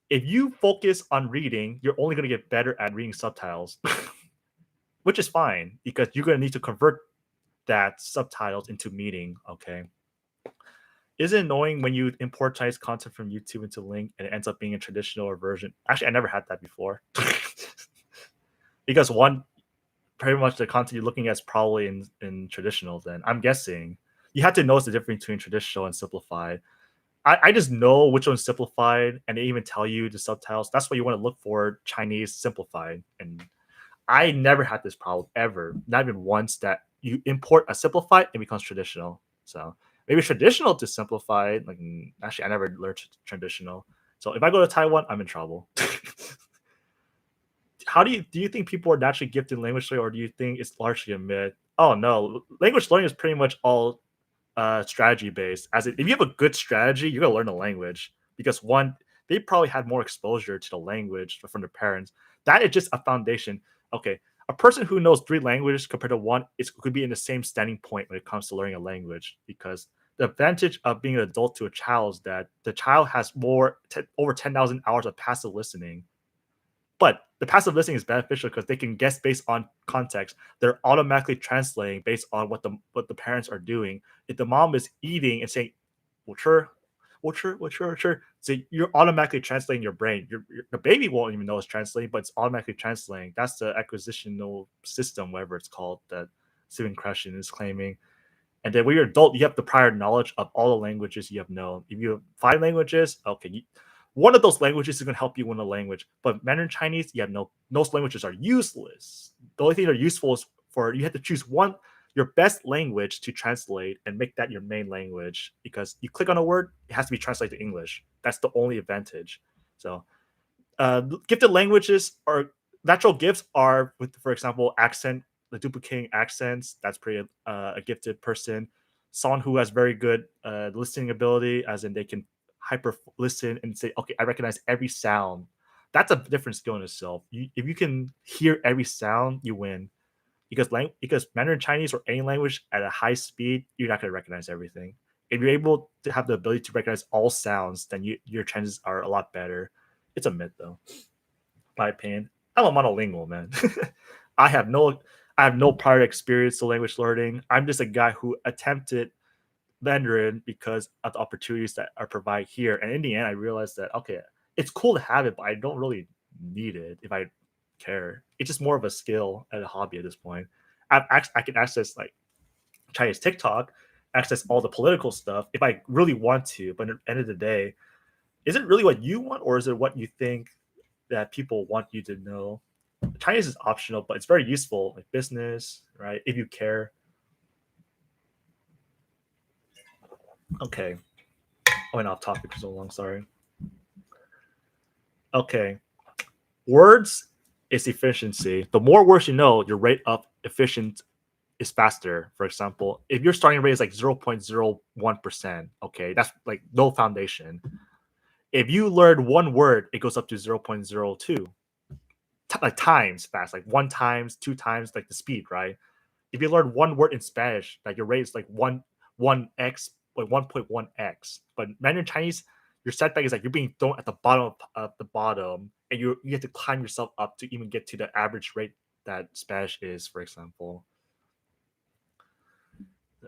If you focus on reading, you're only going to get better at reading subtitles, which is fine because you're going to need to convert that subtitles into meaning. Okay. Is it annoying when you import Chinese content from YouTube into Lingq and it ends up being a traditional version? Actually, I never had that before. Because one, pretty much the content you're looking at is probably in traditional, then I'm guessing. You have to notice the difference between traditional and simplified. I just know which one's simplified, and they even tell you the subtitles. That's why you want to look for Chinese simplified. And I never had this problem ever, not even once, that you import a simplified and it becomes traditional. So maybe traditional to simplified. Like actually, I never learned traditional. So if I go to Taiwan, I'm in trouble. How do you think people are naturally gifted in language learning, or do you think it's largely a myth? Oh no, language learning is pretty much all strategy based. If you have a good strategy, you're gonna learn the language because one, they probably had more exposure to the language from their parents. That is just a foundation. Okay, a person who knows three languages compared to one could be in the same standing point when it comes to learning a language because the advantage of being an adult to a child is that the child has over 10,000 hours of passive listening. But the passive listening is beneficial because they can guess based on context. They're automatically translating based on what the parents are doing. If the mom is eating and saying, "Well, sure, well, sure, well, sure, sure," so you're automatically translating your brain. The baby won't even know it's translating, but it's automatically translating. That's the acquisitional system, whatever it's called, that Stephen Krashen is claiming. And then when you're an adult, you have the prior knowledge of all the languages you have known. If you have 5 languages, okay, one of those languages is going to help you win a language. But Mandarin Chinese, you have no, those languages are useless. The only thing they're useful is for you have to choose your best language to translate and make that your main language because you click on a word, it has to be translated to English. That's the only advantage. So gifted languages or natural gifts are with, for example, accent, the duplicating accents. That's pretty a gifted person. Someone who has very good listening ability, as in they can hyper listen and say, okay, I recognize every sound. That's a different skill in itself. If you can hear every sound, you win. Because Mandarin Chinese or any language at a high speed, you're not going to recognize everything. If you're able to have the ability to recognize all sounds, then your chances are a lot better. It's a myth, though. My opinion. I'm a monolingual man. I have no I have no prior experience to language learning. I'm just a guy who attempted Mandarin because of the opportunities that are provided here. And in the end, I realized that okay, it's cool to have it, but I don't really need it if I care. It's just more of a skill and a hobby at this point. I can access like Chinese TikTok, access all the political stuff if I really want to. But at the end of the day, is it really what you want, or is it what you think that people want you to know? Chinese is optional, but it's very useful, like business, right? If you care. Okay, I went off topic for so long. Sorry. Okay. Words is efficiency. The more words you know, your rate of efficient is faster. For example, if your starting rate is like 0.01%, okay, that's like no foundation. If you learn one word, it goes up to 0.02. Like times fast, like one times, two times, like the speed, right? If you learn one word in Spanish, like your rate is like one x, like 1.1x. But Mandarin Chinese, your setback is like you're being thrown at the bottom of the bottom, and you have to climb yourself up to even get to the average rate that Spanish is, for example.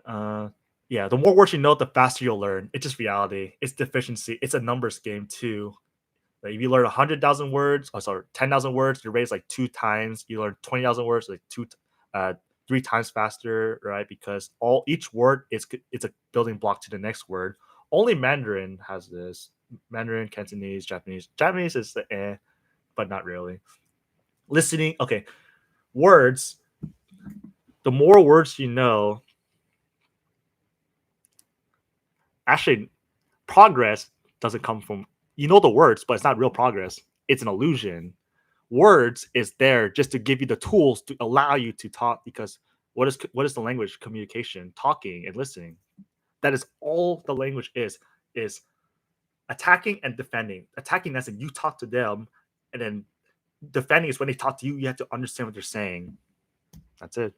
Uh, yeah, the more words you know, the faster you'll learn. It's just reality. It's deficiency. It's a numbers game too. Like if you learn 100,000 words, or sorry, 10,000 words, your rate is like two times. You learn 20,000 words, like uh, three times faster, right? Because each word is it's a building block to the next word. Only Mandarin has this. Mandarin, Cantonese, Japanese. Japanese is the but not really. Listening, okay. Words. The more words you know, actually, progress doesn't come from you know the words, but it's not real progress. It's an illusion. Words is there just to give you the tools to allow you to talk, because what is the language? Communication, talking and listening. That is all the language is attacking and defending. Attacking, as in you talk to them, and then defending is when they talk to you, you have to understand what they're saying. That's it.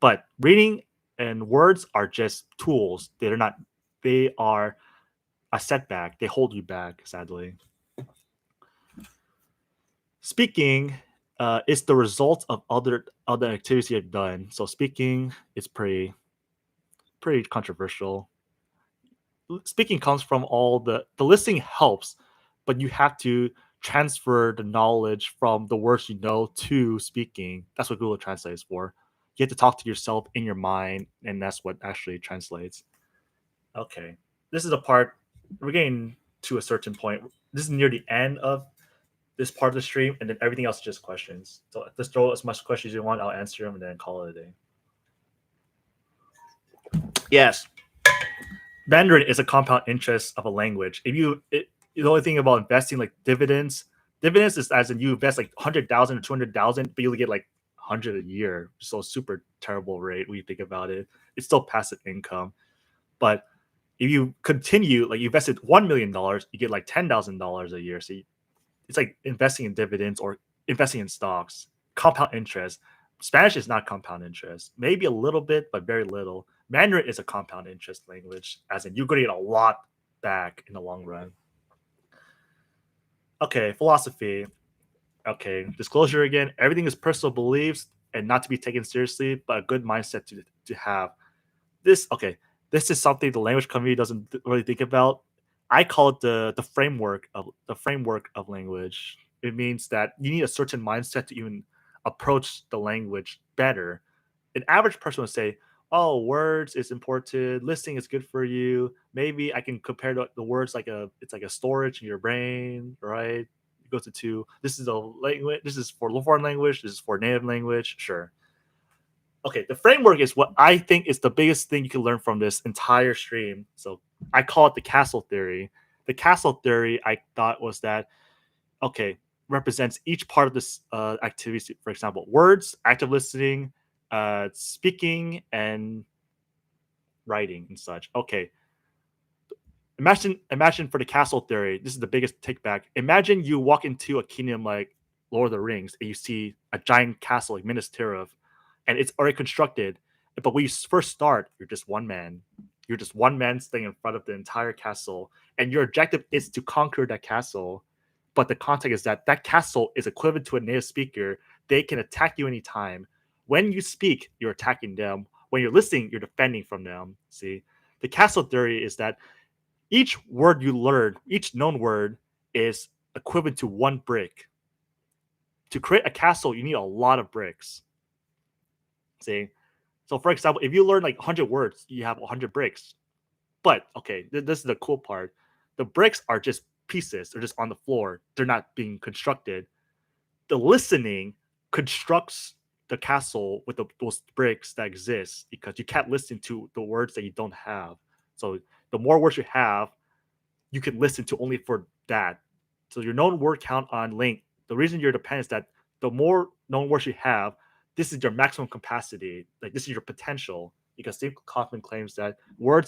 But reading and words are just tools. They're not, they are a setback. They hold you back, sadly. Speaking is the result of other activities you've done. So speaking is pretty controversial. Speaking comes from all the listening helps, but you have to transfer the knowledge from the words you know to speaking. That's what Google Translate is for. You have to talk to yourself in your mind, and that's what actually translates. Okay, this is a part we're getting to a certain point. This is near the end of this part of the stream, and then everything else is just questions. So just throw as much questions as you want. I'll answer them and then call it a day. Yes, Mandarin is a compound interest of a language. The only thing about investing, like dividends is as in you invest like 100,000 or 200,000, but you'll get like 100 a year. So super terrible rate when you think about it. It's still passive income, but if you continue, like you invested $1 million, you get like $10,000 a year. So it's like investing in dividends or investing in stocks. Compound interest. Spanish is not compound interest. Maybe a little bit, but very little. Mandarin is a compound interest language, as in you're going to get a lot back in the long run. Okay, philosophy. Okay, disclosure again. Everything is personal beliefs and not to be taken seriously, but a good mindset to have. This okay. This is something the language community doesn't really think about. I call it the framework of language. It means that you need a certain mindset to even approach the language better. An average person would say, "Oh, words is important. Listening is good for you. Maybe I can compare the words like it's like a storage in your brain, right? It goes to two. This is a language. This is for foreign language. This is for native language. Sure." Okay, the framework is what I think is the biggest thing you can learn from this entire stream. So I call it the castle theory. The castle theory I thought was that okay, represents each part of this activity. For example, words, active listening, speaking, and writing and such. Okay, imagine for the castle theory. This is the biggest take back. Imagine you walk into a kingdom like Lord of the Rings and you see a giant castle like Minas Tirith, and it's already constructed. But when you first start, you're just one man. You're just one man staying in front of the entire castle, and your objective is to conquer that castle. But the context is that that castle is equivalent to a native speaker. They can attack you anytime. When you speak, you're attacking them. When you're listening, you're defending from them. See, the castle theory is that each word you learn, each known word, is equivalent to one brick. To create a castle, you need a lot of bricks. See? So, for example, if you learn like 100 words, you have 100 bricks. But, okay, this is the cool part. The bricks are just pieces, they're just on the floor, they're not being constructed. The listening constructs the castle with those bricks that exist because you can't listen to the words that you don't have. So, the more words you have, you can listen to only for that So your known word count on Lingq, the reason you're dependent is that the more known words you have, this is your maximum capacity. Like this is your potential. Because Steve Kaufman claims that more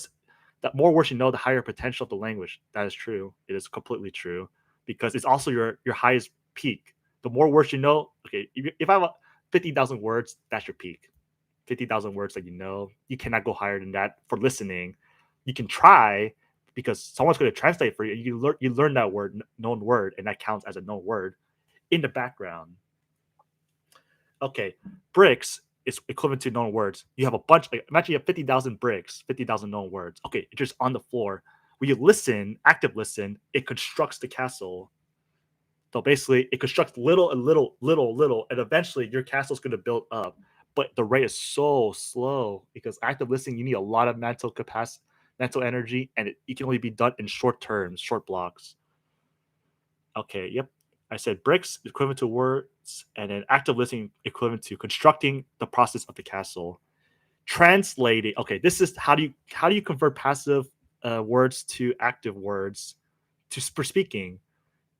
words you know, the higher potential of the language. That is true. It is completely true because it's also your highest peak. The more words you know, okay, if I have 50,000 words, that's your peak. 50,000 words that you know, you cannot go higher than that for listening. You can try because someone's going to translate for you. You learn that known word, and that counts as a known word in the background. Okay, bricks is equivalent to known words. You have a bunch, like, imagine you have 50,000 bricks, 50,000 known words. Okay, it's just on the floor. When you listen, active listen, it constructs the castle. So basically, it constructs little and little, and eventually your castle's going to build up. But the rate is so slow because active listening, you need a lot of mental capacity, mental energy, and it can only be done in short terms, short blocks. Okay, yep. I said bricks equivalent to words, and then active listening equivalent to constructing the process of the castle. Translating. Okay, this is how do you convert passive words to active words for speaking?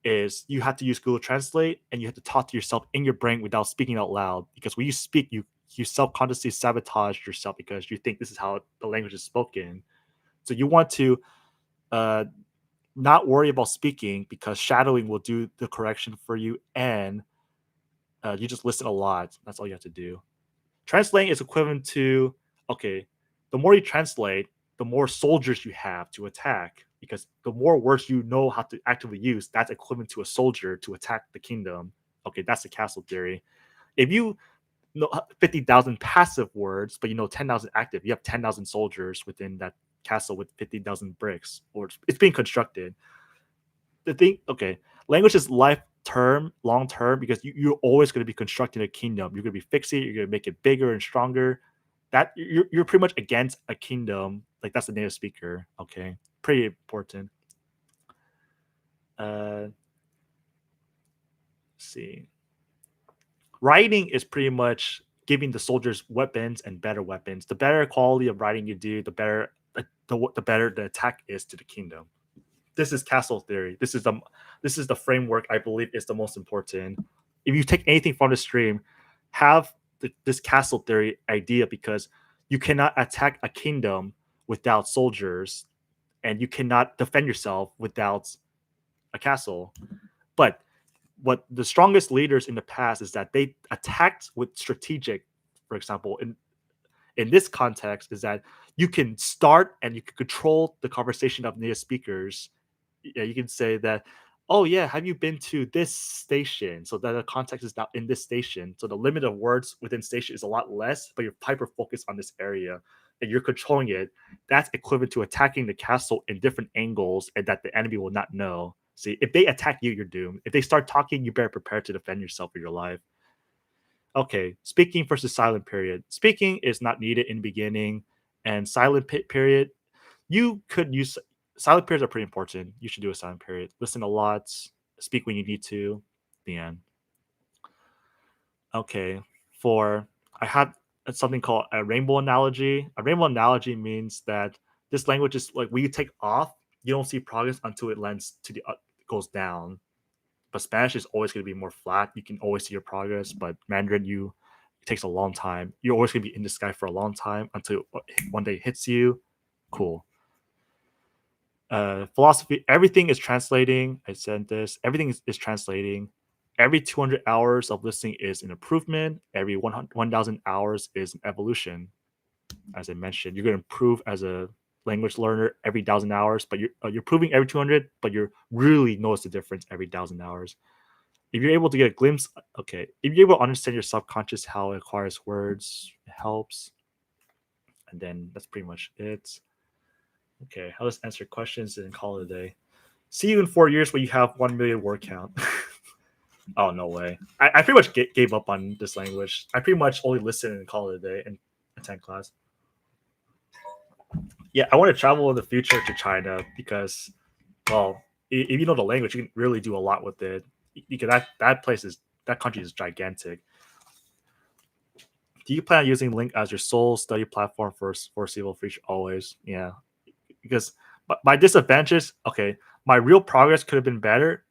Is you have to use Google Translate and you have to talk to yourself in your brain without speaking out loud. Because when you speak, you subconsciously sabotage yourself because you think this is how the language is spoken. So you want to not worry about speaking because shadowing will do the correction for you, and you just listen a lot. That's all you have to do. Translating is equivalent to, okay, the more you translate, the more soldiers you have to attack, because the more words you know how to actively use, that's equivalent to a soldier to attack the kingdom. Okay, that's the castle theory. If you know 50,000 passive words, but you know 10,000 active, you have 10,000 soldiers within that castle with 50,000 bricks, or it's being constructed. The thing, okay, language is long term, because you're always going to be constructing a kingdom. You're going to be fixing it. You're going to make it bigger and stronger. That you're pretty much against a kingdom. Like that's the native speaker. Okay, pretty important. Let's see. Writing is pretty much giving the soldiers weapons and better weapons. The better quality of writing you do, the better the better the attack is to the kingdom. This is castle theory. This is the framework I believe is the most important. If you take anything from the stream, have this castle theory idea, because you cannot attack a kingdom without soldiers, and you cannot defend yourself without a castle. But what the strongest leaders in the past is that they attacked with strategic. For example, in this context, is that you can start and you can control the conversation of native speakers. Yeah, you can say that, oh yeah, have you been to this station? So that the context is now in this station. So the limit of words within station is a lot less, but you're hyper focused on this area and you're controlling it. That's equivalent to attacking the castle in different angles and that the enemy will not know. See, if they attack you, you're doomed. If they start talking, you better prepare to defend yourself for your life. Okay, speaking versus silent period. Speaking is not needed in the beginning, and silent period, you could use. Silent periods are pretty important. You should do a silent period. Listen a lot, speak when you need to. The end. Okay, I had something called a rainbow analogy. A rainbow analogy means that this language is like when you take off, you don't see progress until it lands to the goes down. But Spanish is always going to be more flat. You can always see your progress. But Mandarin, it takes a long time. You're always going to be in the sky for a long time until one day it hits you. Cool. Philosophy, everything is translating. I said this. Everything is translating. Every 200 hours of listening is an improvement. Every 1,000 hours is an evolution. As I mentioned, you're going to improve as a language learner every 1,000 hours, but you're improving every 200, but you really notice the difference every 1,000 hours. If you're able to get a glimpse, okay, if you're able to understand your subconscious, how it acquires words, it helps. And then that's pretty much it. Okay, I'll just answer questions and call it a day. See you in 4 years when you have 1 million word count. Oh, no way. I pretty much gave up on this language. I pretty much only listen and call it a day and attend class. Yeah, I want to travel in the future to China because, well, if you know the language, you can really do a lot with it. Because that country is gigantic. Do you plan on using Lingq as your sole study platform for foreseeable future? Always, yeah. Because my disadvantages, okay, my real progress could have been better,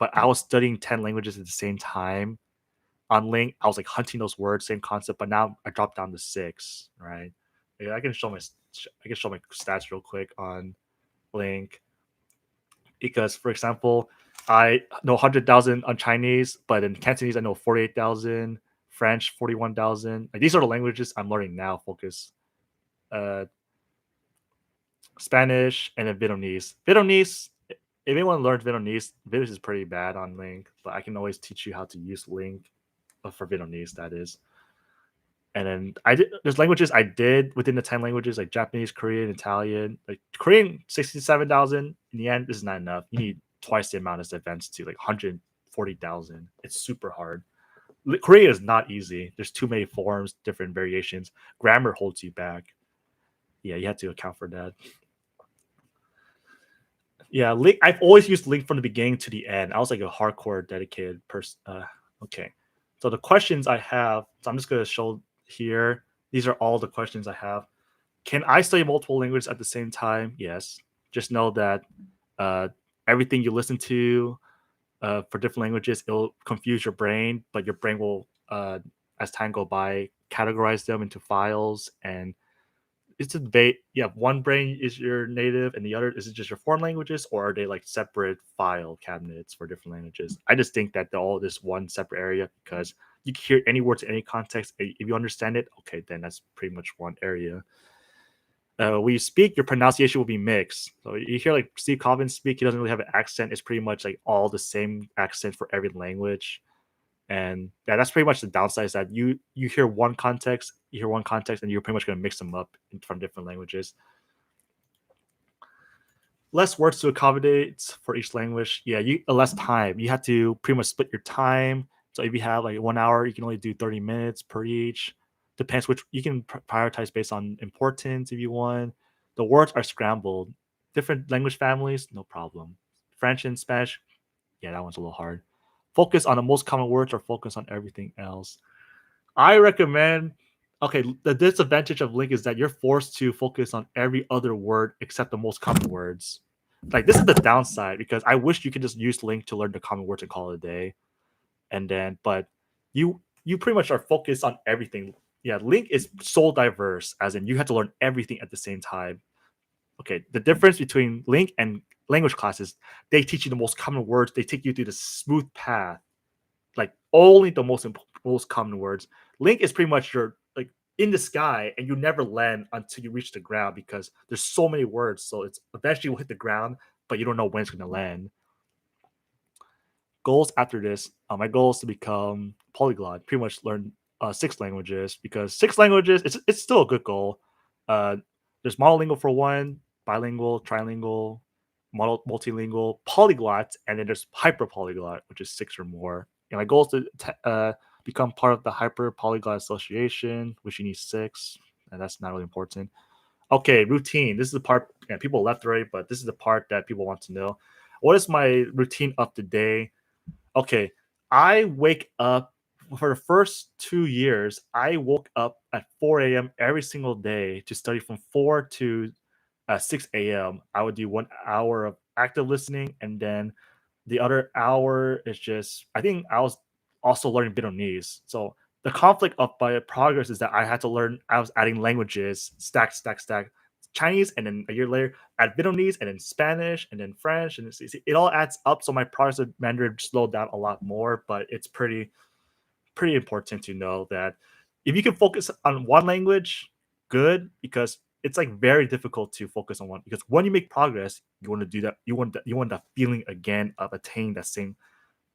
but I was studying 10 languages at the same time on Link. I was like hunting those words, same concept, but now I dropped down to 6, right? Yeah, I can show my stats real quick on Link because, for example, I know 100,000 on Chinese, but in Cantonese I know 48,000, French 41,000. Like these are the languages I'm learning now. Focus, uh, Spanish, and then Vietnamese. Vietnamese. If anyone learns Vietnamese is pretty bad on Link, but I can always teach you how to use Link for Vietnamese. That is. And then there's languages I did within the 10 languages like Japanese, Korean, Italian. Like Korean 67,000. In the end, this is not enough. You need twice the amount as advanced to like 140,000. It's super hard. Korean is not easy. There's too many forms, different variations. Grammar holds you back. Yeah, you have to account for that. Yeah, Link. I've always used Link from the beginning to the end. I was like a hardcore dedicated person. Okay, so the questions I have. So I'm just gonna show here. These are all the questions I have. Can I study multiple languages at the same time? Yes. Just know that uh, everything you listen to for different languages, it'll confuse your brain, but your brain will, as time go by, categorize them into files. And it's a debate. You have one brain is your native, and the other is it just your foreign languages, or are they like separate file cabinets for different languages? I just think that they're all this one separate area because you can hear any words in any context. If you understand it, okay, then that's pretty much one area. When you speak, your pronunciation will be mixed. So you hear like Steve Cobbin speak, he doesn't really have an accent. It's pretty much like all the same accent for every language. And yeah, that's pretty much the downside is that you hear one context, and you're pretty much going to mix them up from different languages. Less words to accommodate for each language. Yeah, less time. You have to pretty much split your time. So if you have like 1 hour, you can only do 30 minutes per each. Depends which you can prioritize based on importance if you want. The words are scrambled. Different language families, no problem. French and Spanish, yeah, that one's a little hard. Focus on the most common words or focus on everything else. I recommend. Okay, the disadvantage of Link is that you're forced to focus on every other word except the most common words. Like this is the downside because I wish you could just use Link to learn the common words and call it a day. And then, but you pretty much are focused on everything. Yeah, Link is so diverse, as in you have to learn everything at the same time. Okay, the difference between Link and language classes, they teach you the most common words. They take you through the smooth path, like only the most common words. Link is pretty much your like in the sky, and you never land until you reach the ground because there's so many words. So it's eventually will hit the ground, but you don't know when it's going to land. Goals after this, my goal is to become polyglot. Pretty much learn 6 languages because 6 languages it's still a good goal. Uh, there's monolingual for one, bilingual, trilingual, multilingual, polyglot, and then there's hyper polyglot, which is 6 or more. And my goal is to become part of the Hyper Polyglot Association, which you need 6, and that's not really important. Okay, routine. This is the part people left already, but this is the part that people want to know. What is my routine of the day? Okay, I wake up for the first 2 years. I woke up at 4 a.m. every single day to study from 4 to 6 a.m. I would do 1 hour of active listening, and then the other hour is just. I think I was also learning Vietnamese. So the conflict of my progress is that I had to learn. I was adding languages, stack, stack, stack. Chinese, and then a year later, add Vietnamese, and then Spanish, and then French, and it all adds up. So my progress of Mandarin slowed down a lot more, but it's pretty important to know that if you can focus on one language, good, because it's like very difficult to focus on one because when you make progress, you want to do that. You want that feeling again of attaining that same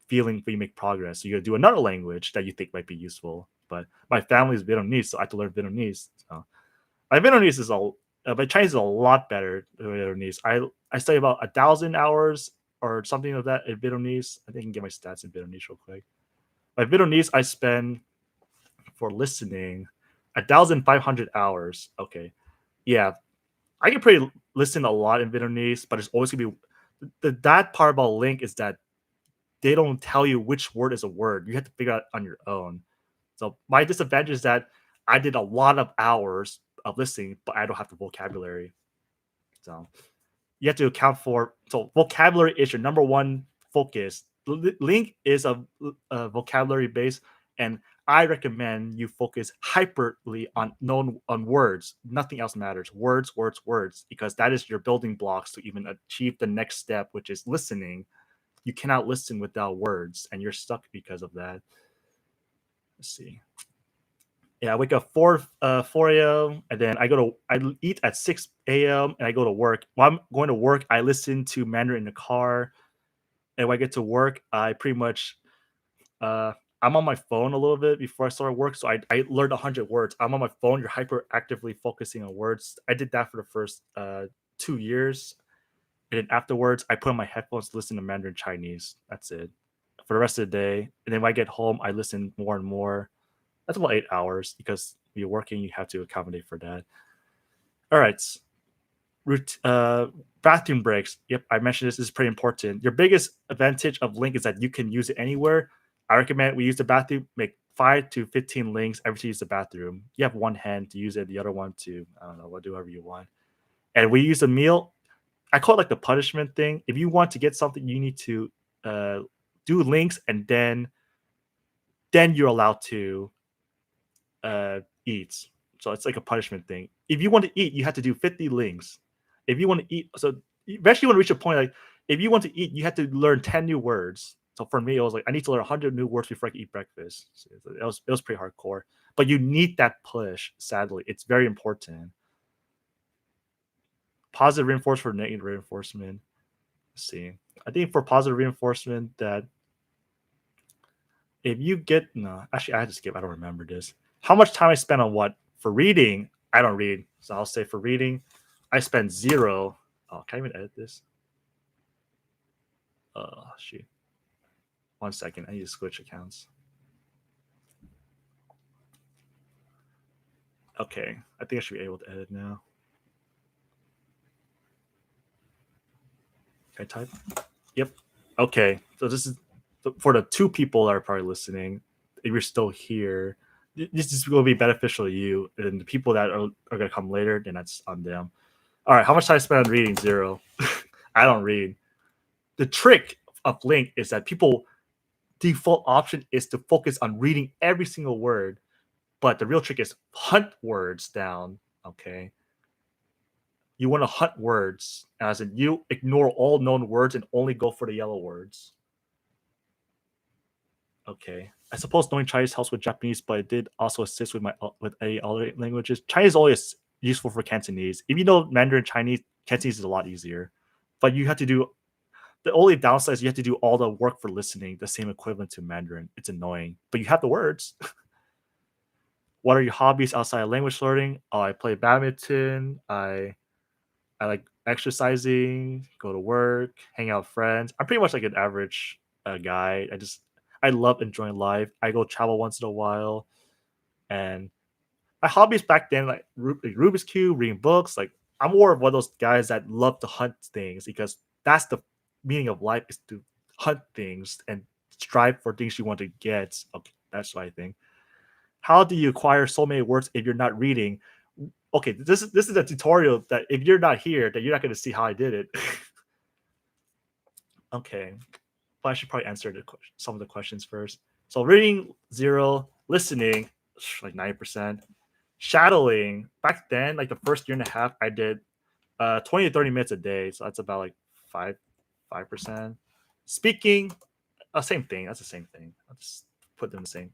feeling when you make progress. So you got to do another language that you think might be useful. But my family is Vietnamese, so I have to learn Vietnamese. So my Vietnamese is my Chinese is a lot better than Vietnamese. I study about 1,000 hours or something like that in Vietnamese. I think I can get my stats in Vietnamese real quick. My Vietnamese I spend for listening 1,500 hours. Okay, yeah, I can pretty listen a lot in Vietnamese, but it's always gonna be that part about Link is that they don't tell you which word is a word. You have to figure out on your own. So my disadvantage is that I did a lot of hours of listening, but I don't have the vocabulary. So you have to account for. So vocabulary is your number one focus. Lingq is a vocabulary base, and I recommend you focus hyperly on words. Nothing else matters. Words, words, words, because that is your building blocks to even achieve the next step, which is listening. You cannot listen without words, and you're stuck because of that. Let's see. Yeah, I wake up 4 a.m. and then I eat at 6 a.m. and I go to work. While I'm going to work, I listen to Mandarin in the car. And when I get to work, I pretty much I'm on my phone a little bit before I start work. So I learned 100 words. I'm on my phone. You're hyper actively focusing on words. I did that for the first 2 years. And then afterwards, I put on my headphones to listen to Mandarin Chinese. That's it. For the rest of the day. And then when I get home, I listen more and more. That's about 8 hours because when you're working, you have to accommodate for that. All right. Bathroom breaks. Yep, I mentioned this is pretty important. Your biggest advantage of Lingq is that you can use it anywhere. I recommend we use the bathroom, make 5 to 15 links every time you use the bathroom. You have one hand to use it, the other one to, I don't know, do whatever you want. And we use a meal. I call it like the punishment thing. If you want to get something, you need to do links, and then you're allowed to eat. So it's like a punishment thing. If you want to eat, you have to do 50 links. If you want to eat, so eventually you want to reach a point like if you want to eat, you have to learn 10 new words. So for me, it was like I need to learn 100 new words before I can eat breakfast. So it was pretty hardcore. But you need that push. Sadly, it's very important. Positive reinforcement for negative reinforcement. Let's see. I think for positive reinforcement that if you get actually I had to skip. I don't remember this. How much time I spent on what? For reading, I don't read. So I'll say for reading, I spend 0. Oh, can I even edit this? Shoot. 1 second. I need to switch accounts. Okay. I think I should be able to edit now. Can I type? Yep. Okay. So this is for the 2 people that are probably listening. If you're still here, this is going to be beneficial to you. And the people that are going to come later, then that's on them. All right. How much time I spend on reading? 0. I don't read. The trick of Lingq is that people default option is to focus on reading every single word, but the real trick is hunt words down. Okay, you want to hunt words, as in you ignore all known words and only go for the yellow words. Okay, I suppose knowing Chinese helps with Japanese, but it did also assist with any other languages. Chinese is always useful for Cantonese. If you know Mandarin Chinese, Cantonese is a lot easier, but you have to do. The only downside is you have to do all the work for listening, the same equivalent to Mandarin. It's annoying, but you have the words. What are your hobbies outside of language learning? Oh, I play badminton. I like exercising, go to work, hang out with friends. I'm pretty much like an average guy. I love enjoying life. I go travel once in a while, and my hobbies back then like Rubik's Cube, reading books. Like I'm more of one of those guys that love to hunt things because that's the meaning of life is to hunt things and strive for things you want to get. Okay, that's what I think. How do you acquire so many words if you're not reading? Okay, this is a tutorial that if you're not here, that you're not going to see how I did it. Okay, but I should probably answer some of the questions first. So reading 0, listening like 90%, shadowing back then like the first year and a half I did 20 to 30 minutes a day, so that's about like 5%. Speaking, same thing. That's the same thing. I'll just put them the same.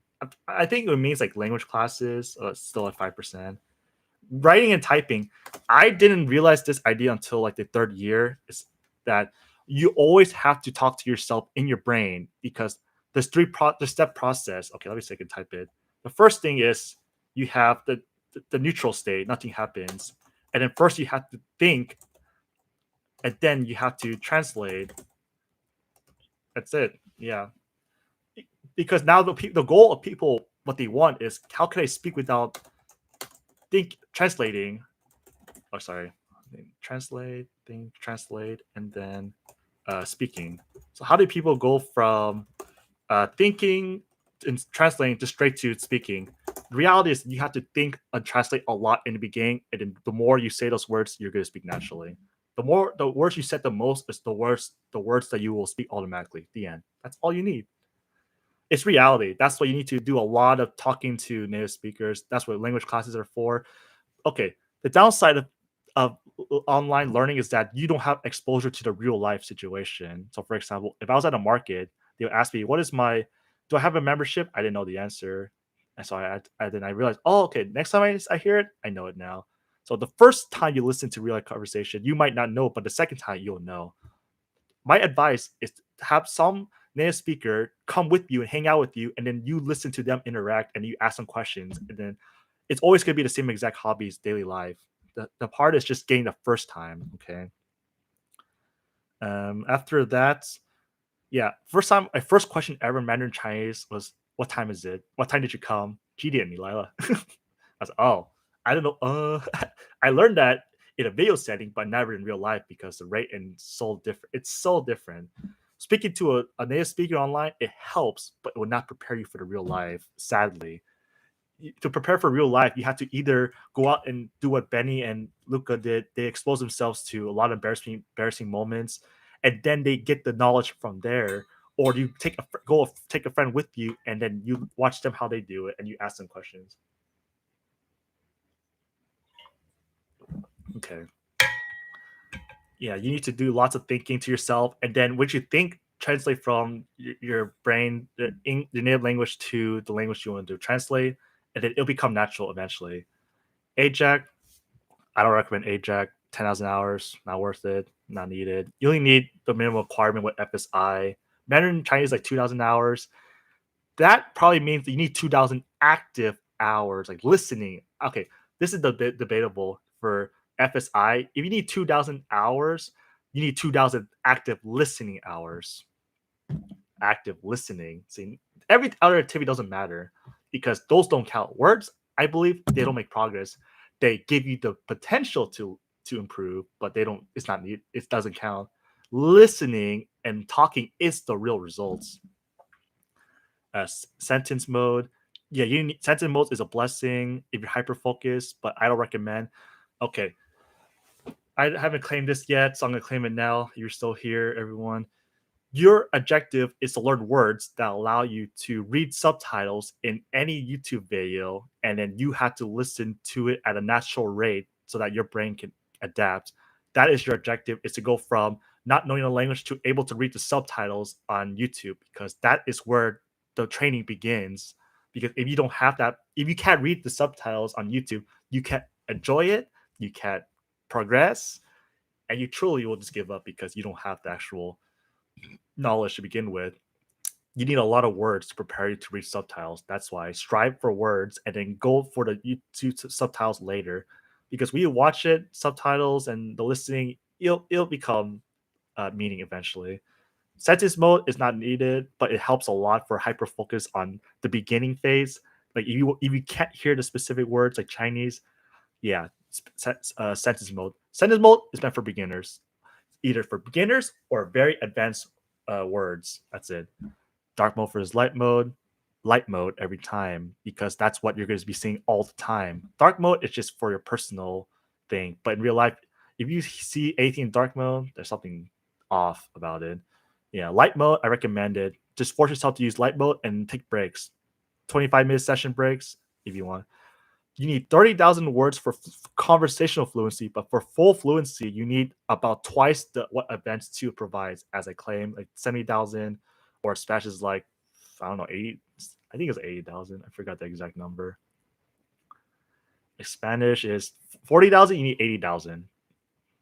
I think it means like language classes, still at 5%. Writing and typing, I didn't realize this idea until like the 3rd year. Is that you always have to talk to yourself in your brain because there's the step process. Okay, let me see if I can type it. The first thing is you have the neutral state, nothing happens, and then first you have to think, and then you have to translate. That's it. Yeah, because now the goal of people, what they want is how can I speak without translating. Oh, sorry. Translate, and then speaking. So how do people go from thinking and translating to straight to speaking? The reality is you have to think and translate a lot in the beginning, and then the more you say those words, you're going to speak naturally. The words you set the most is the words that you will speak automatically. The end. That's all you need. It's reality. That's why you need to do a lot of talking to native speakers. That's what language classes are for. Okay, the downside of online learning is that you don't have exposure to the real life situation. So, for example, if I was at a market, they would ask me, "What is my? Do I have a membership?" I didn't know the answer, and so then I realized, oh, okay. Next time I hear it, I know it now. So the first time you listen to real life conversation, you might not know, but the second time you'll know. My advice is to have some native speaker come with you and hang out with you, and then you listen to them interact and you ask them questions, and then it's always going to be the same exact hobbies, daily life. The part is just getting the first time. Okay. After that, yeah, my first question ever in Mandarin Chinese was, "What time is it? What time did you come?" 几点你来了? I was like, oh, I don't know. I learned that in a video setting, but never in real life because the rate and so different. It's so different. Speaking to a native speaker online, it helps, but it will not prepare you for the real life. Sadly, to prepare for real life, you have to either go out and do what Benny and Luca did. They expose themselves to a lot of embarrassing moments, and then they get the knowledge from there. Or you take a friend with you, and then you watch them how they do it, and you ask them questions. Okay. Yeah, you need to do lots of thinking to yourself, and then what you think translate from your brain, the native language to the language you want to translate, and then it'll become natural eventually. AJAC, I don't recommend AJAC. 10,000 hours, not worth it, not needed. You only need the minimum requirement with FSI. Mandarin Chinese like 2,000 hours. That probably means that you need 2,000 active hours, like listening. Okay, this is the debatable for FSI. If you need 2,000 hours, you need 2,000 active listening hours. Active listening. See, every other activity doesn't matter because those don't count. Words, I believe, they don't make progress. They give you the potential to improve, but they don't. It's not need. It doesn't count. Listening and talking is the real results. Sentence mode, yeah, sentence mode is a blessing if you're hyper focused, but I don't recommend. Okay, I haven't claimed this yet, so I'm gonna claim it now. You're still here, everyone. Your objective is to learn words that allow you to read subtitles in any YouTube video, and then you have to listen to it at a natural rate so that your brain can adapt. That is your objective, is to go from not knowing the language to able to read the subtitles on YouTube, because that is where the training begins. Because if you don't have that, if you can't read the subtitles on YouTube, you can't enjoy it, you can't progress, and you truly will just give up because you don't have the actual knowledge to begin with. You need a lot of words to prepare you to read subtitles. That's why strive for words and then go for the YouTube subtitles later. Because when you watch it, subtitles and the listening, it'll become meaning eventually. Sentence mode is not needed, but it helps a lot for hyper focus on the beginning phase. Like if you can't hear the specific words like Chinese, yeah, sentence mode. Sentence mode is meant for beginners, either for beginners or very advanced words. That's it. Dark mode versus light mode every time, because that's what you're going to be seeing all the time. Dark mode is just for your personal thing, but in real life, if you see anything in dark mode, there's something off about it. Yeah, light mode, I recommend it. Just force yourself to use light mode and take breaks. 25-minute session breaks if you want. You need 30,000 words for conversational fluency, but for full fluency, you need about twice what Advanced 2 provides, as I claim, like 70,000, or Spanish is like, I don't know, 80, I think it's 80,000. I forgot the exact number. If Spanish is 40,000, you need 80,000.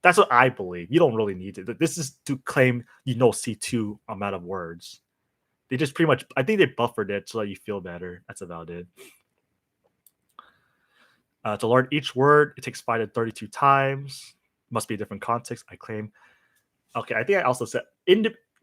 That's what I believe. You don't really need it. This is to claim you know C2 amount of words. They just pretty much, I think they buffered it so that you feel better. That's about it. To learn each word, it takes 5 to 32 times. Must be a different context, I claim. Okay, I think I also said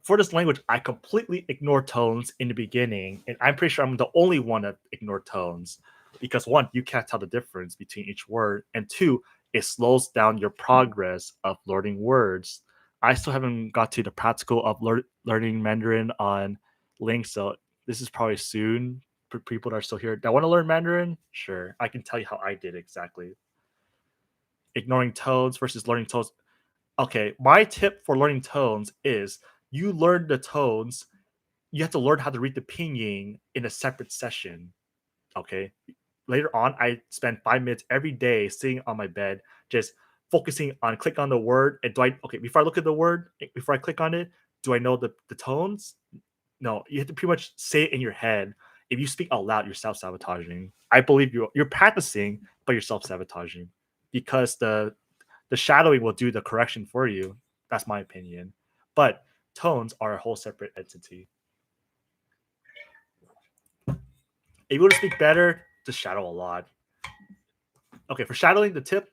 for this language, I completely ignore tones in the beginning, and I'm pretty sure I'm the only one that ignore tones, because one, you can't tell the difference between each word, and two, it slows down your progress of learning words. I still haven't got to the practical of learning Mandarin on Lingq, so this is probably soon for people that are still here that want to learn Mandarin. Sure, I can tell you how I did exactly. Ignoring tones versus learning tones. Okay, my tip for learning tones is you learn the tones. You have to learn how to read the pinyin in a separate session. Okay. Later on, I spend 5 minutes every day sitting on my bed, just focusing on click on the word. And before I look at the word, before I click on it, do I know the tones? No, you have to pretty much say it in your head. If you speak out loud, you're self-sabotaging. I believe you're practicing, but you're self-sabotaging because the shadowing will do the correction for you. That's my opinion. But tones are a whole separate entity. If you want to speak better, just shadow a lot. Okay, for shadowing, the tip: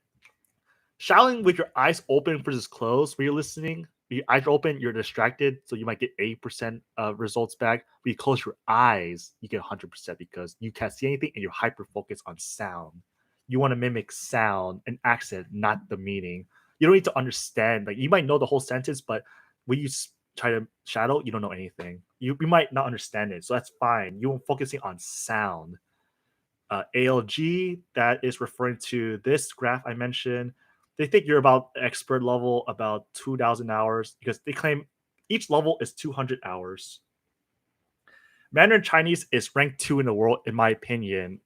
shadowing with your eyes open versus closed. When you're listening, when your eyes are open, you're distracted, so you might get 80% results back. When you close your eyes, you get 100% because you can't see anything and you're hyper focused on sound. You want to mimic sound and accent, not the meaning. You don't need to understand. Like you might know the whole sentence, but when you try to shadow, you don't know anything. You might not understand it, so that's fine. You're focusing on sound. ALG, that is referring to this graph I mentioned. They think you're about expert level, about 2,000 hours, because they claim each level is 200 hours. Mandarin Chinese is ranked 2 in the world, in my opinion,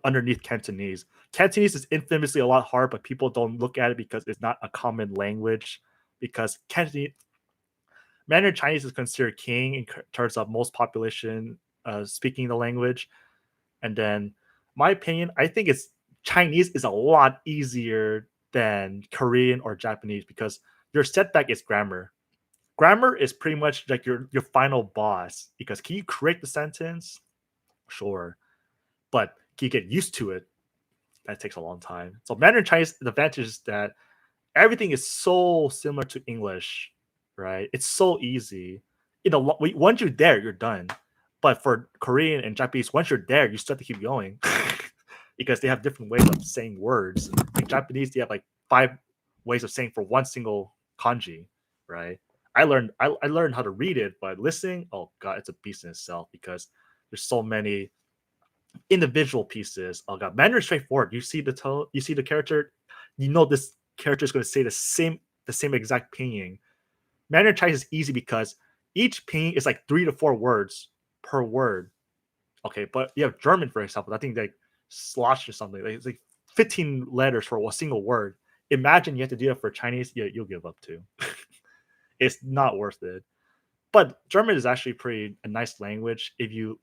underneath Cantonese. Cantonese is infamously a lot hard, but people don't look at it because it's not a common language. Because Mandarin Chinese is considered king in terms of most population speaking the language. And then, my opinion, I think it's Chinese is a lot easier than Korean or Japanese because your setback is grammar. Grammar is pretty much like your final boss because can you create the sentence? Sure, but can you get used to it? That takes a long time. So Mandarin Chinese, the advantage is that everything is so similar to English, right? It's so easy. Once you're there, you're done. But for Korean and Japanese, once you're there, you still have to keep going because they have different ways of saying words. Like Japanese, they have like 5 ways of saying for one single kanji, right? I learned how to read it, but listening, oh god, it's a beast in itself because there's so many individual pieces. Oh god, Mandarin is straightforward. You see the tone, you see the character, you know this character is going to say the same exact pinyin. Mandarin Chinese is easy because each pinyin is like 3 to 4 words per word. Okay, but you have German, for example. I think like slosh or something. Like, it's like 15 letters for a single word. Imagine you have to do that for Chinese. Yeah, you'll give up too. It's not worth it. But German is actually pretty a nice language. If you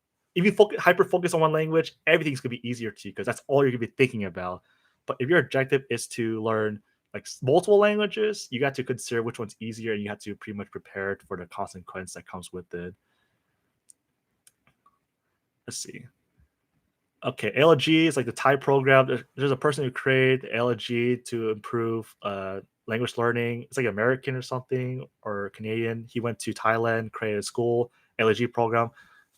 hyper focus on one language, everything's gonna be easier to you because that's all you're gonna be thinking about. But if your objective is to learn like multiple languages, you got to consider which one's easier, and you have to pretty much prepare for the consequence that comes with it. Let's see. Okay, ALG is like the Thai program. There's a person who created ALG to improve language learning. It's like American or something or Canadian. He went to Thailand, created a school, ALG program.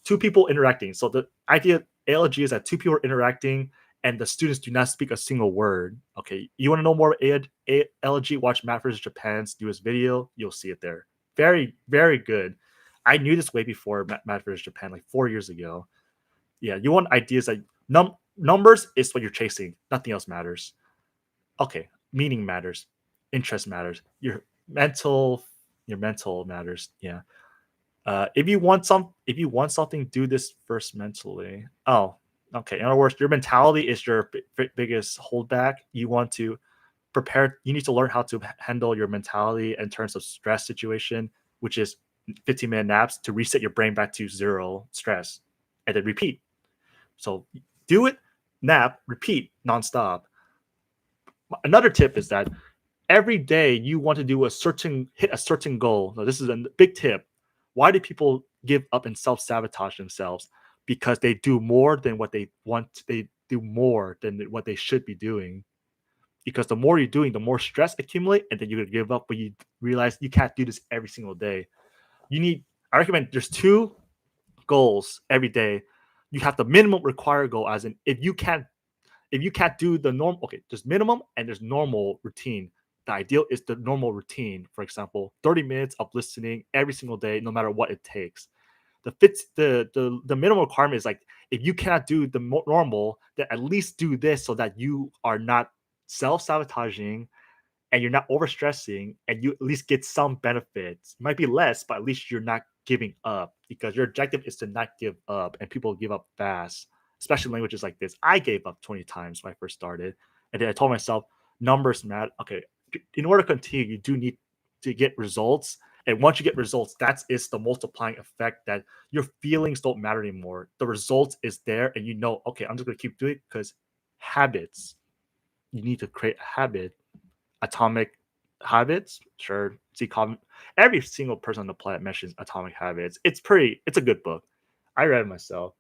2 people interacting. So the idea of ALG is that 2 people are interacting and the students do not speak a single word. Okay, you want to know more about ALG? Watch Matt vs. Japan's newest video. You'll see it there. Very, very good. I knew this way before Matt vs. Japan, like 4 years ago. Yeah, you want ideas like numbers is what you're chasing. Nothing else matters. Okay, meaning matters, interest matters, your mental matters. Yeah. If you want something, do this first mentally. Oh, okay. In other words, your mentality is your biggest holdback. You want to prepare. You need to learn how to handle your mentality in terms of stress situation, which is 15-minute naps to reset your brain back to 0 stress, and then repeat. So do it, nap, repeat nonstop. Another tip is that every day you want to hit a certain goal. Now, this is a big tip. Why do people give up and self-sabotage themselves? Because they do more than what they want. They do more than what they should be doing. Because the more you're doing, the more stress accumulate, and then you're gonna give up. But you realize you can't do this every single day. I recommend there's 2 goals every day. You have the minimum required goal, as in if you can't do the norm, okay, there's minimum and there's normal routine. The ideal is the normal routine. For example, 30 minutes of listening every single day, no matter what it takes. The minimum requirement is like if you cannot do the normal, then at least do this so that you are not self sabotaging and you're not overstressing, and you at least get some benefits. It might be less, but at least you're not giving up, because your objective is to not give up, and people give up fast, especially languages like this. I gave up 20 times when I first started, and then I told myself numbers matter. Okay, in order to continue, you do need to get results, and once you get results, that is the multiplying effect, that your feelings don't matter anymore. The results is there, and you know, okay, I'm just gonna keep doing it, because habits. You need to create a habit. Atomic Habits, sure. Every single person on the planet mentions Atomic Habits. It's a good book. I read it myself.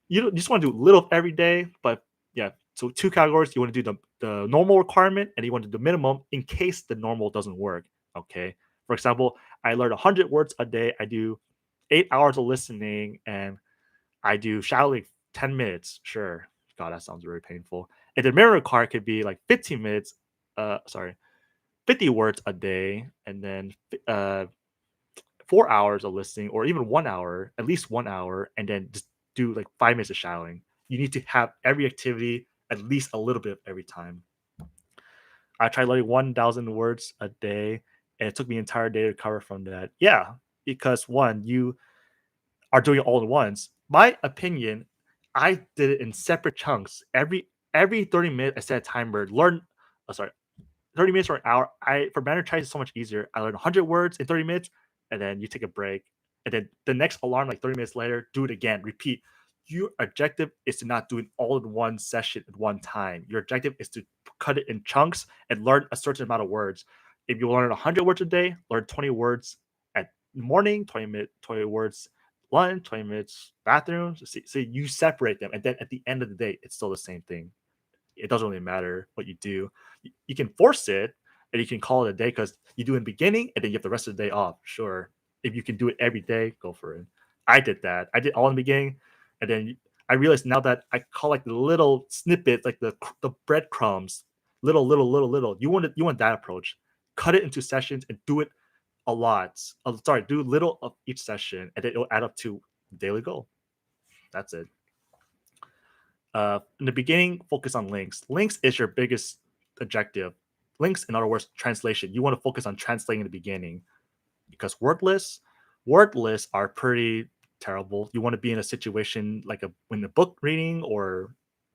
You just want to do a little every day, but yeah. So two categories: you want to do the normal requirement, and you want to do the minimum in case the normal doesn't work. Okay. For example, I learn 100 words a day. I do 8 hours of listening, and I do shadowing 10 minutes. Sure. God, that sounds very painful. And the minimum requirement could be like 15 minutes. Sorry, 50 words a day, and then 4 hours of listening, or even 1 hour, at least 1 hour, and then just do like 5 minutes of shadowing. You need to have every activity at least a little bit every time. I tried learning 1,000 words a day, and it took me an entire day to recover from that. Yeah, because one, you are doing it all at once. My opinion, I did it in separate chunks. Every 30 minutes, I set a timer. 30 minutes or an hour. For Mandarin Chinese, it's so much easier. I learned 100 words in 30 minutes, and then you take a break, and then the next alarm, like 30 minutes later, do it again. Repeat. Your objective is to not do it all in one session at one time. Your objective is to cut it in chunks and learn a certain amount of words. If you learn 100 words a day, learn 20 words at morning, 20 words lunch, 20 minutes bathroom. So you separate them, and then at the end of the day, it's still the same thing. It doesn't really matter what you do. You can force it, and you can call it a day, because you do in the beginning, and then you have the rest of the day off. Sure, if you can do it every day, go for it. I did that. I did all in the beginning, and then I realized now that I call like the little snippets, like the breadcrumbs, little. You want that approach. Cut it into sessions and do it a lot. Do little of each session, and then it'll add up to daily goal. That's it. In the beginning, focus on links. Links is your biggest objective. Links, in other words, translation. You want to focus on translating in the beginning, because word lists are pretty terrible. You want to be in a situation like when a book reading or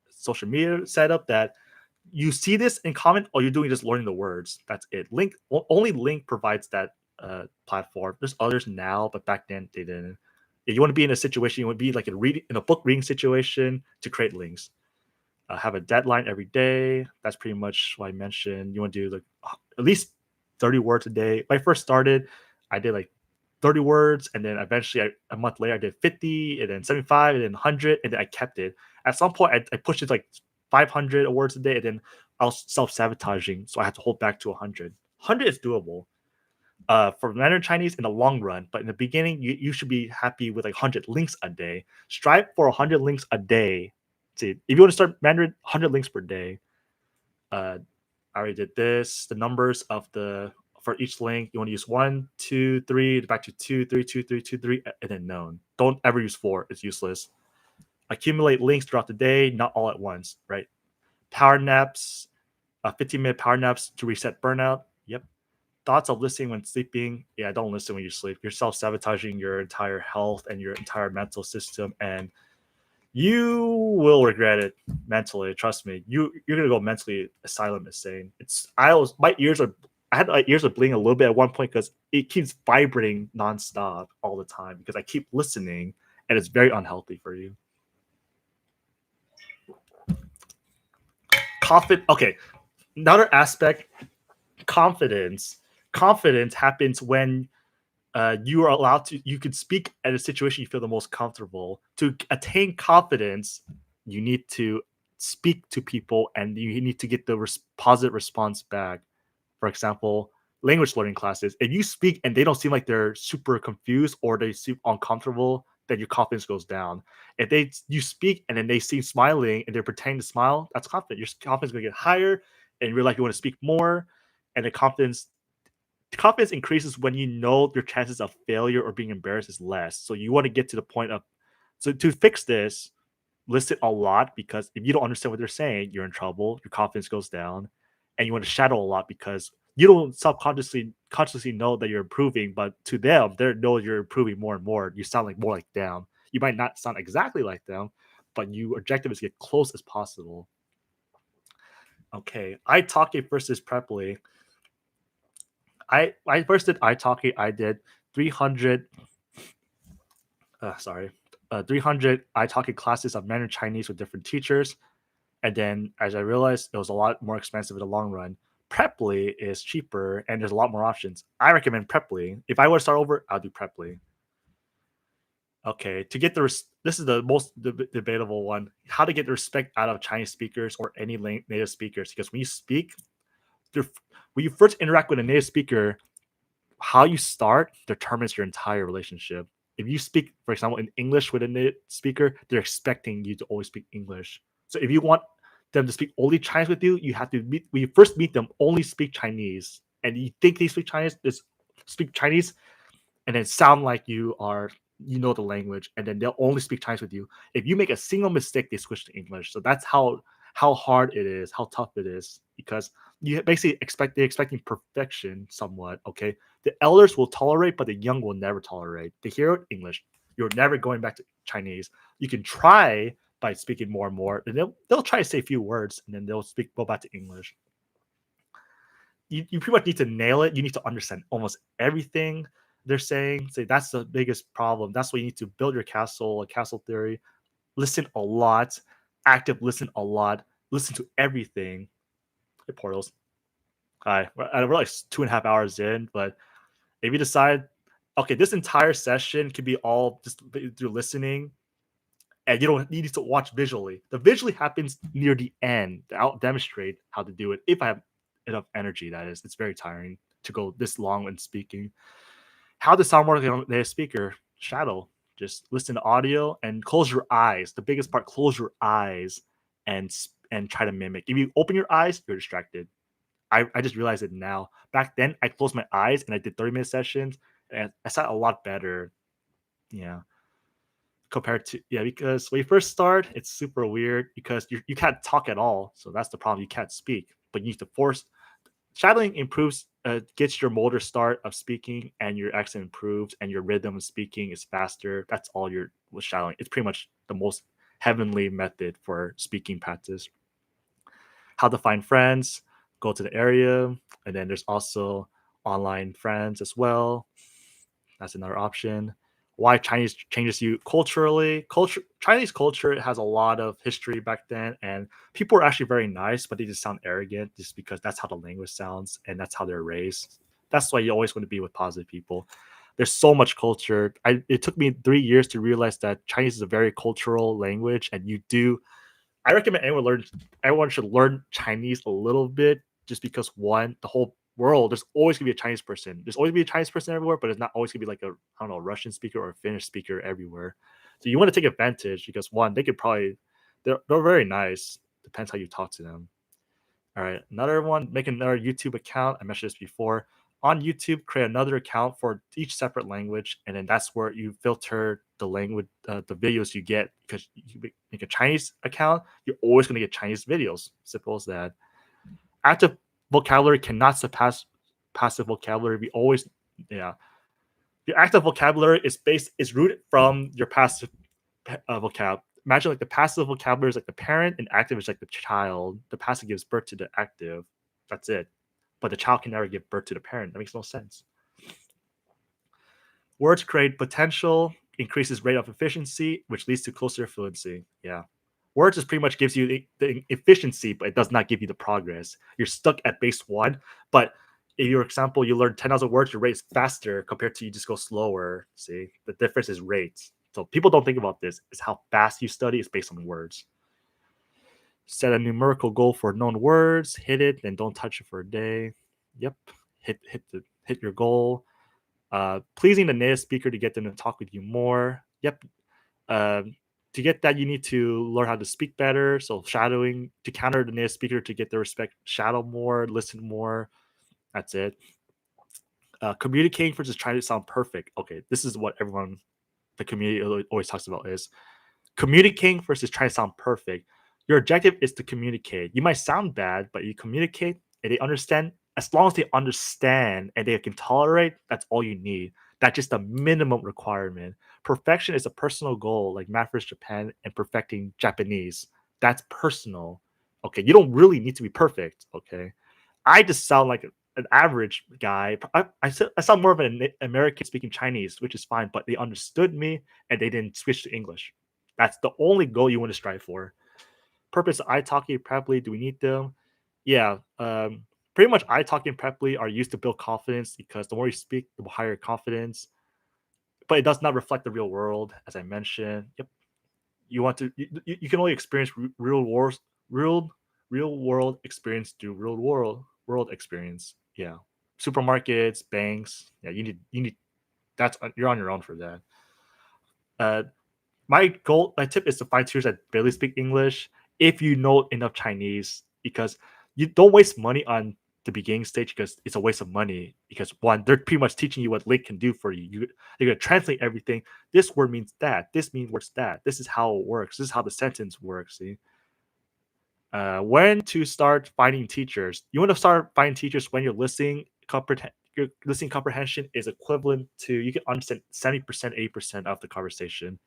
social media setup, that you see this in comment, or you're doing just learning the words. That's it. Only Lingq provides that platform. There's others now, but back then they didn't. If you want to be in a situation, you want to be like in a book reading situation, to create links. Have a deadline every day. That's pretty much what I mentioned. You want to do like at least 30 words a day. When I first started, I did like 30 words, and then eventually a month later I did 50, and then 75, and then 100, and then I kept it. At some point I pushed it to like 500 words a day, and then I was self-sabotaging, so I had to hold back to 100. 100 is doable for Mandarin Chinese in the long run, but in the beginning, you should be happy with like 100 links a day. Strive for 100 links a day. See, if you want to start Mandarin, 100 links per day. I already did this. The numbers for each link, you want to use 1, 2, 3, back to 2, 3, 2, 3, 2, 3, and then known. Don't ever use 4. It's useless. Accumulate links throughout the day, not all at once, right? Power naps, 15-minute power naps to reset burnout. Yep. Thoughts of listening when sleeping. Yeah, don't listen when you sleep. You're self-sabotaging your entire health and your entire mental system, and you will regret it mentally. Trust me. You're gonna go mentally asylum insane. I had my ears are bleeding a little bit at one point, because it keeps vibrating nonstop all the time, because I keep listening, and it's very unhealthy for you. Okay, another aspect, confidence. Confidence happens when you are allowed to. You can speak at a situation you feel the most comfortable. To attain confidence, you need to speak to people, and you need to get the positive response back. For example, language learning classes. If you speak and they don't seem like they're super confused, or they seem uncomfortable, then your confidence goes down. If you speak and then they seem smiling and they're pretending to smile, that's confident. Your confidence is going to get higher, and you realize you want to speak more, and the confidence increases when you know your chances of failure or being embarrassed is less. So you want to get to the point of, so to fix this, listen a lot, because if you don't understand what they're saying, you're in trouble. Your confidence goes down, and you want to shadow a lot, because you don't consciously know that you're improving, but to them, they know you're improving more and more. You sound like more like them. You might not sound exactly like them, but your objective is to get close as possible. Okay, italki versus preply. I first did italki. I did 300. 300 italki classes of Mandarin Chinese with different teachers, and then as I realized, it was a lot more expensive in the long run. Preply is cheaper and there's a lot more options. I recommend Preply. If I were to start over, I'll do Preply. Okay, to get this is the most debatable one: how to get the respect out of Chinese speakers or any native speakers. Because when you speak, when you first interact with a native speaker, how you start determines your entire relationship. If you speak, for example, in English with a native speaker, they're expecting you to always speak English. So if you want them to speak only Chinese with you, you have to meet when you first meet them, only speak Chinese. And you think they speak Chinese, just speak Chinese and then sound like you know the language, and then they'll only speak Chinese with you. If you make a single mistake, they switch to English. So that's how hard it is, how tough it is, because you basically they're expecting perfection somewhat. Okay, the elders will tolerate, but the young will never tolerate. They hear English, you're never going back to Chinese. You can try by speaking more and more, and they'll try to say a few words, and then they'll go back to English. You pretty much need to nail it. You need to understand almost everything they're saying. Say that's the biggest problem. That's why you need to build your castle, a castle theory. Listen a lot, active listen a lot, listen to everything. Hey, Portals. Hi. We're like 2.5 hours in, but if you decide, okay, this entire session could be all just through listening, and you don't need to watch visually. The visually happens near the end. I'll demonstrate how to do it if I have enough energy. That is, it's very tiring to go this long when speaking. How does sound work on the speaker? Shadow. Just listen to audio and close your eyes. The biggest part: close your eyes and try to mimic. If you open your eyes, you're distracted. I just realized it now. Back then, I closed my eyes and I did 30-minute sessions, and I sound a lot better. Yeah, compared to because when you first start, it's super weird because you can't talk at all. So that's the problem. You can't speak, but you need to force. Shadowing improves, gets your motor start of speaking, and your accent improves, and your rhythm of speaking is faster. That's all you're with shadowing. It's pretty much the most heavenly method for speaking practice. How to find friends, go to the area, and then there's also online friends as well. That's another option. Why Chinese changes you culturally. Chinese culture has a lot of history back then, and people are actually very nice, but they just sound arrogant just because that's how the language sounds and that's how they're raised. That's why you always want to be with positive people. There's so much culture. It took me 3 years to realize that Chinese is a very cultural language, and I recommend everyone should learn Chinese a little bit, just because one, the whole world, there's always gonna be a Chinese person. There's always be a Chinese person everywhere, but it's not always gonna be like a, I don't know, Russian speaker or a Finnish speaker everywhere. So you want to take advantage because one, they could probably they're very nice. Depends how you talk to them. All right, another one, make another YouTube account. I mentioned this before. On YouTube, create another account for each separate language, and then that's where you filter the language, the videos you get. Because you make a Chinese account, you're always going to get Chinese videos. Simple as that. Active vocabulary cannot surpass passive vocabulary. We always, yeah. Your active vocabulary is rooted from your passive vocab. Imagine like the passive vocabulary is like the parent, and active is like the child. The passive gives birth to the active. That's it. But the child can never give birth to the parent. That makes no sense. Words create potential, increases rate of efficiency, which leads to closer fluency. Yeah. Words just pretty much gives you the efficiency, but it does not give you the progress. You're stuck at base one, but if, for example, you learn 10,000 words, your rate is faster compared to you just go slower. See, the difference is rates. So people don't think about this. Is how fast you study is based on words. Set a numerical goal for known words, hit it, and don't touch it for a day. Yep, hit your goal. Pleasing the native speaker to get them to talk with you more. Yep. To get that, you need to learn how to speak better. So shadowing to counter the native speaker to get their respect. Shadow more, listen more. That's it. Communicating versus trying to sound perfect. Okay, this is what everyone, the community always talks about is communicating versus trying to sound perfect. Your objective is to communicate. You might sound bad, but you communicate and they understand. as long as they understand and they can tolerate, that's all you need. That's just a minimum requirement. Perfection is a personal goal, like math versus Japan and perfecting Japanese. That's personal. Okay, you don't really need to be perfect. Okay, I just sound like an average guy. I sound more of an American speaking Chinese, which is fine, but they understood me and they didn't switch to English. That's the only goal you want to strive for. Purpose of italki preply, do we need them? Yeah, pretty much italki and preply are used to build confidence because the more you speak, the higher confidence. But it does not reflect the real world, as I mentioned. Yep, you want to you can only experience real wars, real world experience through real world experience. Yeah, supermarkets, banks. Yeah, you need that's you're on your own for that. Uh, my tip is to find tutors that barely speak English if you know enough Chinese, because you don't waste money on the beginning stage because it's a waste of money. Because one, they're pretty much teaching you what Lingq can do for you. They're gonna translate everything. This word means that. This means what's that. This is how it works. This is how the sentence works. See, when to start finding teachers? You want to start finding teachers when your listening comprehension is equivalent to you can understand 70%, 80% of the conversation.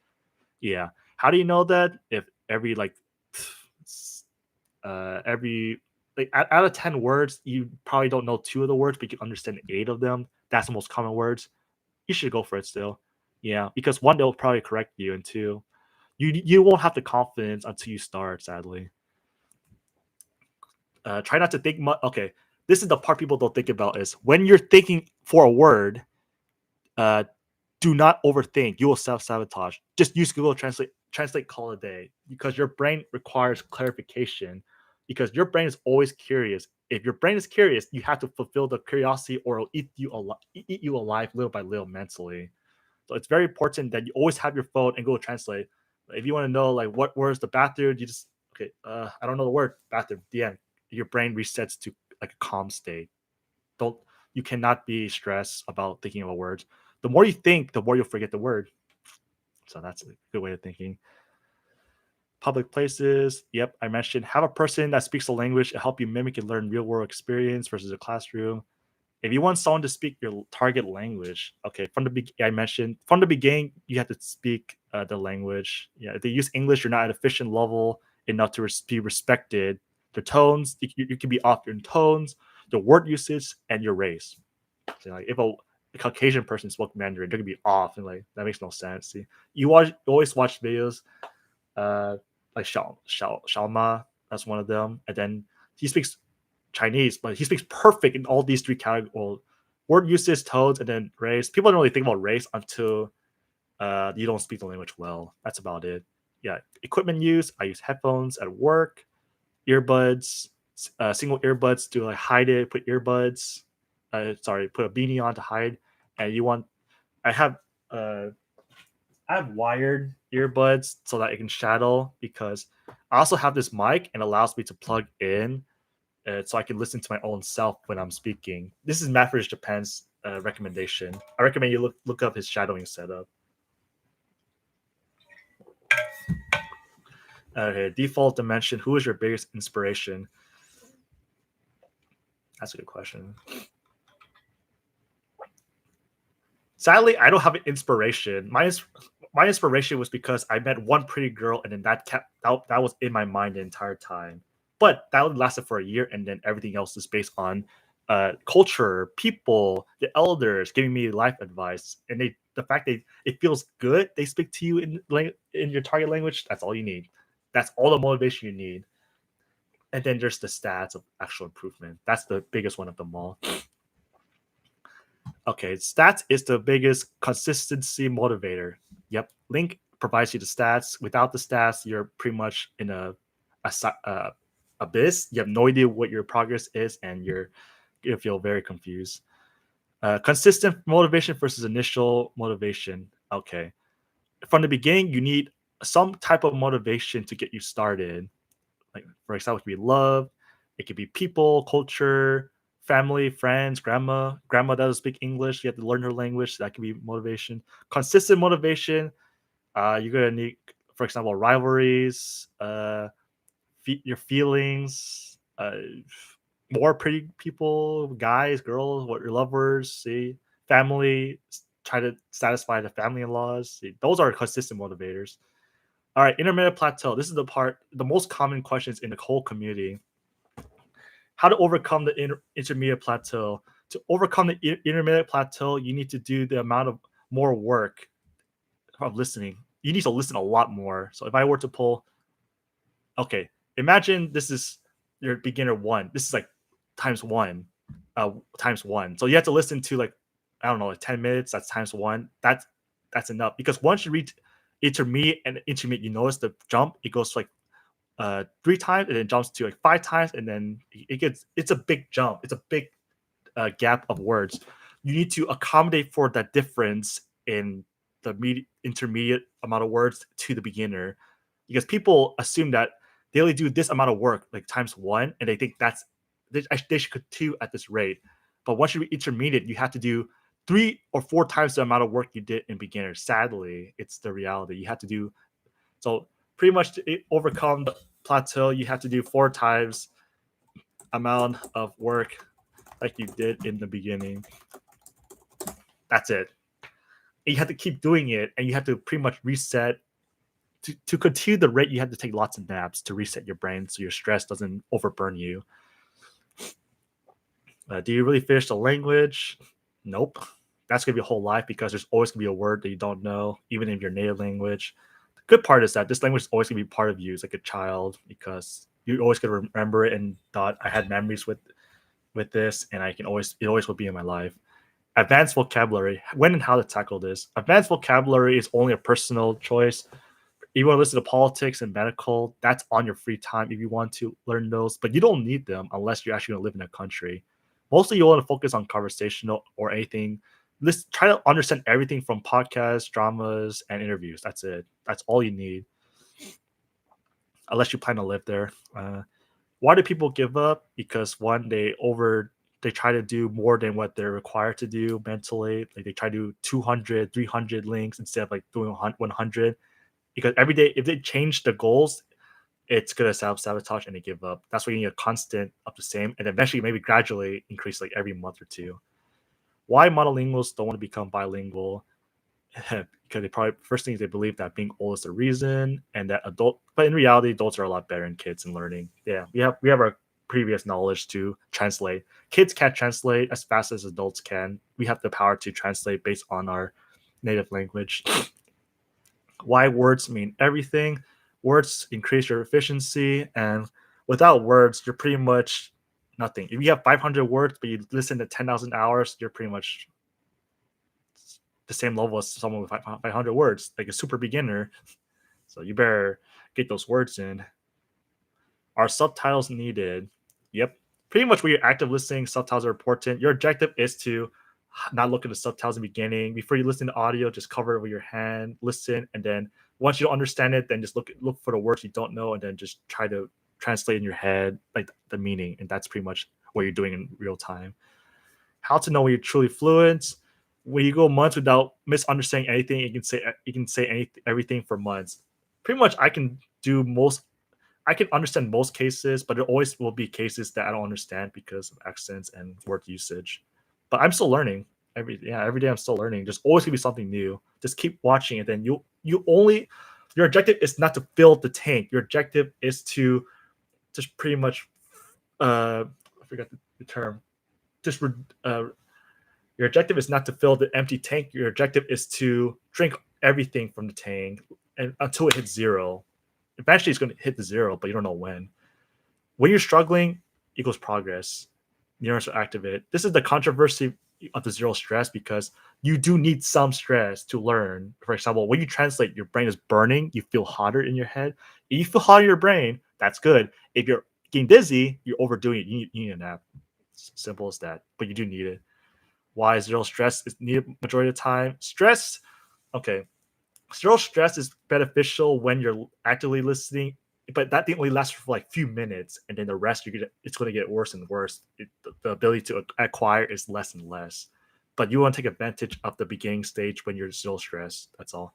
Yeah. How do you know that? If every every out of 10 words, you probably don't know two of the words, but you can understand eight of them. That's the most common words. You should go for it still. Yeah, because one, they'll probably correct you, and two, you won't have the confidence until you start. Sadly, try not to think much. Okay, this is the part people don't think about is when you're thinking for a word. Uh, do not overthink. You will self sabotage. Just use Google Translate. Translate, call a day, because your brain requires clarification. Because your brain is always curious. If your brain is curious, you have to fulfill the curiosity, or it'll eat you alive little by little mentally. So it's very important that you always have your phone and Google Translate. If you want to know like what word's the bathroom, you just okay. I don't know the word bathroom. The end. Your brain resets to like a calm state. Don't You cannot be stressed about thinking of a word. The more you think, the more you'll forget the word. So that's a good way of thinking. Public places. Yep, I mentioned have a person that speaks the language to help you mimic and learn real world experience versus a classroom. If you want someone to speak your target language, okay, I mentioned from the beginning you have to speak the language. Yeah, if they use English, you're not at efficient level enough to be respected. The tones, you can be off your tones, the word usage, and your race. So like if a Caucasian person spoke Mandarin, they're gonna be off, and like that makes no sense. See, you always watch videos, uh, like Xiaoma, that's one of them, and then he speaks Chinese, but he speaks perfect in all these three categories. Well, word usage, tones, and then race. People don't really think about race until you don't speak the language well. That's about it. Yeah, equipment use. I use headphones at work, earbuds, single earbuds to like hide it. Put earbuds. Put a beanie on to hide. And you want? I have uh, I have wired earbuds so that it can shadow because I also have this mic and allows me to plug in so I can listen to my own self when I'm speaking. This is Maffers Japan's recommendation. I recommend you look up his shadowing setup. Okay, default dimension. Who is your biggest inspiration? That's a good question. Sadly, I don't have an inspiration. My inspiration was because I met one pretty girl, and then that was in my mind the entire time. But that only lasted for a year, and then everything else is based on culture, people, the elders giving me life advice, and the fact that it feels good. They speak to you in your target language. That's all you need. That's all the motivation you need. And then there's the stats of actual improvement. That's the biggest one of them all. Okay, stats is the biggest consistency motivator. Yep, Lingq provides you the stats. Without the stats, you're pretty much in a abyss. You have no idea what your progress is, and you feel very confused. Consistent motivation versus initial motivation. Okay, from the beginning, you need some type of motivation to get you started. Like for example, it could be love, it could be people, culture, family, friends, grandma doesn't speak English, you have to learn her language. That can be motivation. Consistent motivation, you're gonna need, for example, rivalries, your feelings, more pretty people, guys, girls, what your lovers, see, family, try to satisfy the family in-laws. See, those are consistent motivators. All right, intermittent plateau. This is the most common questions in the whole community. How to overcome the intermediate plateau. To overcome the intermittent plateau, you need to do the amount of more work of listening. You need to listen a lot more. So if I were to pull, okay, imagine this is your beginner one. This is like times one, times one. So you have to listen to like, I don't know, like 10 minutes. That's times one. That's enough, because once you reach intermediate and intermediate, you notice the jump. It goes like 3 times and then jumps to like 5 times, and then it's a big jump. It's a big gap of words. You need to accommodate for that difference in the intermediate amount of words to the beginner, because people assume that they only do this amount of work like times one, and they think they should continue at this rate. But once you reach intermediate, you have to do 3 or 4 times the amount of work you did in beginner. Sadly, it's the reality. You have to do so pretty much to overcome the plateau. You have to do 4 times amount of work like you did in the beginning. That's it. And you have to keep doing it, and you have to pretty much reset. To continue the rate, you have to take lots of naps to reset your brain so your stress doesn't overburn you. Do you really finish the language? Nope. That's going to be a whole life, because there's always going to be a word that you don't know, even in your native language. The good part is that this language is always going to be part of you as like a child, because you're always going to remember it and thought, I had memories with this, and it always will be in my life. Advanced vocabulary. When and how to tackle this. Advanced vocabulary is only a personal choice. If you want to listen to politics and medical, that's on your free time if you want to learn those, but you don't need them unless you're actually going to live in a country. Mostly you want to focus on conversational or anything. Let's try to understand everything from podcasts, dramas, and interviews. That's it. That's all you need, unless you plan to live there. Why do people give up? Because one, they try to do more than what they're required to do mentally. Like they try to do 200, 300 links instead of like doing 100. Because every day, if they change the goals, it's gonna self-sabotage and they give up. That's why you need a constant up the same, and eventually maybe gradually increase like every month or two. Why monolinguals don't want to become bilingual? Because they probably first thing is they believe that being old is the reason, and that but in reality, adults are a lot better than kids in learning. Yeah, we have our previous knowledge to translate. Kids can't translate as fast as adults can. We have the power to translate based on our native language. Why words mean everything. Words increase your efficiency, and without words, you're pretty much nothing. If you have 500 words, but you listen to 10,000 hours, you're pretty much the same level as someone with 500 words, like a super beginner. So you better get those words in. Are subtitles needed? Yep. Pretty much when you're active listening, subtitles are important. Your objective is to not look at the subtitles in the beginning. Before you listen to audio, just cover it with your hand, listen, and then once you don't understand it, then just look for the words you don't know, and then just try to translate in your head like the meaning. And that's pretty much what you're doing in real time. How to know when you're truly fluent? When you go months without misunderstanding anything, you can say everything for months. Pretty much, I can understand most cases, but there always will be cases that I don't understand because of accents and word usage. But I'm still learning. Every day I'm still learning. There's always gonna be something new. Just keep watching it. Then your objective is not to fill the tank. Your objective is to just pretty much I forgot the term. Just your objective is not to fill the empty tank. Your objective is to drink everything from the tank and until it hits zero. Eventually it's going to hit the zero, but you don't know when. When you're struggling equals progress. Neurons will activate. This is the controversy of the zero stress, because you do need some stress to learn. For example, when you translate, your brain is burning. You feel hotter in your head. If you feel hot in your brain, that's good. If you're getting dizzy, you're overdoing it. You need a nap. It's simple as that, but you do need it. Why zero stress is needed majority of the time? Stress, okay. Zero stress is beneficial when you're actively listening, but that thing only lasts for like few minutes, and then the rest it's going to get worse and worse. The ability to acquire is less and less. But you want to take advantage of the beginning stage when you're still stressed. That's all.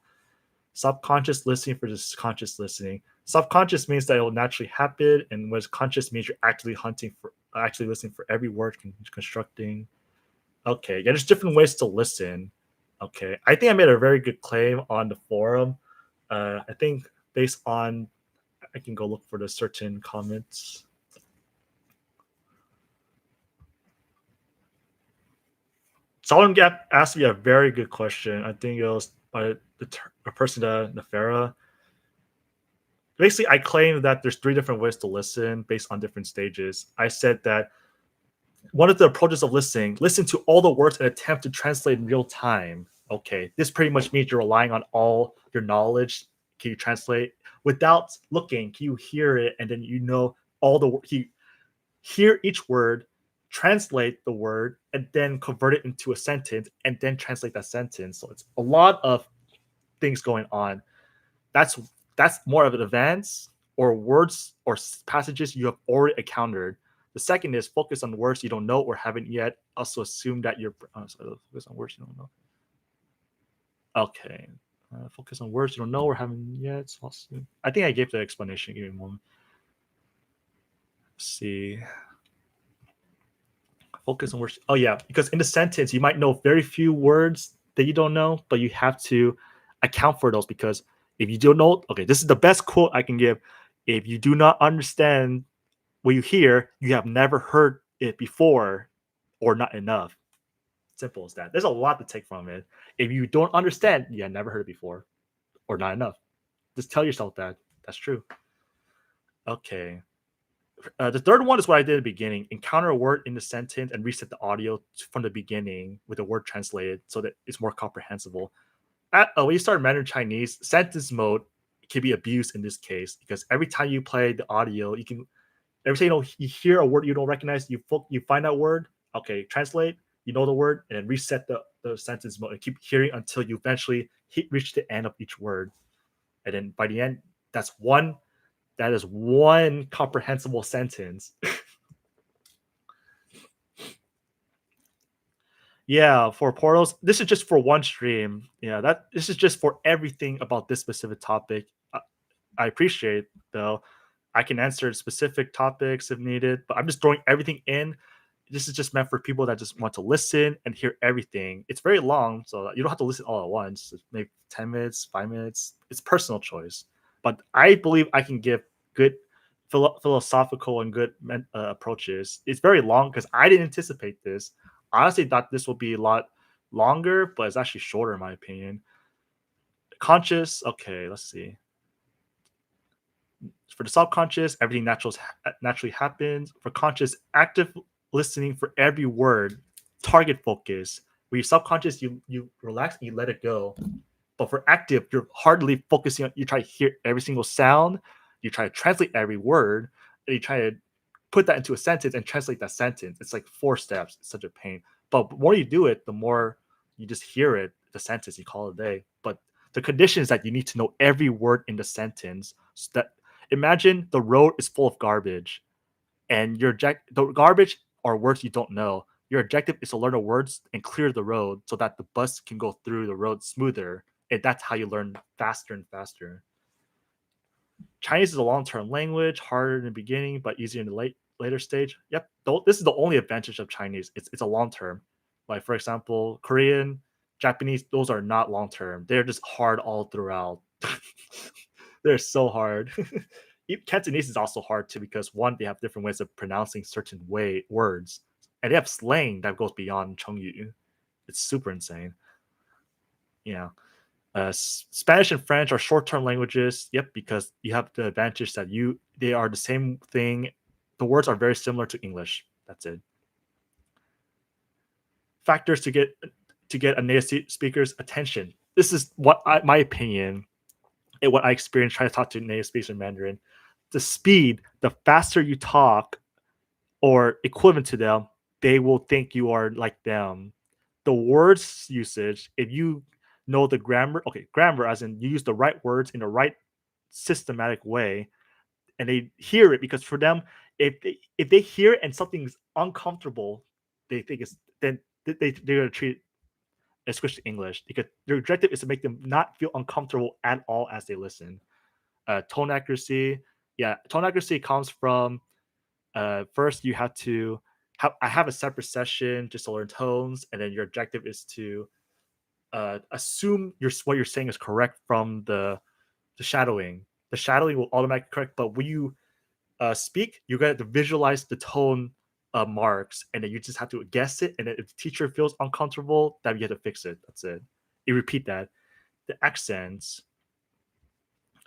Subconscious listening versus conscious listening. Subconscious means that it will naturally happen, and whereas conscious means you're actively hunting for actually listening for every word, constructing. Okay, yeah, there's different ways to listen. Okay, I think I made a very good claim on the forum. I think based on, I can go look for the certain comments. Someone asked me a very good question. I think it was by a person, Nefera. Basically, I claimed that there's 3 different ways to listen based on different stages. I said that one of the approaches of listening, listen to all the words and attempt to translate in real time. Okay, this pretty much means you're relying on all your knowledge. Can you translate without looking? Can you hear it and then you know all the you hear each word, translate the word, and then convert it into a sentence, and then translate that sentence. So it's a lot of things going on. That's that's more of an advance or words or passages you have already encountered. The second is focus on words you don't know or haven't yet. Also assume that you're focus on words you don't know. Okay. Focus on words you don't know or haven't yet. So I think I gave the explanation. Give me a moment. Let's see. Focus on words. Oh yeah, because in the sentence you might know very few words that you don't know, but you have to account for those because if you don't know, okay, this is the best quote I can give. If you do not understand what you hear, you have never heard it before or not enough. Simple as that. There's a lot to take from it. If you don't understand, you have never heard it before or not enough. Just tell yourself that. That's true. Okay. The third one is what I did at the beginning. Encounter a word in the sentence and reset the audio from the beginning with the word translated so that it's more comprehensible. When you start Mandarin Chinese, sentence mode can be abused in this case because every time you play the audio, you can every time you hear a word you don't recognize, you find that word, okay, translate, you know the word, and then reset the sentence mode and keep hearing until you eventually reach the end of each word. And then by the end, that is one comprehensible sentence. Yeah, for portals, this is just for one stream. Yeah, this is just for everything about this specific topic. I appreciate though. I can answer specific topics if needed, but I'm just throwing everything in. This is just meant for people that just want to listen and hear everything. It's very long, so you don't have to listen all at once. Maybe 10 minutes, 5 minutes. It's personal choice. But I believe I can give good philosophical and good approaches. It's very long because I didn't anticipate this. Honestly, thought this would be a lot longer, but it's actually shorter in my opinion. Conscious, okay, let's see. For the subconscious, everything naturally happens. For conscious, active listening for every word, target focus. Where your subconscious, you relax and you let it go. But for active, you're hardly focusing on. You try to hear every single sound. You try to translate every word, and you try to put that into a sentence and translate that sentence. It's like 4 steps. It's such a pain. But the more you do it, the more you just hear it, the sentence, you call it a day. But the condition is that you need to know every word in the sentence. So that imagine the road is full of garbage, and the garbage are words you don't know. Your objective is to learn the words and clear the road so that the bus can go through the road smoother. And that's how you learn faster and faster. Chinese is a long-term language, harder in the beginning, but easier in the later stage. Yep, this is the only advantage of Chinese. It's a long-term. Like for example, Korean, Japanese, those are not long-term. They're just hard all throughout. They're so hard. Cantonese is also hard too because one, they have different ways of pronouncing certain words, and they have slang that goes beyond Chengyu. It's super insane. Yeah. Spanish and French are short-term languages. Yep, because you have the advantage that they are the same thing. The words are very similar to English. That's it. Factors to get a native speaker's attention. This is my opinion and what I experienced trying to talk to native speakers in Mandarin. The speed, the faster you talk or equivalent to them, they will think you are like them. The words usage, if you know the grammar, okay, grammar as in you use the right words in the right systematic way, and they hear it because for them, if they hear it and something's uncomfortable, they think it's then they're gonna treat it as switch to English because their objective is to make them not feel uncomfortable at all as they listen. Tone accuracy, yeah, tone accuracy comes from first you have to I have a separate session just to learn tones, and then your objective is to assume what you're saying is correct from the shadowing. The shadowing will automatically correct, but when you speak, you got to visualize the tone marks, and then you just have to guess it. And then if the teacher feels uncomfortable, then you have to fix it. That's it. You repeat that. The accents.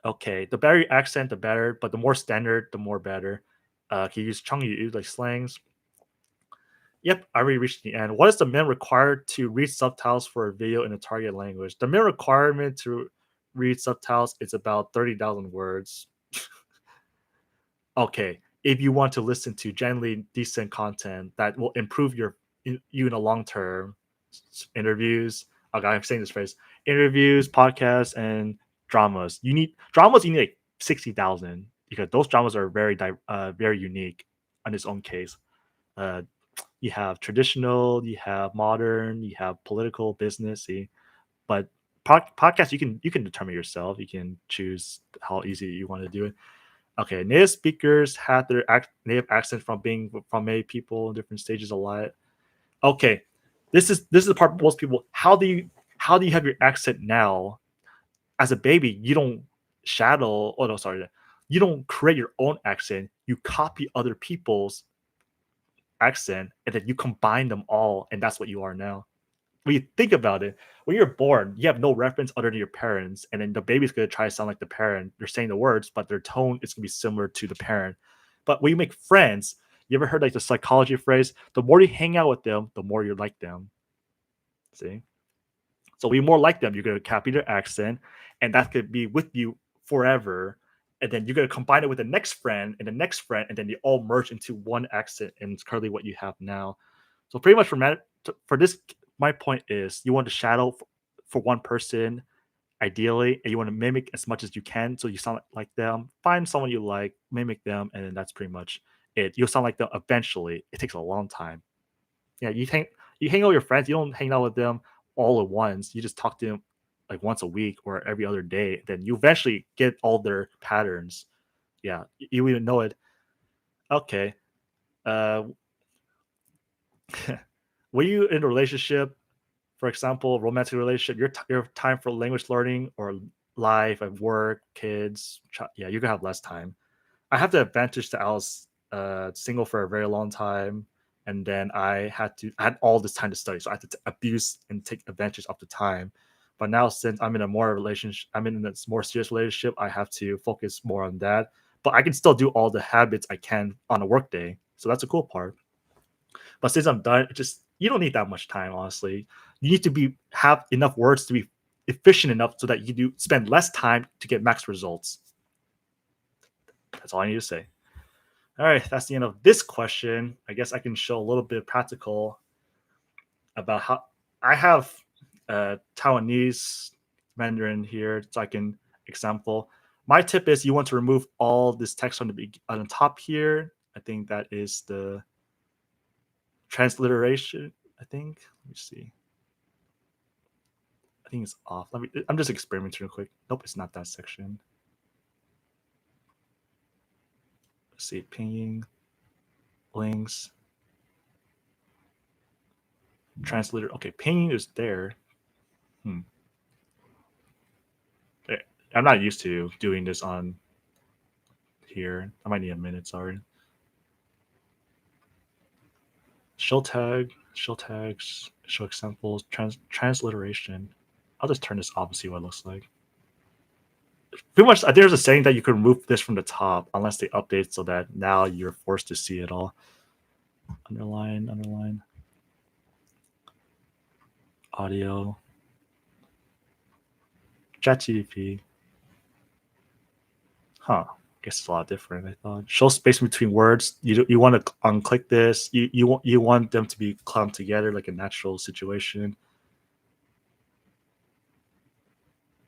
Okay, the better your accent, the better. But the more standard, the more better. Can you use Chengyu like slangs? Yep, I already reached the end. What is the minimum required to read subtitles for a video in a target language? The minimum requirement to read subtitles is about 30,000 words. Okay, if you want to listen to generally decent content that will improve you in the long term, interviews. Okay, I'm saying this phrase: interviews, podcasts, and dramas. You need like 60,000 because those dramas are very unique on its own case. Uh, you have traditional, you have modern, you have political, businessy, but podcast you can determine yourself. You can choose how easy you want to do it. Okay, native speakers had their native accent from being from many people in different stages of life. Okay, this is the part most people. How do you have your accent now? As a baby, you don't shadow. Oh no, sorry, you don't create your own accent. You copy other people's accent, and then you combine them all, and that's what you are now. When you think about it, when you're born, you have no reference other than your parents, and then the baby's gonna try to sound like the parent. They're saying the words, but their tone is gonna be similar to the parent. But when you make friends, you ever heard like the psychology phrase? The more you hang out with them, the more you like them. See? So when you're more like them, you're gonna copy their accent, and that could be with you forever. And then you're gonna combine it with the next friend and the next friend, and then they all merge into one accent, and it's currently what you have now. So pretty much for this, my point is you want to shadow for one person ideally, and you want to mimic as much as you can, so you sound like them. Find someone you like, mimic them, and then that's pretty much it. You'll sound like them eventually. It takes a long time. Yeah, you hang out with your friends. You don't hang out with them all at once. You just talk to them like once a week or every other day. Then you eventually get all their patterns. Yeah, you even know it. Okay. Uh, were you in a relationship, for example, romantic relationship, your time for language learning or life at work, kids, yeah, you're gonna have less time. I have the advantage that I was single for a very long time, and then I had all this time to study, so I had to abuse and take advantage of the time. But now, since I'm in this more serious relationship, I have to focus more on that. But I can still do all the habits I can on a work day, so that's a cool part. But since I'm done, just you don't need that much time, honestly. You need to have enough words to be efficient enough so that you do spend less time to get max results. That's all I need to say. All right, that's the end of this question. I guess I can show a little bit practical about how I have Taiwanese Mandarin here, so I can example. My tip is you want to remove all this text on the top here. I think that is the transliteration. I think. Let me see. I think it's off. I'm just experimenting real quick. Nope, it's not that section. Let's see, pinging, links, translator. Okay, pinging is there. I'm not used to doing this on here. I might need a minute, sorry. Show tags, show examples, transliteration. I'll just turn this off and see what it looks like. Pretty much, there's a saying that you can remove this from the top unless they update so that now you're forced to see it all. Underline. Audio. ChatGPT. Huh. Guess it's a lot different. I thought show space between words. You want to unclick this. You want them to be clumped together like a natural situation.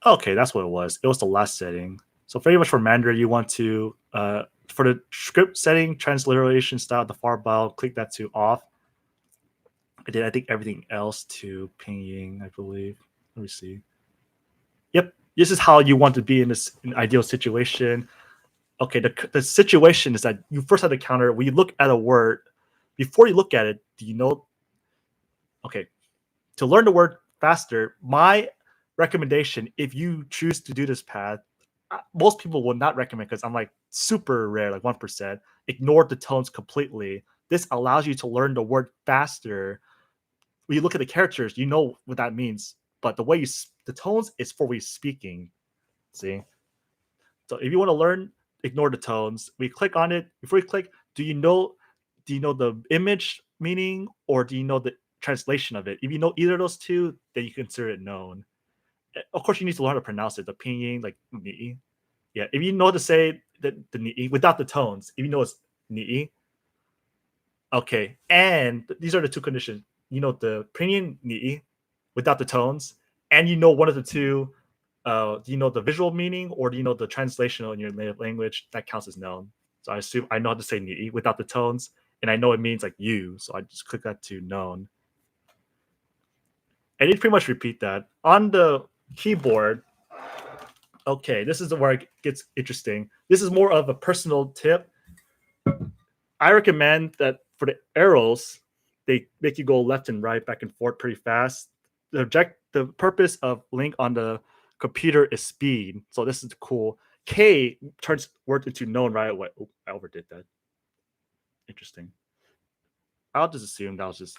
Okay, that's what it was. It was the last setting. So pretty much for Mandarin, you want to for the script setting, transliteration style at the far bar, click that to off. And then I think everything else to pinging, I believe. Let me see. Yep, this is how you want to be in this ideal situation. Okay, the situation is that you first have to counter when you look at a word. Before you look at it, do you know? Okay, to learn the word faster, my recommendation, if you choose to do this path, most people will not recommend because I'm like super rare, like 1%. Ignore the tones completely. This allows you to learn the word faster. When you look at the characters, you know what that means. But the way the tones is for we speaking. See, so if you want to learn, ignore the tones. We click on it. Before you click, do you know the image meaning or do you know the translation of it? If you know either of those two, then you consider it known. Of course, you need to learn how to pronounce it. The pinyin, like ni. Yeah, if you know to say the ni without the tones, if you know it's ni, okay. And these are the two conditions. You know the pinyin ni without the tones, and you know one of the two. Do you know the visual meaning or do you know the translation in your native language? That counts as known. So I assume I know how to say ni without the tones, and I know it means like you. So I just click that to known. And you pretty much repeat that. On the keyboard, okay, this is where it gets interesting. This is more of a personal tip. I recommend that for the arrows, they make you go left and right, back and forth pretty fast. The purpose of Lingq on the computer is speed. So this is cool. K turns word into known right away. Oh, I overdid that. Interesting. I'll just assume that was just.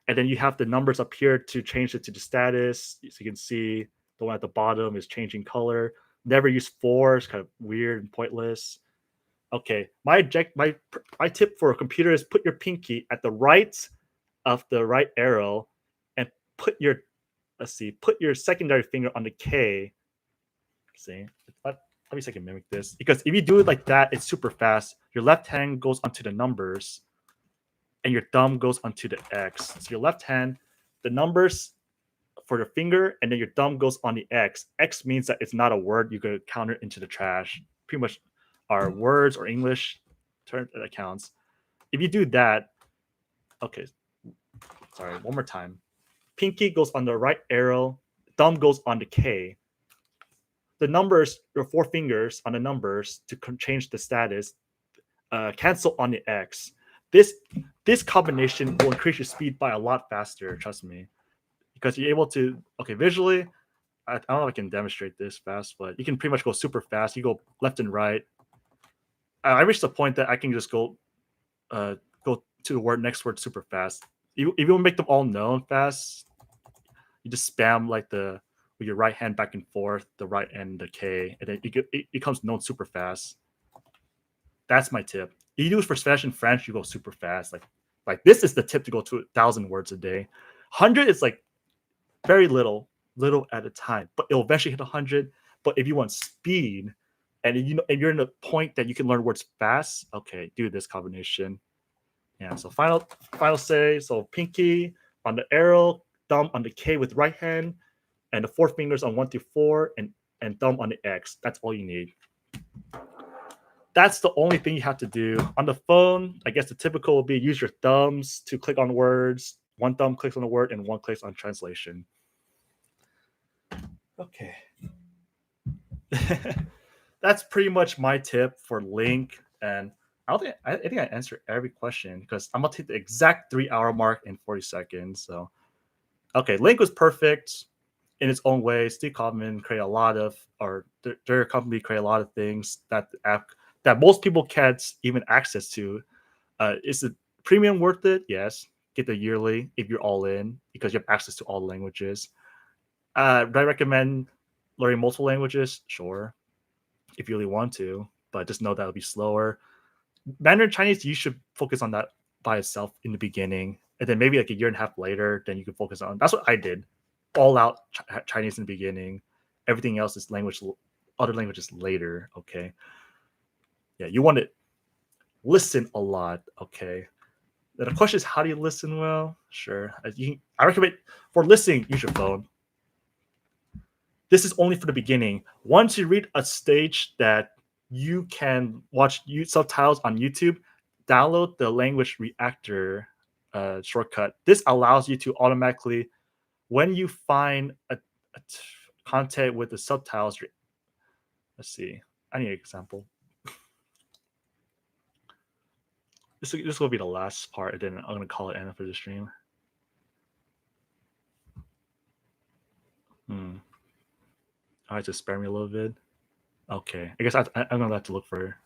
And then you have the numbers up here to change it to the status. So you can see the one at the bottom is changing color. Never use 4. It's kind of weird and pointless. Okay, my tip for a computer is put your pinky at the right of the right arrow, and put your secondary finger on the K. See, let me see if I can mimic this because if you do it like that, it's super fast. Your left hand goes onto the numbers, and your thumb goes onto the X. So your left hand, the numbers for your finger, and then your thumb goes on the X. X means that it's not a word. You could count it into the trash. Pretty much are words or English term that counts. If you do that, okay, sorry, one more time. Pinky goes on the right arrow, thumb goes on the K. The numbers, your 4 fingers on the numbers to change the status, cancel on the X. This combination will increase your speed by a lot faster, trust me. Because you're able to, okay, visually, I don't know if I can demonstrate this fast, but you can pretty much go super fast. You go left and right. I reached the point that I can just go to the next word super fast. If you want to make them all known fast, you just spam like with your right hand back and forth, the right and the K, and then it becomes known super fast. That's my tip. If you do it for Spanish and French, you go super fast. Like this is the tip to go to 1,000 words a day. 100 is like very little at a time, but it'll eventually hit 100. But if you want speed, and if you're in a point that you can learn words fast, okay, do this combination. Yeah. So final say. So pinky on the arrow, thumb on the K with right hand, and the 4 fingers on 1 through 4, and thumb on the X. That's all you need. That's the only thing you have to do. On the phone, I guess the typical will be use your thumbs to click on words. One thumb clicks on the word and one clicks on translation. Okay. That's pretty much my tip for Lingq. And I think I answered every question because I'm gonna take the exact 3-hour mark in 40 seconds. So okay, Lingq was perfect in its own way. Steve Kaufman created a lot of, or their company created a lot of things that the app that most people can't even access to. Is the premium worth it? Yes. Get the yearly if you're all in because you have access to all languages. Would I recommend learning multiple languages? Sure, if you really want to, but just know that it'll be slower. Mandarin Chinese, you should focus on that by itself in the beginning, and then maybe like a year and a half later, then you can focus on. That's what I did, all out Chinese in the beginning. Everything else is other languages later. Okay, yeah, you want to listen a lot. Okay, then the question is, how do you listen well? Sure, I recommend for listening, use your phone. This is only for the beginning. Once you reach a stage that you can watch subtitles on YouTube, download the language reactor shortcut. This allows you to automatically, when you find a content with the subtitles, let's see, I need an example. this will be the last part, and then I'm gonna call it end for the stream. All right, just spare me a little bit. Okay, I guess I'm gonna have to look for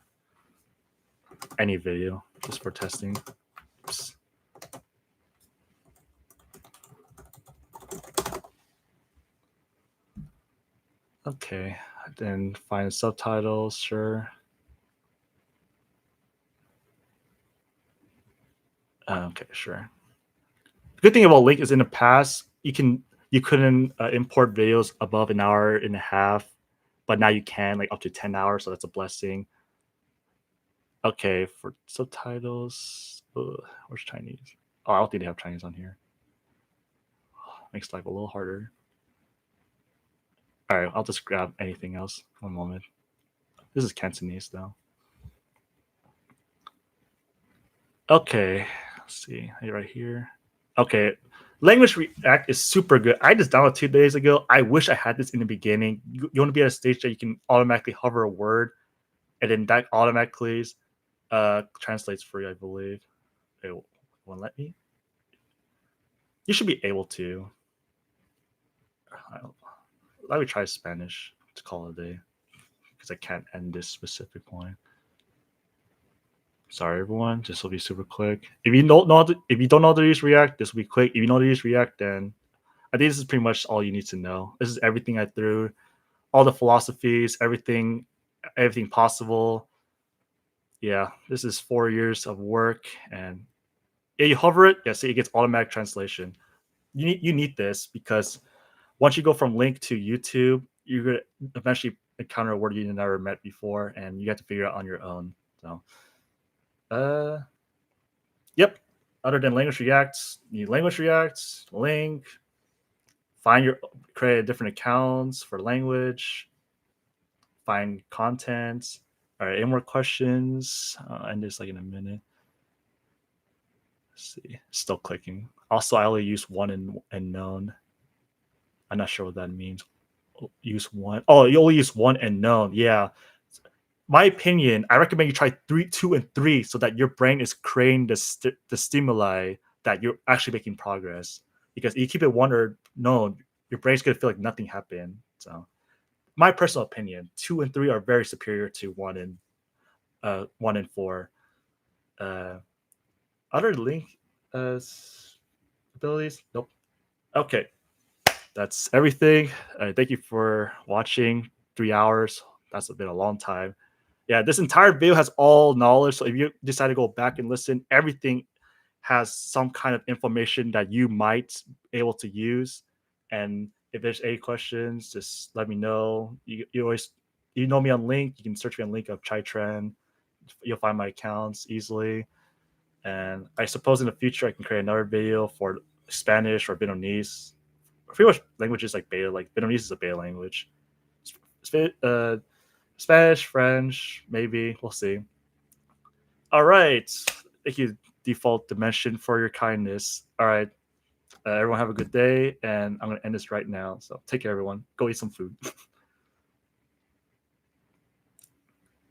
any video just for testing. Oops. Okay, then find subtitles, sure. Okay, sure. The good thing about Lingq is in the past you couldn't import videos above an hour and a half, but now you can like up to 10 hours, so that's a blessing. Okay, for subtitles, where's Chinese? Oh, I don't think they have Chinese on here. Makes life a little harder. All right, I'll just grab anything else. One moment. This is Cantonese though. Okay, let's see. Right here. Okay, Language React is super good. I just downloaded 2 days ago. I wish I had this in the beginning. You want to be at a stage that you can automatically hover a word, and then that automatically translates for you, I believe. It won't let me. You should be able to. Let me try Spanish to call it a day because I can't end this specific one. Sorry, everyone. This will be super quick. If you don't know how to use React, this will be quick. If you know how to use React, then I think this is pretty much all you need to know. This is everything I threw, all the philosophies, everything possible. Yeah, this is 4 years of work, and yeah, you hover it. Yeah, see, it gets automatic translation. You need this because once you go from Lingq to YouTube, you're gonna eventually encounter a word you never met before, and you have to figure it out on your own. So, yep. Other than Language React, you need Language React, Lingq, create different accounts for language, find content. All right, any more questions? And just like in a minute. Let's see, still clicking. Also, I only use one and known. I'm not sure what that means. Use one. Oh, you only use one and known. Yeah. My opinion, I recommend you try 3, 2, and 3 so that your brain is creating the stimuli that you're actually making progress. Because if you keep it one or known, your brain's gonna feel like nothing happened. So, my personal opinion, 2 and 3 are very superior to 1 and 4. Other Lingq abilities, nope. Okay, that's everything. Thank you for watching. 3 hours. That's been a long time. Yeah, this entire video has all knowledge. So if you decide to go back and listen, everything has some kind of information that you might be able to use. And if there's any questions, just let me know. You know me on Lingq. You can search me on Lingq of Chai Tren. You'll find my accounts easily. And I suppose in the future I can create another video for Spanish or Vietnamese. Pretty much languages like beta, like Vietnamese is a beta language. Spanish, French, maybe. We'll see. All right. Thank you, Default Dimension, for your kindness. All right. Everyone have a good day. And I'm going to end this right now. So take care, everyone. Go eat some food.